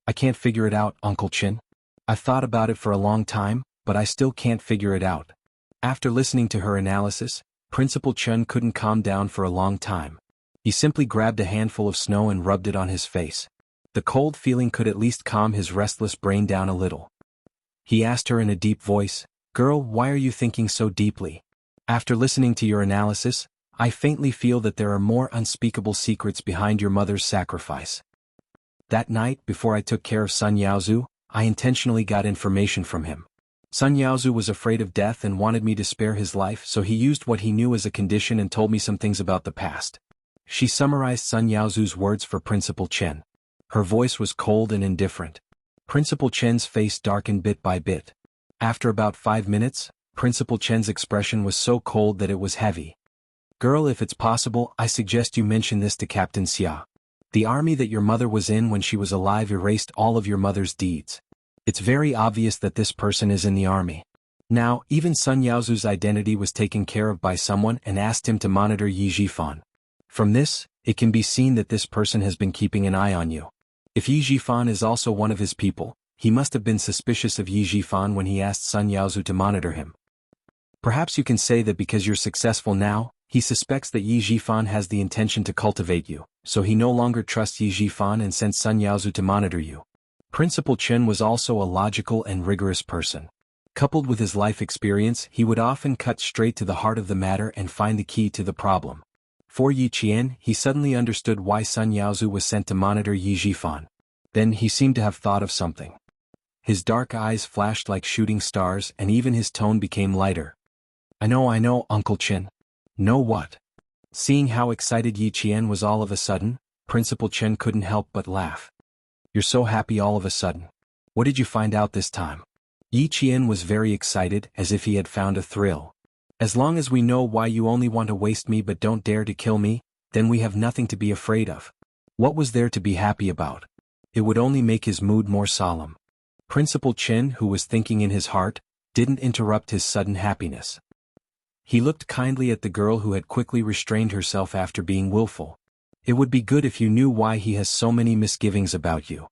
I can't figure it out, Uncle Chen. I've thought about it for a long time, but I still can't figure it out. After listening to her analysis, Principal Chen couldn't calm down for a long time. He simply grabbed a handful of snow and rubbed it on his face. The cold feeling could at least calm his restless brain down a little. He asked her in a deep voice, "Girl, why are you thinking so deeply? After listening to your analysis, I faintly feel that there are more unspeakable secrets behind your mother's sacrifice." That night, before I took care of Sun Yaozu, I intentionally got information from him. Sun Yaozu was afraid of death and wanted me to spare his life, so he used what he knew as a condition and told me some things about the past. She summarized Sun Yaozu's words for Principal Chen. Her voice was cold and indifferent. Principal Chen's face darkened bit by bit. After about 5 minutes, Principal Chen's expression was so cold that it was heavy. Girl, if it's possible, I suggest you mention this to Captain Xia. The army that your mother was in when she was alive erased all of your mother's deeds. It's very obvious that this person is in the army. Now, even Sun Yaozu's identity was taken care of by someone and asked him to monitor Yi Jifan. From this, it can be seen that this person has been keeping an eye on you. If Yi Jifan is also one of his people, he must have been suspicious of Yi Jifan when he asked Sun Yaozu to monitor him. Perhaps you can say that because you're successful now, he suspects that Yi Jifan has the intention to cultivate you, so he no longer trusts Yi Jifan and sent Sun Yaozu to monitor you. Principal Chen was also a logical and rigorous person. Coupled with his life experience, he would often cut straight to the heart of the matter and find the key to the problem. For Yi Qian, he suddenly understood why Sun Yaozu was sent to monitor Yi Jifan. Then he seemed to have thought of something. His dark eyes flashed like shooting stars and even his tone became lighter. I know, Uncle Chen. Know what? Seeing how excited Yi Qian was all of a sudden, Principal Chen couldn't help but laugh. You're so happy all of a sudden. What did you find out this time? Yi Qian was very excited, as if he had found a thrill. As long as we know why you only want to waste me but don't dare to kill me, then we have nothing to be afraid of. What was there to be happy about? It would only make his mood more solemn. Principal Chen, who was thinking in his heart, didn't interrupt his sudden happiness. He looked kindly at the girl who had quickly restrained herself after being willful. It would be good if you knew why he has so many misgivings about you.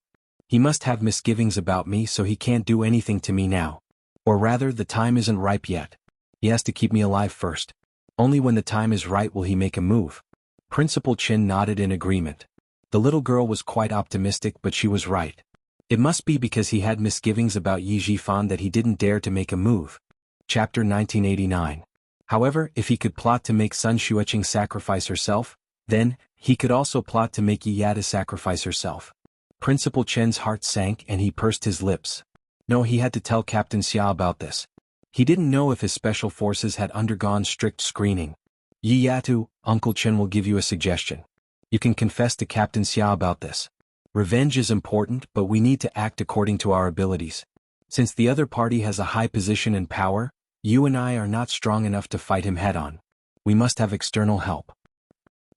He must have misgivings about me, so he can't do anything to me now. Or rather, the time isn't ripe yet. He has to keep me alive first. Only when the time is right will he make a move. Principal Chen nodded in agreement. The little girl was quite optimistic, but she was right. It must be because he had misgivings about Yi Jifan that he didn't dare to make a move. Chapter 1989. However, if he could plot to make Sun Xueqing sacrifice herself, then, he could also plot to make Yi Yada sacrifice herself. Principal Chen's heart sank and he pursed his lips. No, he had to tell Captain Xia about this. He didn't know if his special forces had undergone strict screening. Yi Yatu, Uncle Chen will give you a suggestion. You can confess to Captain Xia about this. Revenge is important, but we need to act according to our abilities. Since the other party has a high position and power, you and I are not strong enough to fight him head-on. We must have external help.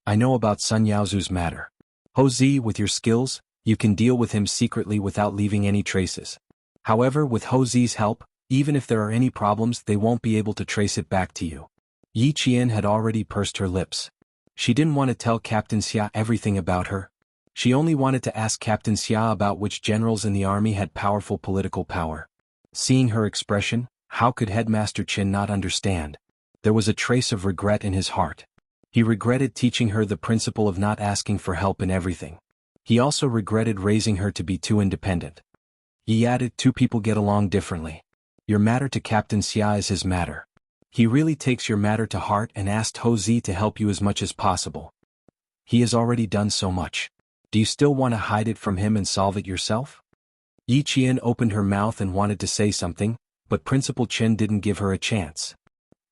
I know about Sun Yaozu's matter. Ho Zi, with your skills, you can deal with him secretly without leaving any traces. However, with Ho Zi's help, even if there are any problems, they won't be able to trace it back to you. Yi Qian had already pursed her lips. She didn't want to tell Captain Xia everything about her. She only wanted to ask Captain Xia about which generals in the army had powerful political power. Seeing her expression, how could Headmaster Chen not understand? There was a trace of regret in his heart. He regretted teaching her the principle of not asking for help in everything. He also regretted raising her to be too independent. He added, 2 people get along differently. Your matter to Captain Xia is his matter. He really takes your matter to heart and asked Ho Zi to help you as much as possible. He has already done so much. Do you still want to hide it from him and solve it yourself? Yi Qian opened her mouth and wanted to say something, but Principal Chen didn't give her a chance.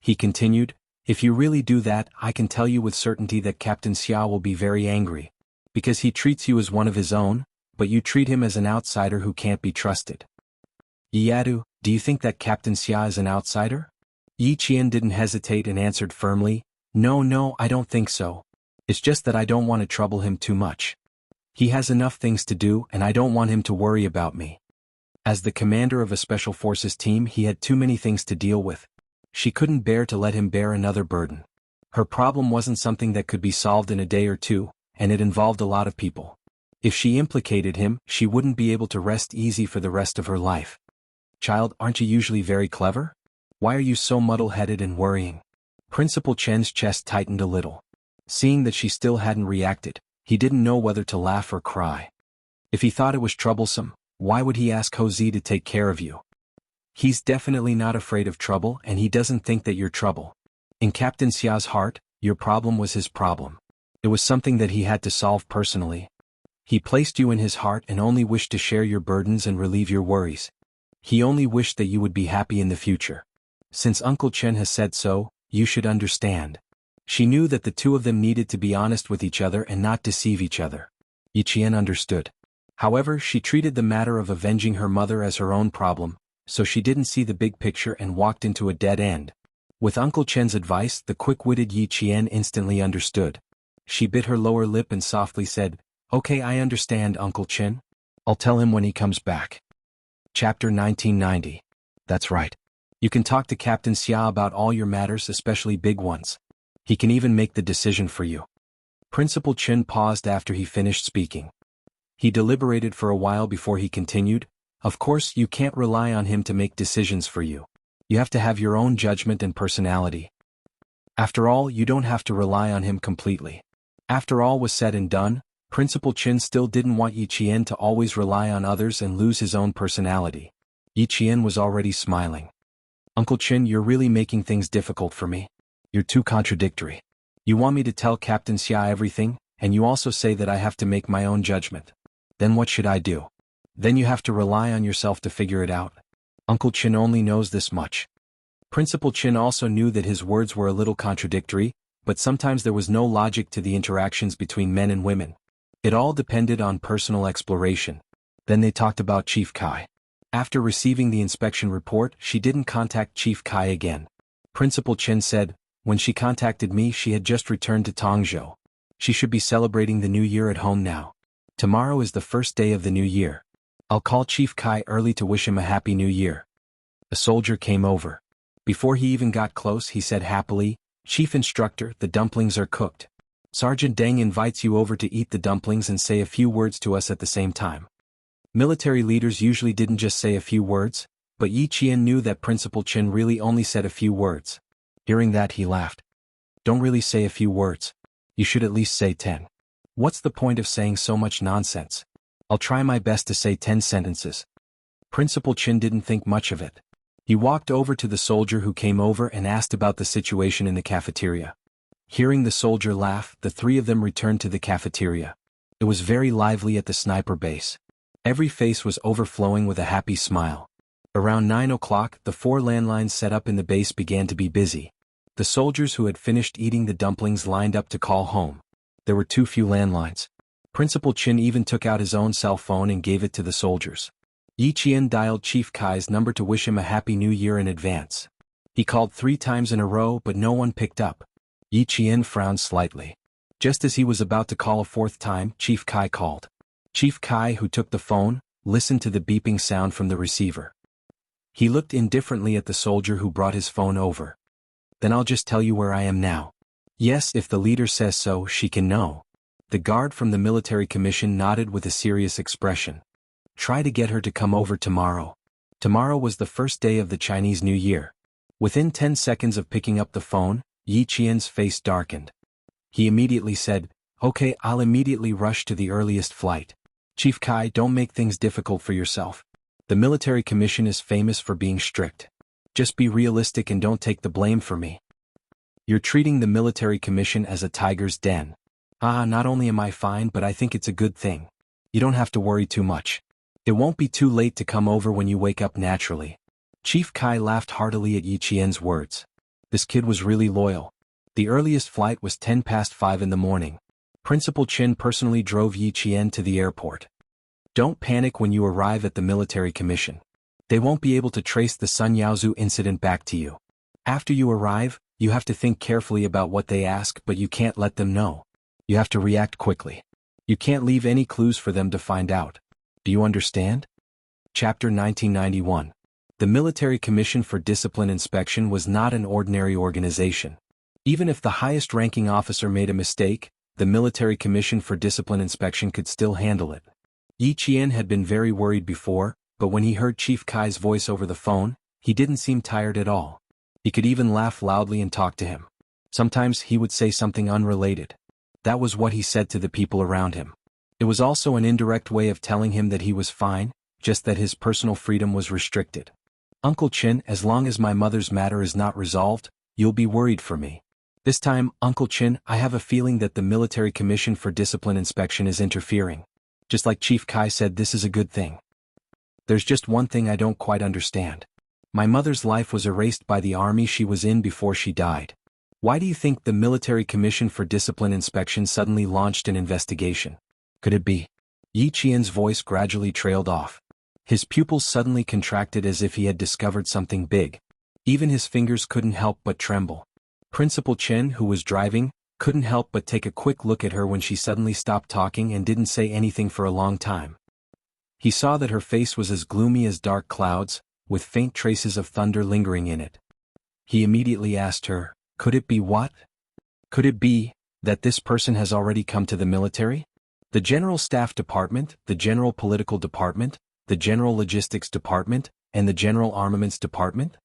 He continued, if you really do that, I can tell you with certainty that Captain Xia will be very angry. Because he treats you as one of his own, but you treat him as an outsider who can't be trusted. Yadu, do you think that Captain Xia is an outsider? Yi Qian didn't hesitate and answered firmly, No, I don't think so. It's just that I don't want to trouble him too much. He has enough things to do and I don't want him to worry about me. As the commander of a special forces team, he had too many things to deal with. She couldn't bear to let him bear another burden. Her problem wasn't something that could be solved in a day or two, and it involved a lot of people. If she implicated him, she wouldn't be able to rest easy for the rest of her life. Child, aren't you usually very clever? Why are you so muddle-headed and worrying? Principal Chen's chest tightened a little. Seeing that she still hadn't reacted, he didn't know whether to laugh or cry. If he thought it was troublesome, why would he ask Ho Zi to take care of you? He's definitely not afraid of trouble and he doesn't think that you're trouble. In Captain Xia's heart, your problem was his problem. It was something that he had to solve personally. He placed you in his heart and only wished to share your burdens and relieve your worries. He only wished that you would be happy in the future. Since Uncle Chen has said so, you should understand. She knew that the two of them needed to be honest with each other and not deceive each other. Yi Qian understood. However, she treated the matter of avenging her mother as her own problem, so she didn't see the big picture and walked into a dead end. With Uncle Chen's advice, the quick-witted Yi Qian instantly understood. She bit her lower lip and softly said, "Okay, I understand, Uncle Chen. I'll tell him when he comes back." Chapter 1990. That's right. You can talk to Captain Xia about all your matters, especially big ones. He can even make the decision for you. Principal Chen paused after he finished speaking. He deliberated for a while before he continued, "Of course, you can't rely on him to make decisions for you. You have to have your own judgment and personality. After all, you don't have to rely on him completely." After all was said and done, Principal Chen still didn't want Yi Qian to always rely on others and lose his own personality. Yi Qian was already smiling. "Uncle Chen, you're really making things difficult for me. You're too contradictory. You want me to tell Captain Xia everything, and you also say that I have to make my own judgment. Then what should I do? Then you have to rely on yourself to figure it out. Uncle Chen only knows this much." Principal Chen also knew that his words were a little contradictory, but sometimes there was no logic to the interactions between men and women. It all depended on personal exploration. Then they talked about Chief Kai. After receiving the inspection report, she didn't contact Chief Kai again. Principal Chen said, "When she contacted me, she had just returned to Tongzhou. She should be celebrating the new year at home now. Tomorrow is the first day of the new year. I'll call Chief Kai early to wish him a happy new year." A soldier came over. Before he even got close, he said happily, "Chief Instructor, the dumplings are cooked. Sergeant Deng invites you over to eat the dumplings and say a few words to us at the same time." Military leaders usually didn't just say a few words, but Yi Qian knew that Principal Chen really only said a few words. Hearing that, he laughed. "Don't really say a few words. You should at least say 10. What's the point of saying so much nonsense? I'll try my best to say 10 sentences." Principal Chen didn't think much of it. He walked over to the soldier who came over and asked about the situation in the cafeteria. Hearing the soldier laugh, the three of them returned to the cafeteria. It was very lively at the sniper base. Every face was overflowing with a happy smile. Around 9 o'clock, the 4 landlines set up in the base began to be busy. The soldiers who had finished eating the dumplings lined up to call home. There were too few landlines. Principal Chen even took out his own cell phone and gave it to the soldiers. Yi Qian dialed Chief Kai's number to wish him a happy new year in advance. He called 3 times in a row, but no one picked up. Yi Qian frowned slightly. Just as he was about to call a 4th time, Chief Kai called. Chief Kai, who took the phone, listened to the beeping sound from the receiver. He looked indifferently at the soldier who brought his phone over. "Then I'll just tell you where I am now." "Yes, if the leader says so, she can know." The guard from the military commission nodded with a serious expression. "Try to get her to come over tomorrow." Tomorrow was the first day of the Chinese New Year. Within 10 seconds of picking up the phone, Yi Qian's face darkened. He immediately said, "Okay, I'll immediately rush to the earliest flight." "Chief Kai, don't make things difficult for yourself. The military commission is famous for being strict. Just be realistic and don't take the blame for me. You're treating the military commission as a tiger's den." Not only am I fine, but I think it's a good thing. You don't have to worry too much. It won't be too late to come over when you wake up naturally." Chief Kai laughed heartily at Yi Qian's words. This kid was really loyal. The earliest flight was 10 past 5 in the morning. Principal Chen personally drove Yi Qian to the airport. "Don't panic when you arrive at the military commission. They won't be able to trace the Sun Yaozu incident back to you. After you arrive, you have to think carefully about what they ask, but you can't let them know. You have to react quickly. You can't leave any clues for them to find out. Do you understand?" Chapter 1991. The Military Commission for Discipline Inspection was not an ordinary organization. Even if the highest-ranking officer made a mistake, the Military Commission for Discipline Inspection could still handle it. Yi Qian had been very worried before, but when he heard Chief Kai's voice over the phone, he didn't seem tired at all. He could even laugh loudly and talk to him. Sometimes he would say something unrelated. That was what he said to the people around him. It was also an indirect way of telling him that he was fine, just that his personal freedom was restricted. "Uncle Chen, as long as my mother's matter is not resolved, you'll be worried for me. This time, Uncle Chen, I have a feeling that the Military Commission for Discipline Inspection is interfering. Just like Chief Kai said, this is a good thing. There's just one thing I don't quite understand. My mother's life was erased by the army she was in before she died. Why do you think the Military Commission for Discipline Inspection suddenly launched an investigation? Could it be? Yi Qian's voice gradually trailed off. His pupils suddenly contracted as if he had discovered something big. Even his fingers couldn't help but tremble. Principal Chen, who was driving, couldn't help but take a quick look at her when she suddenly stopped talking and didn't say anything for a long time. He saw that her face was as gloomy as dark clouds, with faint traces of thunder lingering in it. He immediately asked her, could it be what? Could it be that this person has already come to the military? The General Staff Department, the General Political Department, the General Logistics Department, and the General Armaments Department?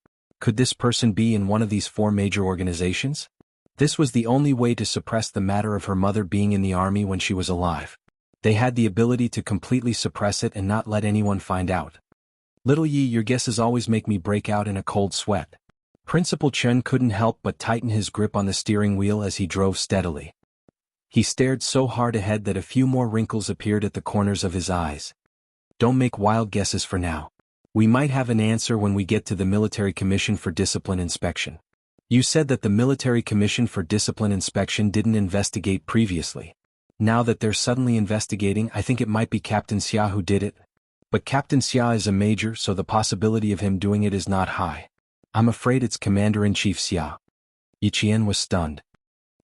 Could this person be in one of these 4 major organizations? This was the only way to suppress the matter of her mother being in the army when she was alive. They had the ability to completely suppress it and not let anyone find out. Little Yi, your guesses always make me break out in a cold sweat. Principal Chen couldn't help but tighten his grip on the steering wheel as he drove steadily. He stared so hard ahead that a few more wrinkles appeared at the corners of his eyes. Don't make wild guesses for now. We might have an answer when we get to the Military Commission for Discipline Inspection. You said that the Military Commission for Discipline Inspection didn't investigate previously. Now that they're suddenly investigating, I think it might be Captain Xia who did it. But Captain Xia is a major, so the possibility of him doing it is not high. I'm afraid it's Commander-in-Chief Xia. Yi Qian was stunned.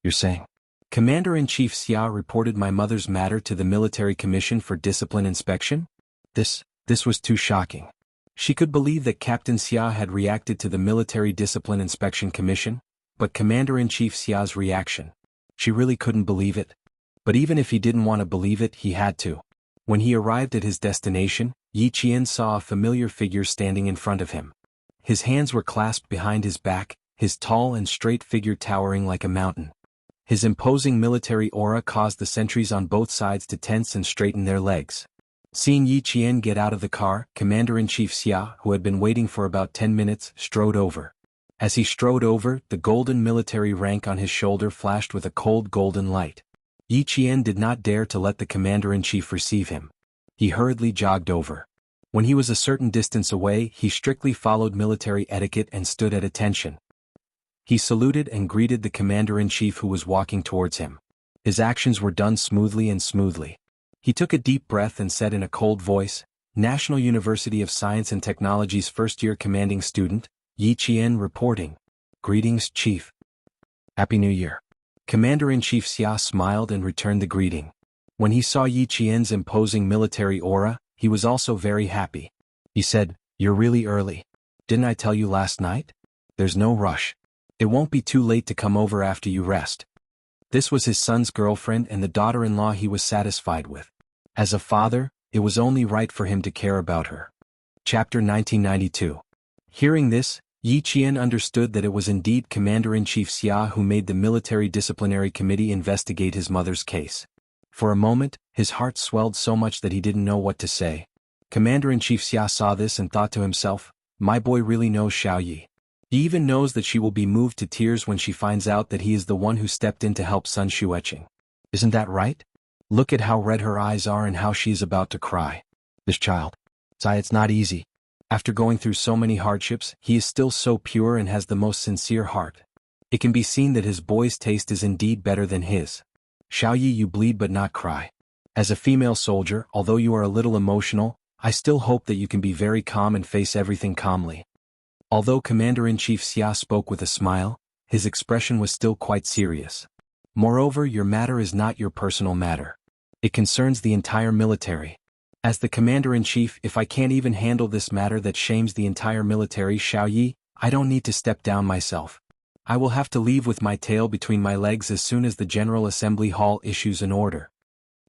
You're saying? Commander-in-Chief Xia reported my mother's matter to the Military Commission for Discipline Inspection? This was too shocking. She could believe that Captain Xia had reacted to the Military Discipline Inspection Commission, but Commander-in-Chief Xia's reaction. She really couldn't believe it. But even if he didn't want to believe it, he had to. When he arrived at his destination, Yi Qian saw a familiar figure standing in front of him. His hands were clasped behind his back, his tall and straight figure towering like a mountain. His imposing military aura caused the sentries on both sides to tense and straighten their legs. Seeing Yi Qian get out of the car, Commander-in-Chief Xia, who had been waiting for about 10 minutes, strode over. As he strode over, the golden military rank on his shoulder flashed with a cold golden light. Yi Qian did not dare to let the Commander-in-Chief receive him. He hurriedly jogged over. When he was a certain distance away, he strictly followed military etiquette and stood at attention. He saluted and greeted the Commander-in-Chief who was walking towards him. His actions were done smoothly and smoothly. He took a deep breath and said in a cold voice, National University of Science and Technology's first-year commanding student, Yi Qian reporting. Greetings, Chief. Happy New Year. Commander-in-Chief Xia smiled and returned the greeting. When he saw Yi Qian's imposing military aura, he was also very happy. He said, You're really early. Didn't I tell you last night? There's no rush. It won't be too late to come over after you rest. This was his son's girlfriend and the daughter-in-law he was satisfied with. As a father, it was only right for him to care about her. Chapter 1992. Hearing this, Yi Qian understood that it was indeed Commander-in-Chief Xia who made the Military Disciplinary Committee investigate his mother's case. For a moment, his heart swelled so much that he didn't know what to say. Commander-in-Chief Xia saw this and thought to himself, My boy really knows Xiao Yi. He even knows that she will be moved to tears when she finds out that he is the one who stepped in to help Sun Xueqing. Isn't that right? Look at how red her eyes are and how she is about to cry. This child. It's not easy. After going through so many hardships, he is still so pure and has the most sincere heart. It can be seen that his boy's taste is indeed better than his. Xiao Yi, you bleed but not cry. As a female soldier, although you are a little emotional, I still hope that you can be very calm and face everything calmly. Although Commander-in-Chief Xia spoke with a smile, his expression was still quite serious. Moreover, your matter is not your personal matter. It concerns the entire military. As the Commander-in-Chief, if I can't even handle this matter that shames the entire military, Xiao Yi, I don't need to step down myself. I will have to leave with my tail between my legs as soon as the General Assembly Hall issues an order.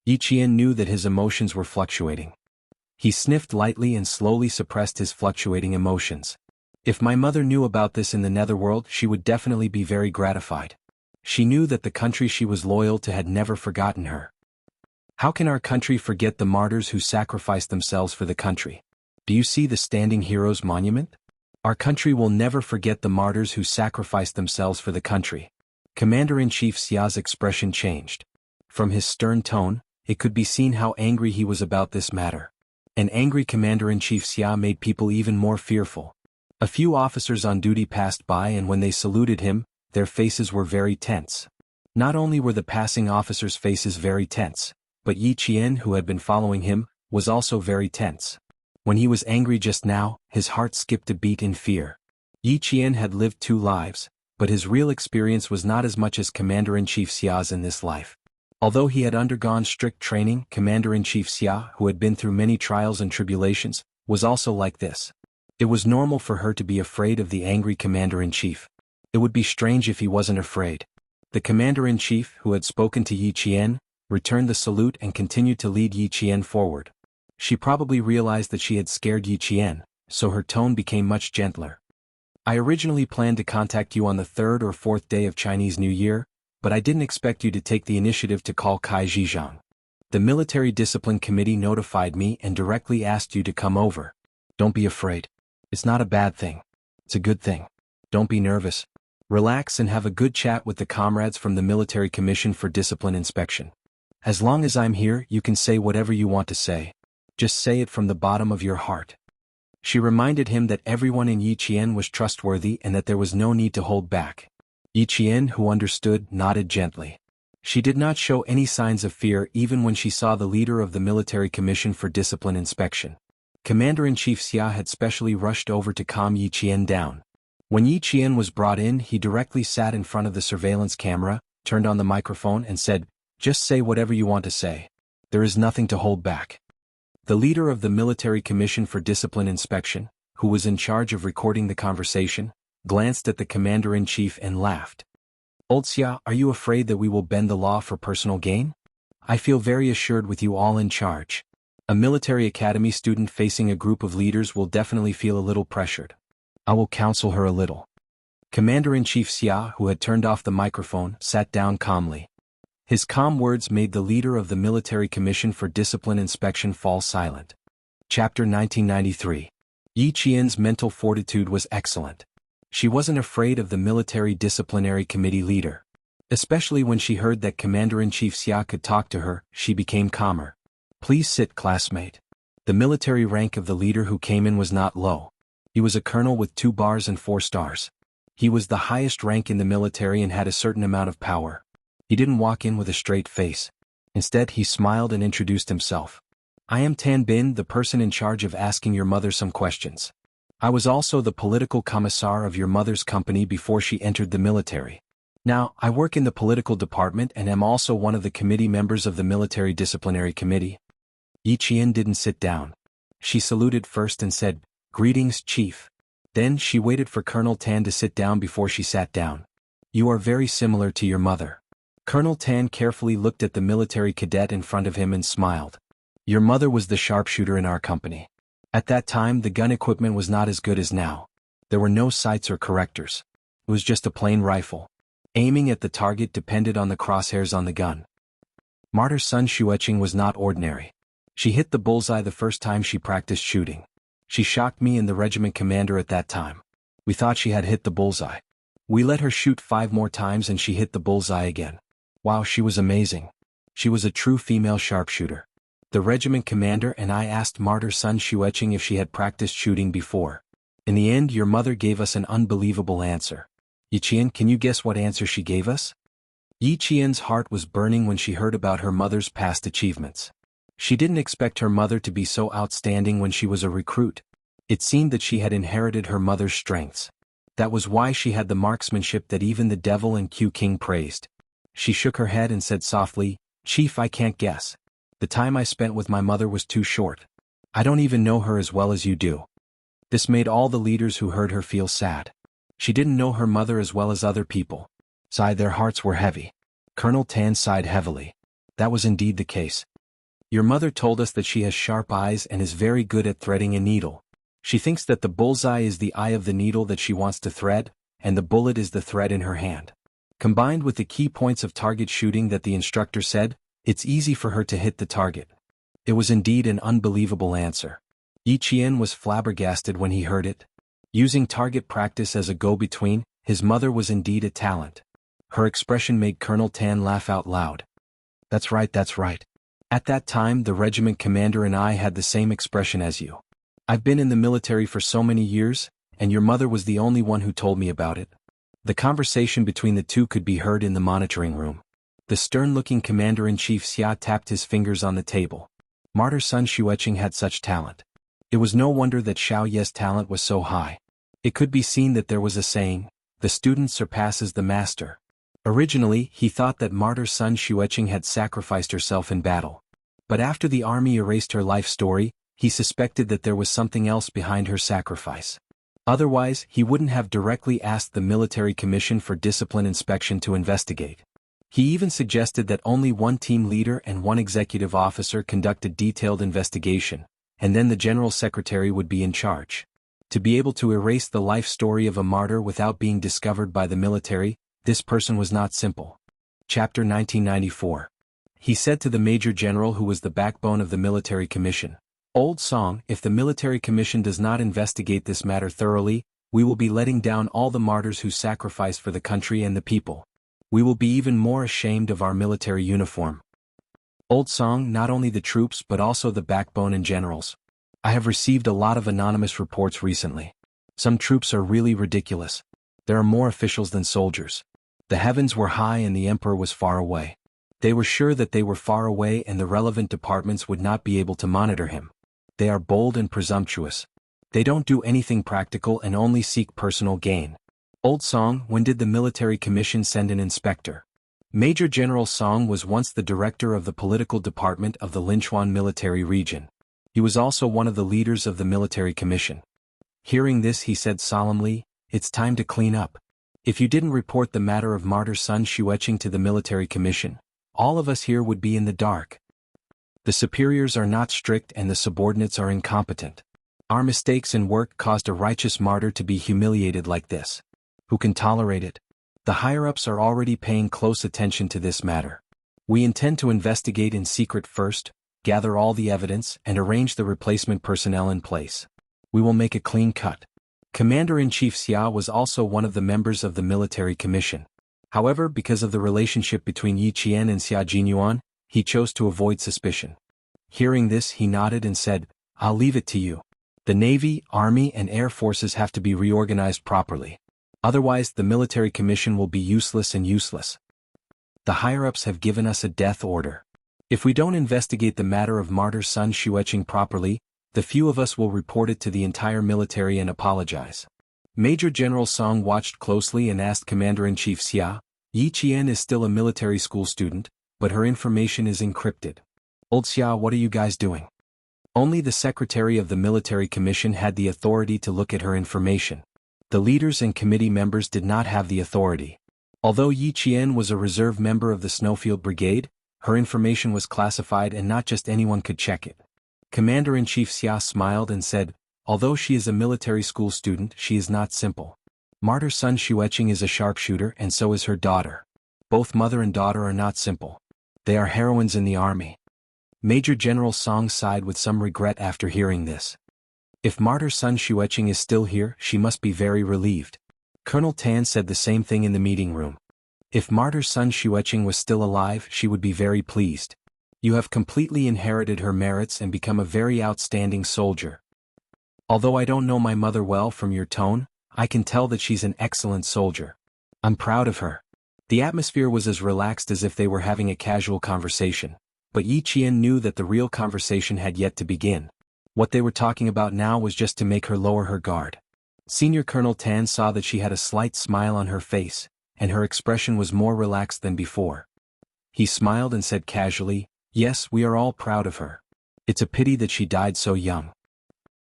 Yi Qian knew that his emotions were fluctuating. He sniffed lightly and slowly suppressed his fluctuating emotions. If my mother knew about this in the netherworld, she would definitely be very gratified. She knew that the country she was loyal to had never forgotten her. How can our country forget the martyrs who sacrificed themselves for the country? Do you see the Standing Heroes Monument? Our country will never forget the martyrs who sacrificed themselves for the country. Commander-in-Chief Xia's expression changed. From his stern tone, It could be seen how angry he was about this matter. An angry Commander-in-Chief Xia made people even more fearful. A few officers on duty passed by, and when they saluted him, their faces were very tense. Not only were the passing officers' faces very tense, but Yi Qian, who had been following him, was also very tense. When he was angry just now, his heart skipped a beat in fear. Yi Qian had lived 2 lives, but his real experience was not as much as Commander-in-Chief Xia's in this life. Although he had undergone strict training, Commander-in-Chief Xia, who had been through many trials and tribulations, was also like this. It was normal for her to be afraid of the angry Commander-in-Chief. It would be strange if he wasn't afraid. The Commander-in-Chief, who had spoken to Yi Qian, returned the salute and continued to lead Yi Qian forward. She probably realized that she had scared Yi Qian, so her tone became much gentler. I originally planned to contact you on the 3rd or 4th day of Chinese New Year, but I didn't expect you to take the initiative to call Kai Zhizhang. The Military Discipline Committee notified me and directly asked you to come over. Don't be afraid. It's not a bad thing. It's a good thing. Don't be nervous. Relax and have a good chat with the comrades from the Military Commission for Discipline Inspection. As long as I'm here, you can say whatever you want to say. Just say it from the bottom of your heart. She reminded him that everyone in Yi Qian was trustworthy and that there was no need to hold back. Yi Qian, who understood, nodded gently. She did not show any signs of fear even when she saw the leader of the Military Commission for Discipline Inspection. Commander-in-Chief Xia had specially rushed over to calm Yi Qian down. When Yi Qian was brought in, he directly sat in front of the surveillance camera, turned on the microphone and said, "Just say whatever you want to say. There is nothing to hold back." The leader of the Military Commission for Discipline Inspection, who was in charge of recording the conversation, glanced at the Commander-in-Chief and laughed. "Old Xia, are you afraid that we will bend the law for personal gain? I feel very assured with you all in charge. A military academy student facing a group of leaders will definitely feel a little pressured. I will counsel her a little." Commander-in-Chief Xia, who had turned off the microphone, sat down calmly. His calm words made the leader of the Military Commission for Discipline Inspection fall silent. Chapter 1993. Yi Qian's mental fortitude was excellent. She wasn't afraid of the Military Disciplinary Committee leader. Especially when she heard that Commander-in-Chief Xia could talk to her, she became calmer. "Please sit, classmate." The military rank of the leader who came in was not low. He was a colonel with 2 bars and 4 stars. He was the highest rank in the military and had a certain amount of power. He didn't walk in with a straight face. Instead, he smiled and introduced himself. "I am Tan Bin, the person in charge of asking your mother some questions. I was also the political commissar of your mother's company before she entered the military. Now, I work in the political department and am also one of the committee members of the Military Disciplinary Committee." Yi Qian didn't sit down. She saluted first and said, "Greetings, Chief." Then she waited for Colonel Tan to sit down before she sat down. "You are very similar to your mother." Colonel Tan carefully looked at the military cadet in front of him and smiled. "Your mother was the sharpshooter in our company. At that time, the gun equipment was not as good as now. There were no sights or correctors. It was just a plain rifle. Aiming at the target depended on the crosshairs on the gun. Martyr Sun Xueqing was not ordinary. She hit the bullseye the first time she practiced shooting. She shocked me and the regiment commander at that time. We thought she had hit the bullseye. We let her shoot 5 more times and she hit the bullseye again. Wow, she was amazing. She was a true female sharpshooter." The regiment commander and I asked Martyr Sun Xueqing if she had practiced shooting before. In the end, your mother gave us an unbelievable answer. Yi Qian, can you guess what answer she gave us? Yi Qian's heart was burning when she heard about her mother's past achievements. She didn't expect her mother to be so outstanding when she was a recruit. It seemed that she had inherited her mother's strengths. That was why she had the marksmanship that even the devil and Q King praised. She shook her head and said softly, "Chief, I can't guess. The time I spent with my mother was too short. I don't even know her as well as you do." This made all the leaders who heard her feel sad. She didn't know her mother as well as other people. Their hearts were heavy. Colonel Tan sighed heavily. That was indeed the case. "Your mother told us that she has sharp eyes and is very good at threading a needle. She thinks that the bullseye is the eye of the needle that she wants to thread, and the bullet is the thread in her hand. Combined with the key points of target shooting that the instructor said, it's easy for her to hit the target." It was indeed an unbelievable answer. Yi Qian was flabbergasted when he heard it. Using target practice as a go-between, his mother was indeed a talent. Her expression made Colonel Tan laugh out loud. That's right, that's right. At that time the regiment commander and I had the same expression as you. I've been in the military for so many years, and your mother was the only one who told me about it. The conversation between the two could be heard in the monitoring room. The stern-looking commander-in-chief Xia tapped his fingers on the table. Martyr's son Xueqing had such talent. It was no wonder that Xiao Ye's talent was so high. It could be seen that there was a saying, the student surpasses the master. Originally, he thought that Martyr's son Xueqing had sacrificed herself in battle. But after the army erased her life story, he suspected that there was something else behind her sacrifice. Otherwise, he wouldn't have directly asked the military commission for discipline inspection to investigate. He even suggested that only one team leader and one executive officer conduct a detailed investigation, and then the general secretary would be in charge. To be able to erase the life story of a martyr without being discovered by the military, this person was not simple. Chapter 1994. He said to the Major General who was the backbone of the military commission, Old Song, if the military commission does not investigate this matter thoroughly, we will be letting down all the martyrs who sacrificed for the country and the people. We will be even more ashamed of our military uniform. Old Song, not only the troops but also the backbone and generals. I have received a lot of anonymous reports recently. Some troops are really ridiculous. There are more officials than soldiers. The heavens were high and the emperor was far away. They were sure that they were far away and the relevant departments would not be able to monitor him. They are bold and presumptuous. They don't do anything practical and only seek personal gain. Old Song, when did the military commission send an inspector? Major General Song was once the director of the political department of the Linchuan military region. He was also one of the leaders of the military commission. Hearing this, he said solemnly, It's time to clean up. If you didn't report the matter of Martyr's son Xueqing to the military commission, all of us here would be in the dark. The superiors are not strict and the subordinates are incompetent. Our mistakes in work caused a righteous martyr to be humiliated like this. Who can tolerate it? The higher-ups are already paying close attention to this matter. We intend to investigate in secret first, gather all the evidence, and arrange the replacement personnel in place. We will make a clean cut. Commander-in-Chief Xia was also one of the members of the military commission. However, because of the relationship between Yi Qian and Xia Jinyuan, he chose to avoid suspicion. Hearing this, he nodded and said, I'll leave it to you. The Navy, Army, and Air Forces have to be reorganized properly. Otherwise, the military commission will be useless and useless. The higher-ups have given us a death order. If we don't investigate the matter of Martyr's son Xueqing properly, the few of us will report it to the entire military and apologize. Major General Song watched closely and asked Commander-in-Chief Xia, Yi Qian is still a military school student, but her information is encrypted. Old Xia, what are you guys doing? Only the secretary of the military commission had the authority to look at her information. The leaders and committee members did not have the authority. Although Yi Qian was a reserve member of the Snowfield Brigade, her information was classified and not just anyone could check it. Commander-in-Chief Xia smiled and said, Although she is a military school student, she is not simple. Martyr's son Xueqing is a sharpshooter and so is her daughter. Both mother and daughter are not simple. They are heroines in the army. Major General Song sighed with some regret after hearing this. If Martyr's son Xueqing is still here, she must be very relieved. Colonel Tan said the same thing in the meeting room. If Martyr's son Xueqing was still alive, she would be very pleased. You have completely inherited her merits and become a very outstanding soldier. Although I don't know my mother well from your tone, I can tell that she's an excellent soldier. I'm proud of her. The atmosphere was as relaxed as if they were having a casual conversation, but Yi Qian knew that the real conversation had yet to begin. What they were talking about now was just to make her lower her guard. Senior Colonel Tan saw that she had a slight smile on her face, and her expression was more relaxed than before. He smiled and said casually, Yes, we are all proud of her. It's a pity that she died so young.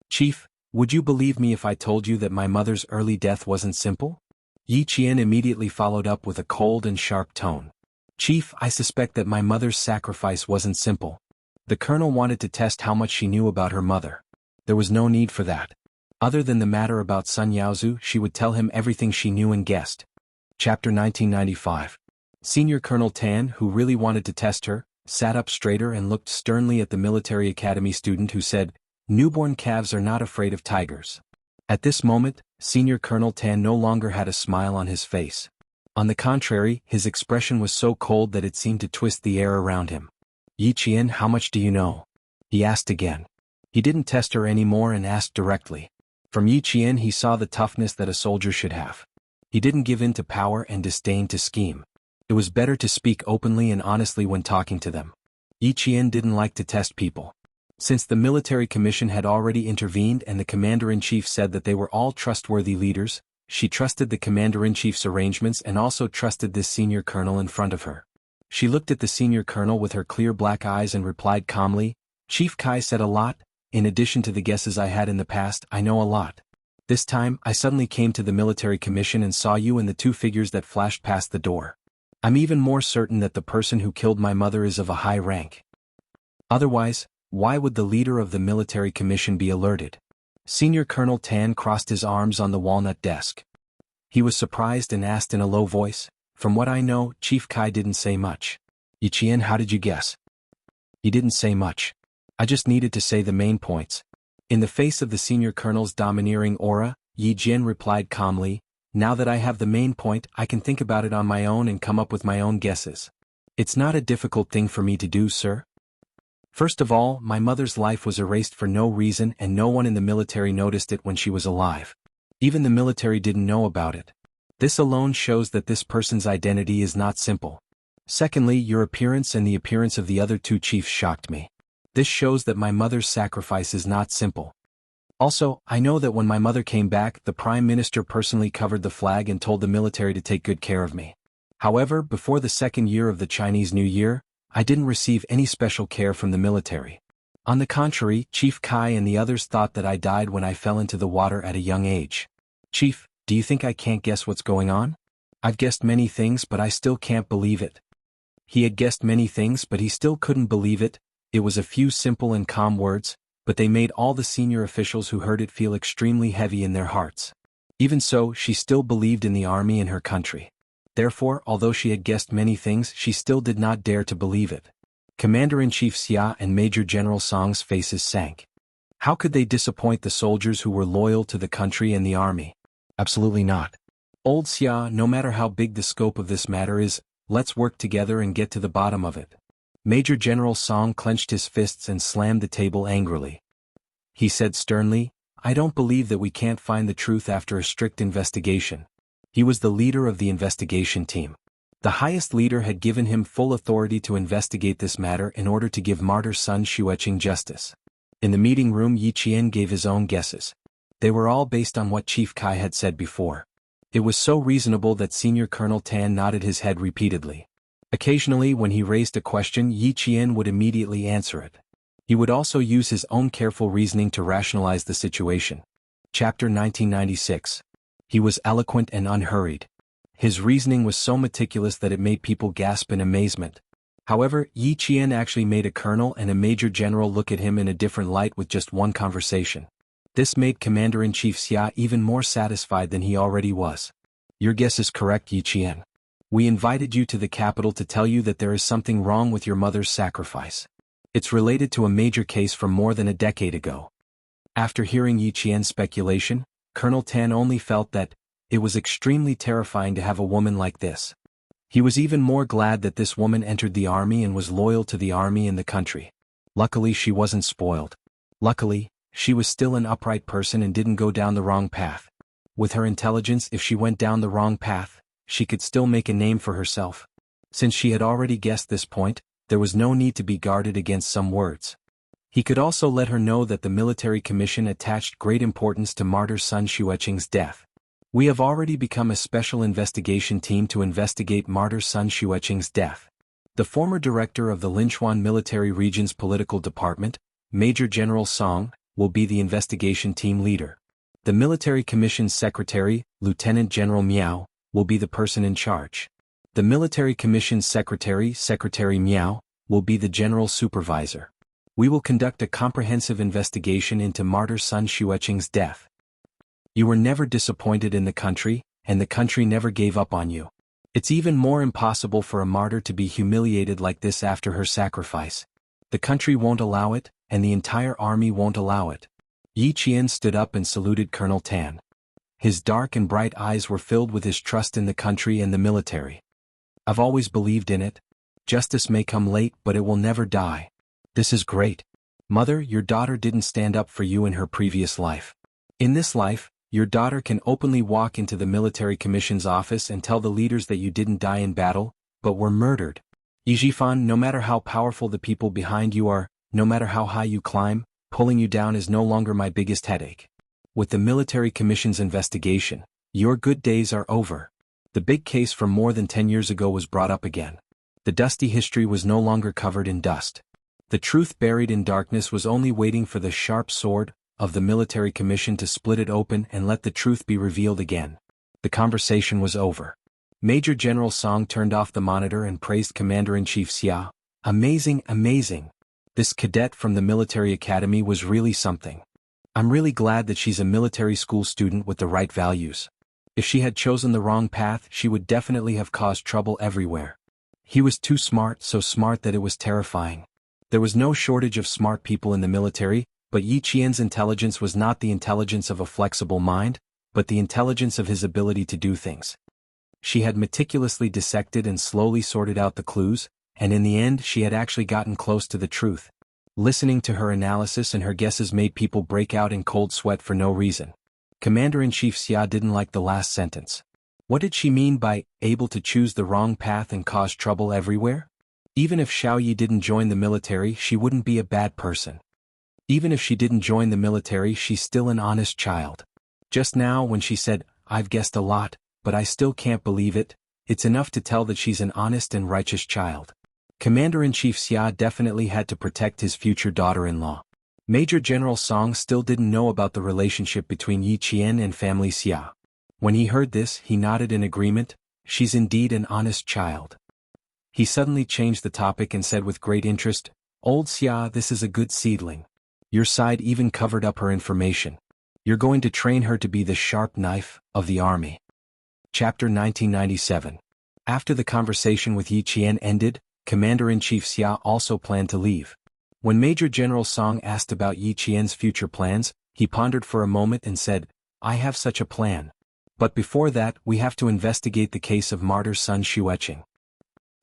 Chief, would you believe me if I told you that my mother's early death wasn't simple? Yi Qian immediately followed up with a cold and sharp tone. Chief, I suspect that my mother's sacrifice wasn't simple. The colonel wanted to test how much she knew about her mother. There was no need for that. Other than the matter about Sun Yaozu, she would tell him everything she knew and guessed. Chapter 1995. Senior Colonel Tan, who really wanted to test her, sat up straighter and looked sternly at the military academy student who said, Newborn calves are not afraid of tigers. At this moment, Senior Colonel Tan no longer had a smile on his face. On the contrary, his expression was so cold that it seemed to twist the air around him. Yi Qian, how much do you know? He asked again. He didn't test her anymore and asked directly. From Yi Qian he saw the toughness that a soldier should have. He didn't give in to power and disdain to scheme. It was better to speak openly and honestly when talking to them. Yi Qian didn't like to test people. Since the military commission had already intervened and the commander-in-chief said that they were all trustworthy leaders, she trusted the commander-in-chief's arrangements and also trusted this senior colonel in front of her. She looked at the senior colonel with her clear black eyes and replied calmly, "Chief Kai said a lot. In addition to the guesses I had in the past, I know a lot. This time, I suddenly came to the military commission and saw you and the two figures that flashed past the door. I'm even more certain that the person who killed my mother is of a high rank. Otherwise, why would the leader of the military commission be alerted?" Senior Colonel Tan crossed his arms on the walnut desk. He was surprised and asked in a low voice, "From what I know, Chief Kai didn't say much." "Yi Qian, how did you guess?" "He didn't say much. I just needed to say the main points." In the face of the senior colonel's domineering aura, Yi Jian replied calmly, "Now that I have the main point, I can think about it on my own and come up with my own guesses. It's not a difficult thing for me to do, sir. First of all, my mother's life was erased for no reason and no one in the military noticed it when she was alive. Even the military didn't know about it. This alone shows that this person's identity is not simple. Secondly, your appearance and the appearance of the other two chiefs shocked me. This shows that my mother's sacrifice is not simple. Also, I know that when my mother came back, the Prime Minister personally covered the flag and told the military to take good care of me. However, before the second year of the Chinese New Year, I didn't receive any special care from the military. On the contrary, Chief Kai and the others thought that I died when I fell into the water at a young age. Chief, do you think I can't guess what's going on? I've guessed many things but I still can't believe it." He had guessed many things but he still couldn't believe it. It was a few simple and calm words, but they made all the senior officials who heard it feel extremely heavy in their hearts. Even so, she still believed in the army and her country. Therefore, although she had guessed many things, she still did not dare to believe it. Commander-in-Chief Xia and Major General Song's faces sank. How could they disappoint the soldiers who were loyal to the country and the army? Absolutely not. "Old Xia, no matter how big the scope of this matter is, let's work together and get to the bottom of it." Major General Song clenched his fists and slammed the table angrily. He said sternly, "I don't believe that we can't find the truth after a strict investigation." He was the leader of the investigation team. The highest leader had given him full authority to investigate this matter in order to give martyr Sun Xueqing justice. In the meeting room, Yi Qian gave his own guesses. They were all based on what Chief Kai had said before. It was so reasonable that Senior Colonel Tan nodded his head repeatedly. Occasionally when he raised a question, Yi Qian would immediately answer it. He would also use his own careful reasoning to rationalize the situation. Chapter 1996. He was eloquent and unhurried. His reasoning was so meticulous that it made people gasp in amazement. However, Yi Qian actually made a colonel and a major general look at him in a different light with just one conversation. This made Commander-in-Chief Xia even more satisfied than he already was. "Your guess is correct, Yi Qian. We invited you to the capital to tell you that there is something wrong with your mother's sacrifice. It's related to a major case from more than a decade ago." After hearing Yi Qian's speculation, Colonel Tan only felt that it was extremely terrifying to have a woman like this. He was even more glad that this woman entered the army and was loyal to the army and the country. Luckily she wasn't spoiled. Luckily, she was still an upright person and didn't go down the wrong path. With her intelligence, if she went down the wrong path, she could still make a name for herself. Since she had already guessed this point, there was no need to be guarded against some words. He could also let her know that the military commission attached great importance to martyr Sun Xueqing's death. "We have already become a special investigation team to investigate martyr Sun Xueqing's death. The former director of the Linchuan Military Region's political department, Major General Song, will be the investigation team leader. The military commission's secretary, Lieutenant General Miao, will be the person in charge. The military commission's secretary, Secretary Miao, will be the general supervisor. We will conduct a comprehensive investigation into martyr Sun Xueqing's death. You were never disappointed in the country, and the country never gave up on you. It's even more impossible for a martyr to be humiliated like this after her sacrifice. The country won't allow it, and the entire army won't allow it." Yi Qian stood up and saluted Colonel Tan. His dark and bright eyes were filled with his trust in the country and the military. "I've always believed in it. Justice may come late, but it will never die. This is great. Mother, your daughter didn't stand up for you in her previous life. In this life, your daughter can openly walk into the military commission's office and tell the leaders that you didn't die in battle, but were murdered. Yijifan, no matter how powerful the people behind you are, no matter how high you climb, pulling you down is no longer my biggest headache. With the military commission's investigation, your good days are over. The big case from more than 10 years ago was brought up again. The dusty history was no longer covered in dust. The truth buried in darkness was only waiting for the sharp sword of the military commission to split it open and let the truth be revealed again. The conversation was over. Major General Song turned off the monitor and praised Commander-in-Chief Xia. Amazing, amazing. This cadet from the military academy was really something. I'm really glad that she's a military school student with the right values. If she had chosen the wrong path, she would definitely have caused trouble everywhere. He was too smart, so smart that it was terrifying. There was no shortage of smart people in the military, but Yi Qian's intelligence was not the intelligence of a flexible mind, but the intelligence of his ability to do things. She had meticulously dissected and slowly sorted out the clues, and in the end she had actually gotten close to the truth. Listening to her analysis and her guesses made people break out in cold sweat for no reason. Commander-in-Chief Xia didn't like the last sentence. What did she mean by able to choose the wrong path and cause trouble everywhere? Even if Xiao Yi didn't join the military, she wouldn't be a bad person. Even if she didn't join the military, she's still an honest child. Just now when she said, "I've guessed a lot, but I still can't believe it," it's enough to tell that she's an honest and righteous child. Commander-in-Chief Xia definitely had to protect his future daughter-in-law. Major General Song still didn't know about the relationship between Yi Qian and family Xia. When he heard this, he nodded in agreement. She's indeed an honest child. He suddenly changed the topic and said with great interest, "Old Xia, this is a good seedling. Your side even covered up her information. You're going to train her to be the sharp knife of the army." Chapter 1997. After the conversation with Yi Qian ended, Commander-in-Chief Xia also planned to leave. When Major General Song asked about Yi Qian's future plans, he pondered for a moment and said, "I have such a plan. But before that, we have to investigate the case of martyr son Xueqing.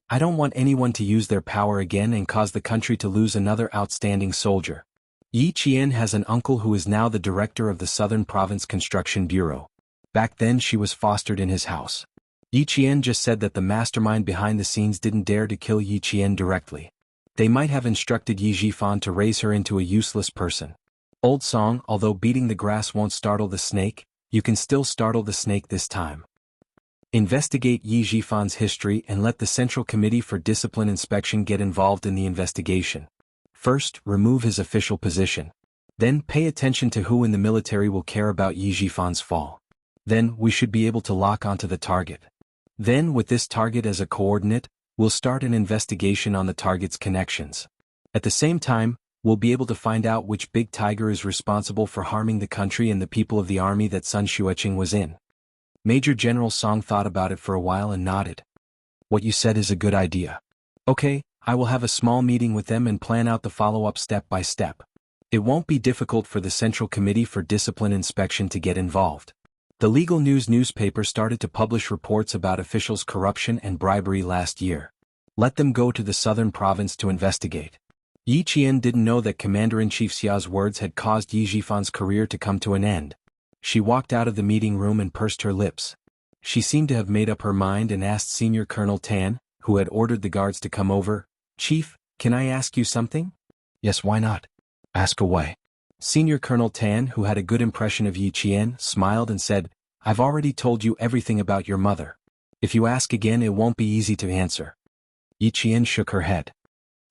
I don't want anyone to use their power again and cause the country to lose another outstanding soldier." Yi Qian has an uncle who is now the director of the Southern Province Construction Bureau. Back then she was fostered in his house. Yi Qian just said that the mastermind behind the scenes didn't dare to kill Yi Qian directly. They might have instructed Yi Jifan to raise her into a useless person. Old song, although beating the grass won't startle the snake, you can still startle the snake this time. Investigate Yi Jifan's history and let the Central Committee for Discipline Inspection get involved in the investigation. First, remove his official position. Then, pay attention to who in the military will care about Yi Jifan's fall. Then, we should be able to lock onto the target. Then, with this target as a coordinate, we'll start an investigation on the target's connections. At the same time, we'll be able to find out which big tiger is responsible for harming the country and the people of the army that Sun Xueqing was in. Major General Song thought about it for a while and nodded. "What you said is a good idea. Okay, I will have a small meeting with them and plan out the follow-up step by step. It won't be difficult for the Central Committee for Discipline Inspection to get involved." The Legal News newspaper started to publish reports about officials' corruption and bribery last year. Let them go to the southern province to investigate. Yi Qian didn't know that Commander-in-Chief Xia's words had caused Yi Jifan's career to come to an end. She walked out of the meeting room and pursed her lips. She seemed to have made up her mind and asked Senior Colonel Tan, who had ordered the guards to come over, "Chief, can I ask you something?" "Yes, why not? Ask away." Senior Colonel Tan, who had a good impression of Yi Qian, smiled and said, "I've already told you everything about your mother. If you ask again, it won't be easy to answer." Yi Qian shook her head.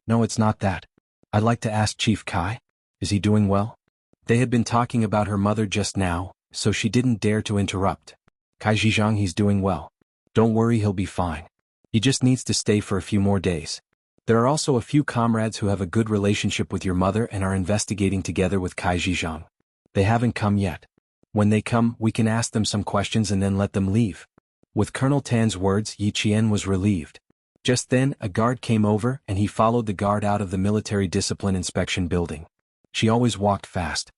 "No, it's not that. I'd like to ask Chief Kai. Is he doing well?" They had been talking about her mother just now, so she didn't dare to interrupt. "Kai Zhizhang, he's doing well. Don't worry, he'll be fine. He just needs to stay for a few more days. There are also a few comrades who have a good relationship with your mother and are investigating together with Kai Zhizhang. They haven't come yet. When they come, we can ask them some questions and then let them leave." With Colonel Tan's words, Yi Qian was relieved. Just then, a guard came over and he followed the guard out of the military discipline inspection building. She always walked fast.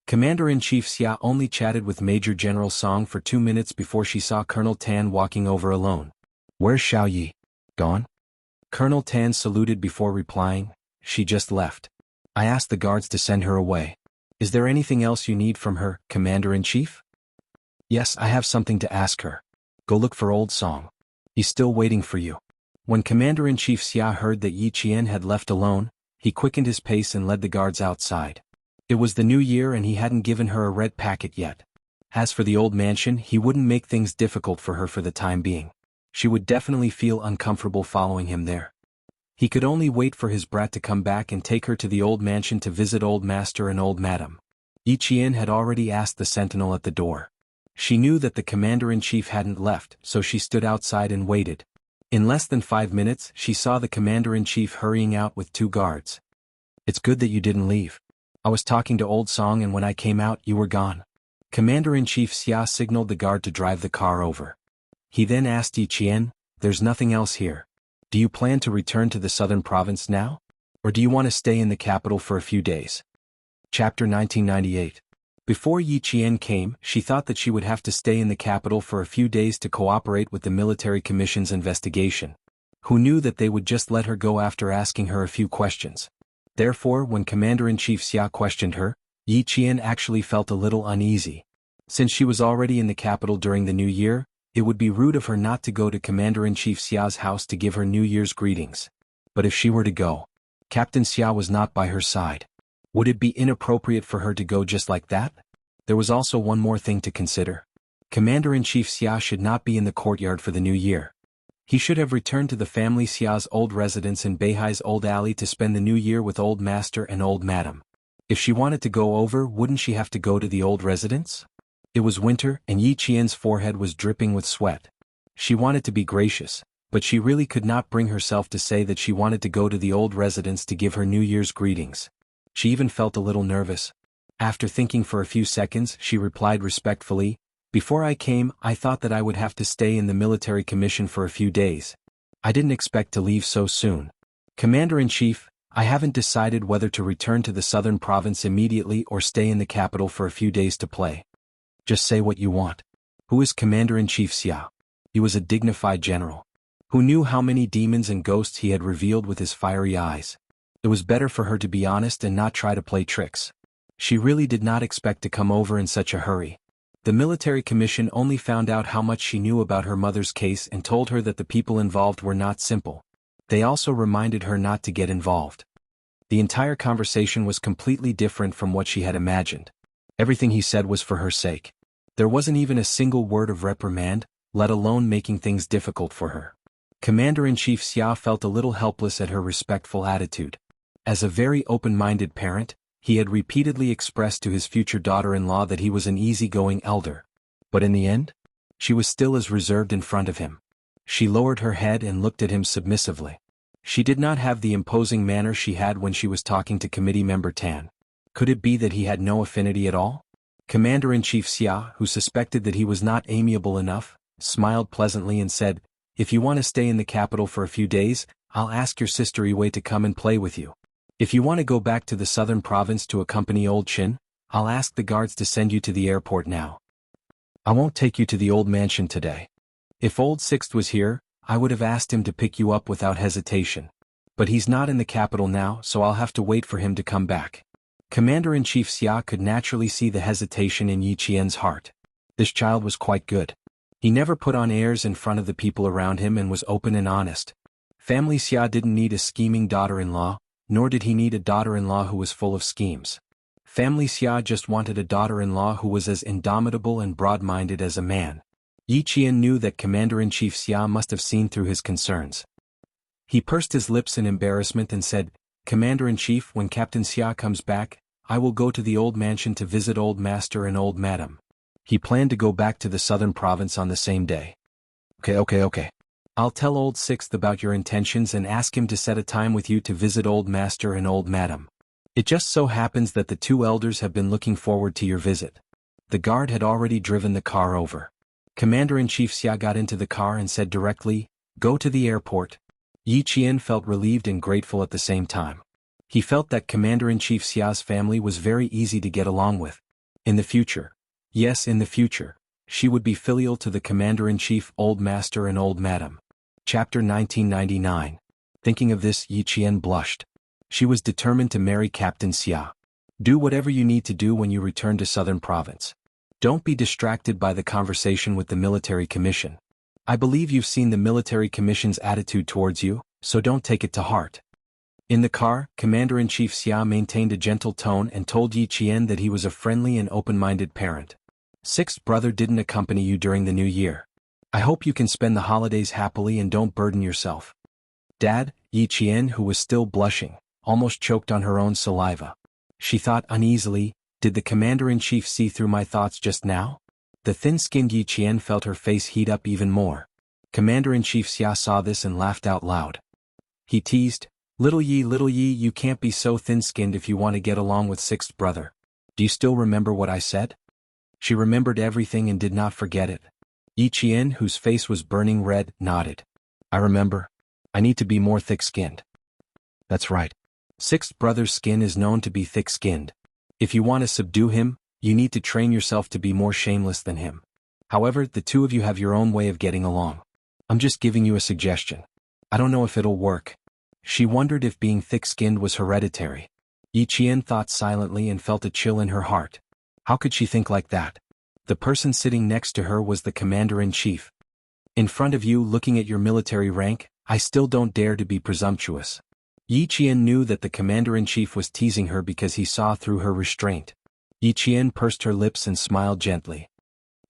Commander-in-Chief Xia only chatted with Major General Song for 2 minutes before she saw Colonel Tan walking over alone. "Where's Xiao Yi? Gone?" Colonel Tan saluted before replying, "She just left. I asked the guards to send her away. Is there anything else you need from her, Commander-in-Chief?" "Yes, I have something to ask her. Go look for Old Song. He's still waiting for you." When Commander-in-Chief Xia heard that Yi Qian had left alone, he quickened his pace and led the guards outside. It was the new year and he hadn't given her a red packet yet. As for the old mansion, he wouldn't make things difficult for her for the time being. She would definitely feel uncomfortable following him there. He could only wait for his brat to come back and take her to the old mansion to visit Old Master and Old Madam. Yi Qian had already asked the sentinel at the door. She knew that the commander-in-chief hadn't left, so she stood outside and waited. In less than 5 minutes, she saw the commander-in-chief hurrying out with 2 guards. "It's good that you didn't leave. I was talking to Old Song and when I came out, you were gone." Commander-in-Chief Xia signaled the guard to drive the car over. He then asked Yi Qian, "There's nothing else here. Do you plan to return to the southern province now? Or do you want to stay in the capital for a few days?" Chapter 1998. Before Yi Qian came, she thought that she would have to stay in the capital for a few days to cooperate with the military commission's investigation. Who knew that they would just let her go after asking her a few questions? Therefore, when Commander-in-Chief Xia questioned her, Yi Qian actually felt a little uneasy. Since she was already in the capital during the New Year, it would be rude of her not to go to Commander-in-Chief Xia's house to give her New Year's greetings. But if she were to go, Captain Xia was not by her side. Would it be inappropriate for her to go just like that? There was also one more thing to consider. Commander-in-Chief Xia should not be in the courtyard for the New Year. He should have returned to the family Xia's old residence in Beihai's old alley to spend the New Year with Old Master and Old Madam. If she wanted to go over, wouldn't she have to go to the old residence? It was winter, and Yi Qian's forehead was dripping with sweat. She wanted to be gracious, but she really could not bring herself to say that she wanted to go to the old residence to give her New Year's greetings. She even felt a little nervous. After thinking for a few seconds, she replied respectfully, "Before I came, I thought that I would have to stay in the military commission for a few days. I didn't expect to leave so soon. Commander-in-Chief, I haven't decided whether to return to the southern province immediately or stay in the capital for a few days to play." "Just say what you want." Who is Commander-in-Chief Xia? He was a dignified general, who knew how many demons and ghosts he had revealed with his fiery eyes. It was better for her to be honest and not try to play tricks. She really did not expect to come over in such a hurry. The military commission only found out how much she knew about her mother's case and told her that the people involved were not simple. They also reminded her not to get involved. The entire conversation was completely different from what she had imagined. Everything he said was for her sake. There wasn't even a single word of reprimand, let alone making things difficult for her. Commander-in-Chief Xia felt a little helpless at her respectful attitude. As a very open-minded parent, he had repeatedly expressed to his future daughter-in-law that he was an easygoing elder. But in the end, she was still as reserved in front of him. She lowered her head and looked at him submissively. She did not have the imposing manner she had when she was talking to committee member Tan. Could it be that he had no affinity at all? Commander-in-Chief Xia, who suspected that he was not amiable enough, smiled pleasantly and said, "If you want to stay in the capital for a few days, I'll ask your sister Yue to come and play with you. If you want to go back to the southern province to accompany Old Qin, I'll ask the guards to send you to the airport now. I won't take you to the old mansion today. If Old Sixth was here, I would have asked him to pick you up without hesitation. But he's not in the capital now, so I'll have to wait for him to come back." Commander-in-Chief Xia could naturally see the hesitation in Yi Qian's heart. This child was quite good. He never put on airs in front of the people around him and was open and honest. Family Xia didn't need a scheming daughter-in-law, nor did he need a daughter-in-law who was full of schemes. Family Xia just wanted a daughter-in-law who was as indomitable and broad-minded as a man. Yi Qian knew that Commander-in-Chief Xia must have seen through his concerns. He pursed his lips in embarrassment and said, "Commander-in-Chief, when Captain Xia comes back, I will go to the old mansion to visit Old Master and Old Madam." He planned to go back to the southern province on the same day. Okay. I'll tell Old Sixth about your intentions and ask him to set a time with you to visit Old Master and Old Madam. It just so happens that the 2 elders have been looking forward to your visit." The guard had already driven the car over. Commander-in-Chief Xia got into the car and said directly, "Go to the airport." Yi Qian felt relieved and grateful at the same time. He felt that Commander-in-Chief Xia's family was very easy to get along with. In the future, yes, in the future, she would be filial to the Commander-in-Chief, Old Master and Old Madam. Chapter 1999. Thinking of this, Yi Qian blushed. She was determined to marry Captain Xia. Do whatever you need to do when you return to Southern Province. Don't be distracted by the conversation with the military commission. I believe you've seen the military commission's attitude towards you, so don't take it to heart. In the car, Commander-in-Chief Xia maintained a gentle tone and told Yi Qian that he was a friendly and open-minded parent. Sixth brother didn't accompany you during the new year. I hope you can spend the holidays happily and don't burden yourself. Dad, Yi Qian, who was still blushing, almost choked on her own saliva. She thought uneasily, did the Commander-in-Chief see through my thoughts just now? The thin-skinned Yi Qian felt her face heat up even more. Commander-in-Chief Xia saw this and laughed out loud. He teased, little Yi, you can't be so thin-skinned if you want to get along with sixth brother. Do you still remember what I said? She remembered everything and did not forget it. Yi Qian, whose face was burning red, nodded. I remember. I need to be more thick-skinned. That's right. Sixth brother's skin is known to be thick-skinned. If you want to subdue him, you need to train yourself to be more shameless than him. However, the two of you have your own way of getting along. I'm just giving you a suggestion. I don't know if it'll work. She wondered if being thick-skinned was hereditary. Yi Qian thought silently and felt a chill in her heart. How could she think like that? The person sitting next to her was the commander-in-chief. In front of you, looking at your military rank, I still don't dare to be presumptuous. Yi Qian knew that the commander-in-chief was teasing her because he saw through her restraint. Yi Qian pursed her lips and smiled gently.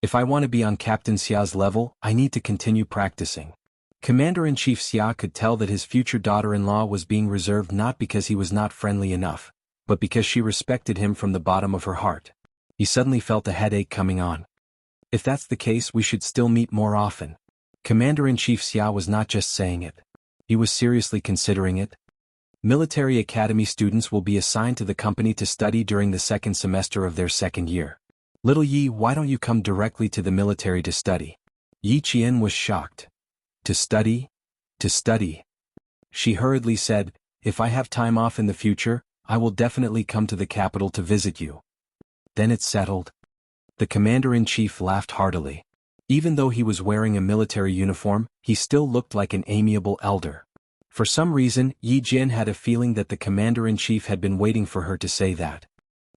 If I want to be on Captain Xia's level, I need to continue practicing. Commander-in-Chief Xia could tell that his future daughter-in-law was being reserved not because he was not friendly enough, but because she respected him from the bottom of her heart. He suddenly felt a headache coming on. If that's the case, we should still meet more often. Commander-in-Chief Xia was not just saying it. He was seriously considering it. Military Academy students will be assigned to the company to study during the second semester of their second year. Little Yi, why don't you come directly to the military to study? Yi Qian was shocked. To study? To study. She hurriedly said, if I have time off in the future, I will definitely come to the capital to visit you. Then it's settled. The commander-in-chief laughed heartily. Even though he was wearing a military uniform, he still looked like an amiable elder. For some reason, Yi Qian had a feeling that the commander-in-chief had been waiting for her to say that.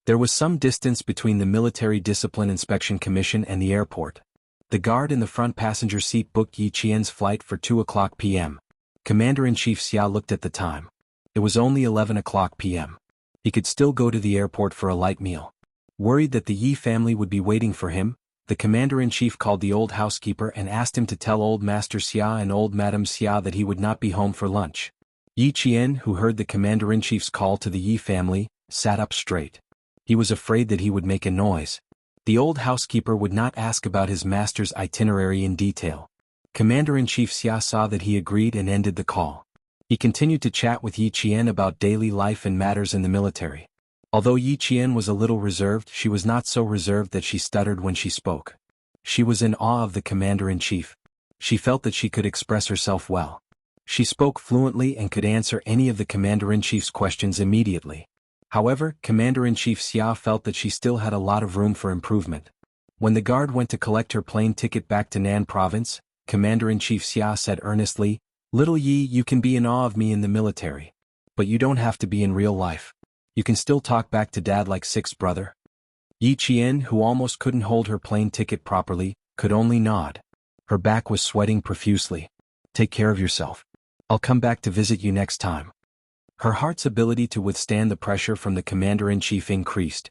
There was some distance between the Military Discipline Inspection Commission and the airport. The guard in the front passenger seat booked Yi Qian's flight for 2:00 p.m. Commander-in-Chief Xia looked at the time. It was only 11:00 p.m. He could still go to the airport for a light meal. Worried that the Yi family would be waiting for him, the commander-in-chief called the old housekeeper and asked him to tell old Master Xia and old Madame Xia that he would not be home for lunch. Yi Qian, who heard the commander-in-chief's call to the Yi family, sat up straight. He was afraid that he would make a noise. The old housekeeper would not ask about his master's itinerary in detail. Commander-in-Chief Xia saw that he agreed and ended the call. He continued to chat with Yi Qian about daily life and matters in the military. Although Yi Qian was a little reserved, she was not so reserved that she stuttered when she spoke. She was in awe of the commander-in-chief. She felt that she could express herself well. She spoke fluently and could answer any of the commander-in-chief's questions immediately. However, Commander-in-Chief Xia felt that she still had a lot of room for improvement. When the guard went to collect her plane ticket back to Nan Province, Commander-in-Chief Xia said earnestly, "Little Yi, you can be in awe of me in the military. But you don't have to be in real life. You can still talk back to Dad like sixth brother." Yi Qian, who almost couldn't hold her plane ticket properly, could only nod. Her back was sweating profusely. "Take care of yourself. I'll come back to visit you next time." Her heart's ability to withstand the pressure from the commander-in-chief increased.